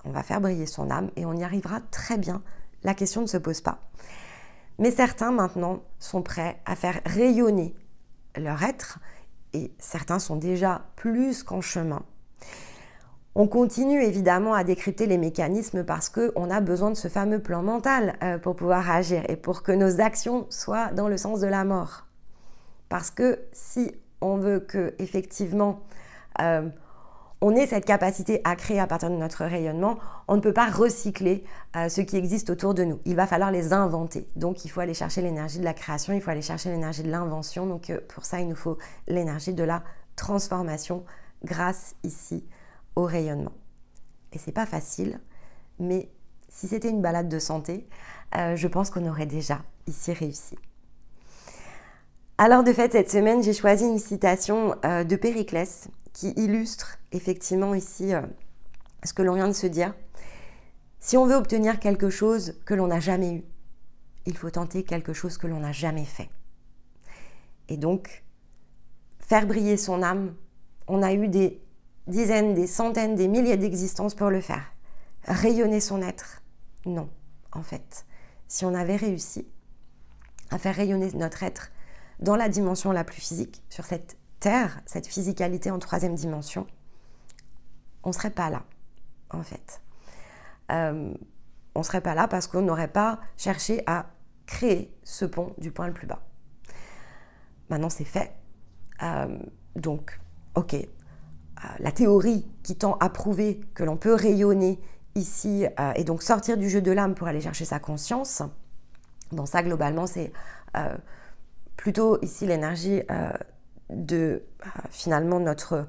on va faire briller son âme et on y arrivera très bien, la question ne se pose pas. Mais certains maintenant sont prêts à faire rayonner leur être et certains sont déjà plus qu'en chemin. On continue évidemment à décrypter les mécanismes parce qu'on a besoin de ce fameux plan mental pour pouvoir agir et pour que nos actions soient dans le sens de la mort. Parce que si on veut que effectivement on ait cette capacité à créer à partir de notre rayonnement, on ne peut pas recycler ce qui existe autour de nous. Il va falloir les inventer. Donc il faut aller chercher l'énergie de la création, il faut aller chercher l'énergie de l'invention. Donc pour ça, il nous faut l'énergie de la transformation grâce ici au rayonnement. Et c'est pas facile, mais si c'était une balade de santé, je pense qu'on aurait déjà ici réussi. Alors de fait, cette semaine, j'ai choisi une citation de Périclès qui illustre effectivement ici ce que l'on vient de se dire. Si on veut obtenir quelque chose que l'on n'a jamais eu, il faut tenter quelque chose que l'on n'a jamais fait. Et donc, faire briller son âme, on a eu des dizaines, des centaines, des milliers d'existences pour le faire. Rayonner son être, non, en fait. Si on avait réussi à faire rayonner notre être dans la dimension la plus physique, sur cette terre, cette physicalité en troisième dimension, on ne serait pas là, en fait. On ne serait pas là parce qu'on n'aurait pas cherché à créer ce pont du point le plus bas. Maintenant, c'est fait. Donc, ok. La théorie qui tend à prouver que l'on peut rayonner ici et donc sortir du jeu de l'âme pour aller chercher sa conscience, bon, ça, globalement, c'est plutôt ici l'énergie de finalement notre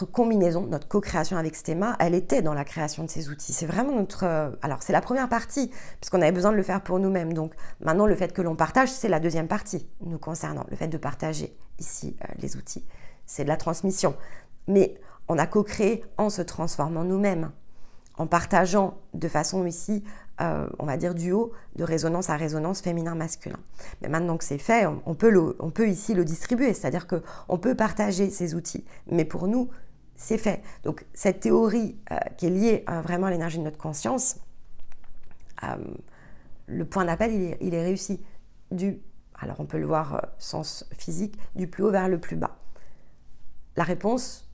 combinaison, notre co-création avec Stéma, elle était dans la création de ces outils. C'est vraiment notre... alors, c'est la première partie, puisqu'on avait besoin de le faire pour nous-mêmes. Donc, maintenant, le fait que l'on partage, c'est la deuxième partie nous concernant. Le fait de partager ici les outils, c'est de la transmission. Mais on a co-créé en se transformant nous-mêmes, en partageant de façon ici, on va dire du haut, de résonance à résonance féminin-masculin. Mais maintenant que c'est fait, on peut ici le distribuer, c'est-à-dire qu'on peut partager ces outils. Mais pour nous, c'est fait. Donc cette théorie qui est liée vraiment à l'énergie de notre conscience, le point d'appel, il est réussi. Alors on peut le voir sens physique, du plus haut vers le plus bas. La réponse,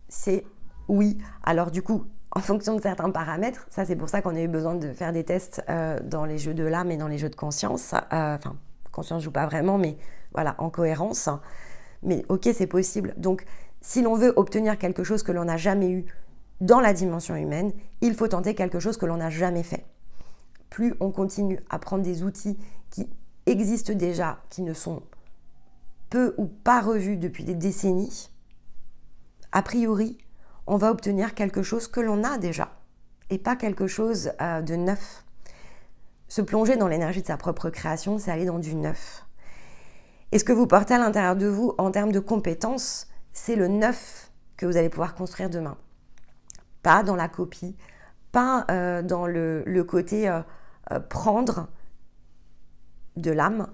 c'est oui. Alors du coup, en fonction de certains paramètres, ça c'est pour ça qu'on a eu besoin de faire des tests dans les jeux de l'âme et dans les jeux de conscience. Enfin, conscience joue pas vraiment, mais voilà, en cohérence. Mais ok, c'est possible. Donc, si l'on veut obtenir quelque chose que l'on n'a jamais eu dans la dimension humaine, il faut tenter quelque chose que l'on n'a jamais fait. Plus on continue à prendre des outils qui existent déjà, qui ne sont peu ou pas revus depuis des décennies, a priori, on va obtenir quelque chose que l'on a déjà et pas quelque chose de neuf. Se plonger dans l'énergie de sa propre création, c'est aller dans du neuf. Et ce que vous portez à l'intérieur de vous en termes de compétences, c'est le neuf que vous allez pouvoir construire demain. Pas dans la copie, pas dans le côté prendre de l'âme,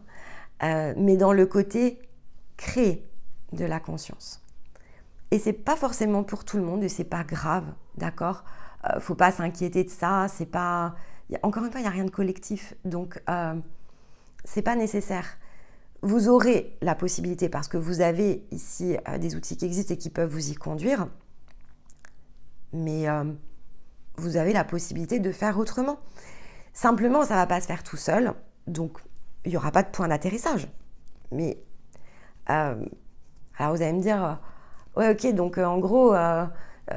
mais dans le côté créer de la conscience. Et c'est pas forcément pour tout le monde et c'est pas grave, d'accord? Faut pas s'inquiéter de ça, c'est pas... Encore une fois, il n'y a rien de collectif, donc c'est pas nécessaire. Vous aurez la possibilité, parce que vous avez ici des outils qui existent et qui peuvent vous y conduire, mais vous avez la possibilité de faire autrement. Simplement, ça ne va pas se faire tout seul, donc il n'y aura pas de point d'atterrissage. Mais, alors vous allez me dire, ouais ok, donc en gros,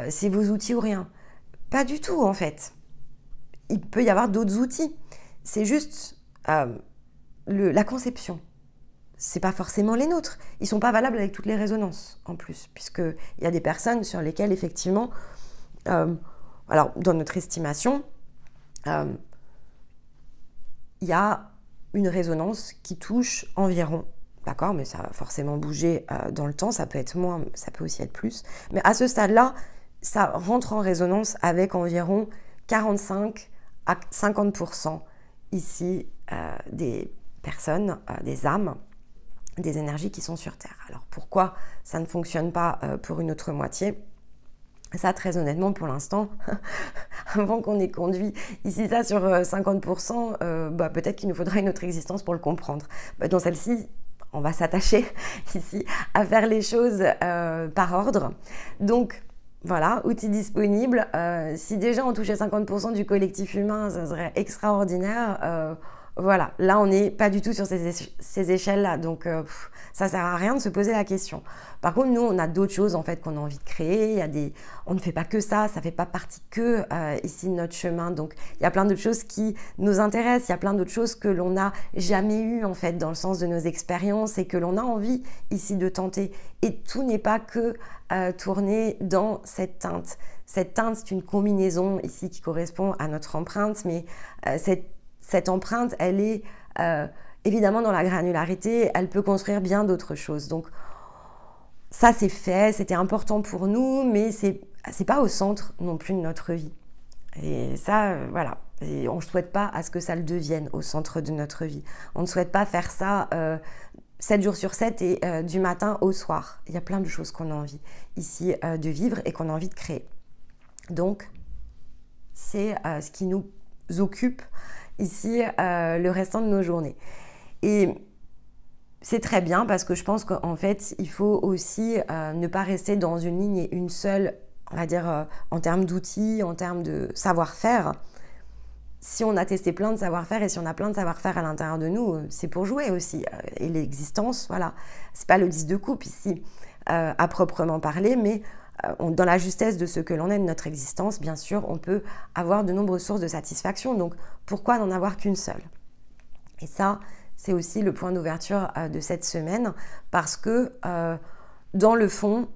c'est vos outils ou rien. Pas du tout en fait. Il peut y avoir d'autres outils. C'est juste la conception. C'est pas forcément les nôtres. Ils sont pas valables avec toutes les résonances en plus, puisqu'il y a des personnes sur lesquelles effectivement, alors dans notre estimation, il y a une résonance qui touche environ, d'accord, mais ça va forcément bouger dans le temps, ça peut être moins, ça peut aussi être plus, mais à ce stade-là, ça rentre en résonance avec environ 45 à 50% ici des personnes, des âmes, des énergies qui sont sur Terre. Alors pourquoi ça ne fonctionne pas pour une autre moitié? Ça, très honnêtement, pour l'instant, avant qu'on ait conduit ici ça sur 50%, peut-être qu'il nous faudra une autre existence pour le comprendre. Dans celle-ci, on va s'attacher ici à faire les choses par ordre. Donc, voilà, outils disponibles. Si déjà on touchait 50% du collectif humain, ça serait extraordinaire. Voilà, là on n'est pas du tout sur ces échelles-là, donc ça sert à rien de se poser la question. Par contre, nous on a d'autres choses en fait qu'on a envie de créer, on ne fait pas que ça fait pas partie que ici de notre chemin, donc il y a plein d'autres choses qui nous intéressent, il y a plein d'autres choses que l'on n'a jamais eues en fait dans le sens de nos expériences et que l'on a envie ici de tenter. Et tout n'est pas que tourner dans cette teinte. Cette teinte, c'est une combinaison ici qui correspond à notre empreinte, mais cette empreinte, elle est évidemment dans la granularité, elle peut construire bien d'autres choses. Donc ça c'est fait, c'était important pour nous, mais c'est pas au centre non plus de notre vie. Et ça, voilà, et on ne souhaite pas à ce que ça le devienne au centre de notre vie. On ne souhaite pas faire ça 7 jours sur 7 et du matin au soir. Il y a plein de choses qu'on a envie ici de vivre et qu'on a envie de créer. Donc, c'est ce qui nous occupe ici le restant de nos journées. Et c'est très bien parce que je pense qu'en fait, il faut aussi ne pas rester dans une ligne et une seule, on va dire, en termes d'outils, en termes de savoir-faire. Si on a testé plein de savoir-faire et si on a plein de savoir-faire à l'intérieur de nous, c'est pour jouer aussi. Et l'existence, voilà, c'est pas le 10 de coupe ici, à proprement parler, mais dans la justesse de ce que l'on est de notre existence, bien sûr, on peut avoir de nombreuses sources de satisfaction. Donc, pourquoi n'en avoir qu'une seule? Et ça, c'est aussi le point d'ouverture de cette semaine, parce que, dans le fond,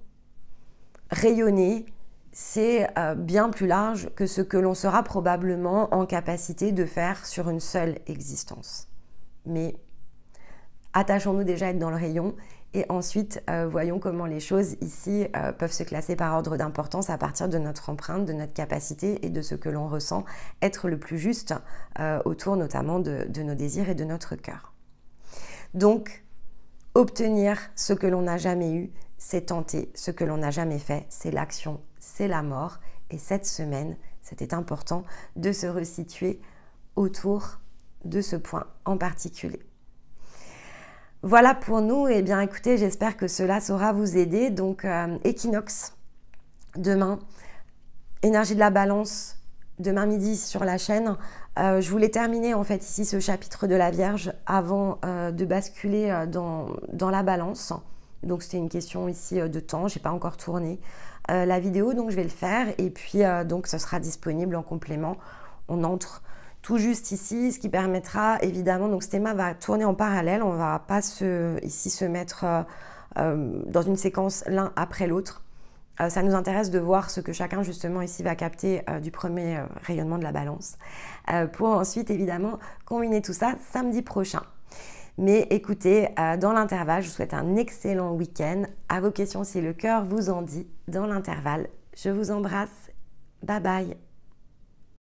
rayonner, c'est bien plus large que ce que l'on sera probablement en capacité de faire sur une seule existence. Mais attachons-nous déjà à être dans le rayon et ensuite voyons comment les choses ici peuvent se classer par ordre d'importance à partir de notre empreinte, de notre capacité et de ce que l'on ressent être le plus juste autour notamment de nos désirs et de notre cœur. Donc, obtenir ce que l'on n'a jamais eu, c'est tenter ce que l'on n'a jamais fait, c'est l'action, c'est la mort. Et cette semaine, c'était important de se resituer autour de ce point en particulier. Voilà pour nous. Eh bien, écoutez, j'espère que cela saura vous aider. Donc, équinoxe, demain, énergie de la balance, demain midi sur la chaîne. Je voulais terminer en fait ici ce chapitre de la Vierge avant de basculer dans la balance. Donc, c'était une question ici de temps. Je n'ai pas encore tourné la vidéo, donc je vais le faire. Et puis, donc, ce sera disponible en complément. On entre tout juste ici, ce qui permettra évidemment, donc ce thème va tourner en parallèle, on ne va pas ici se mettre dans une séquence l'un après l'autre. Ça nous intéresse de voir ce que chacun justement ici va capter du premier rayonnement de la balance, pour ensuite évidemment combiner tout ça samedi prochain. Mais écoutez, dans l'intervalle, je vous souhaite un excellent week-end. À vos questions si le cœur vous en dit dans l'intervalle. Je vous embrasse. Bye bye.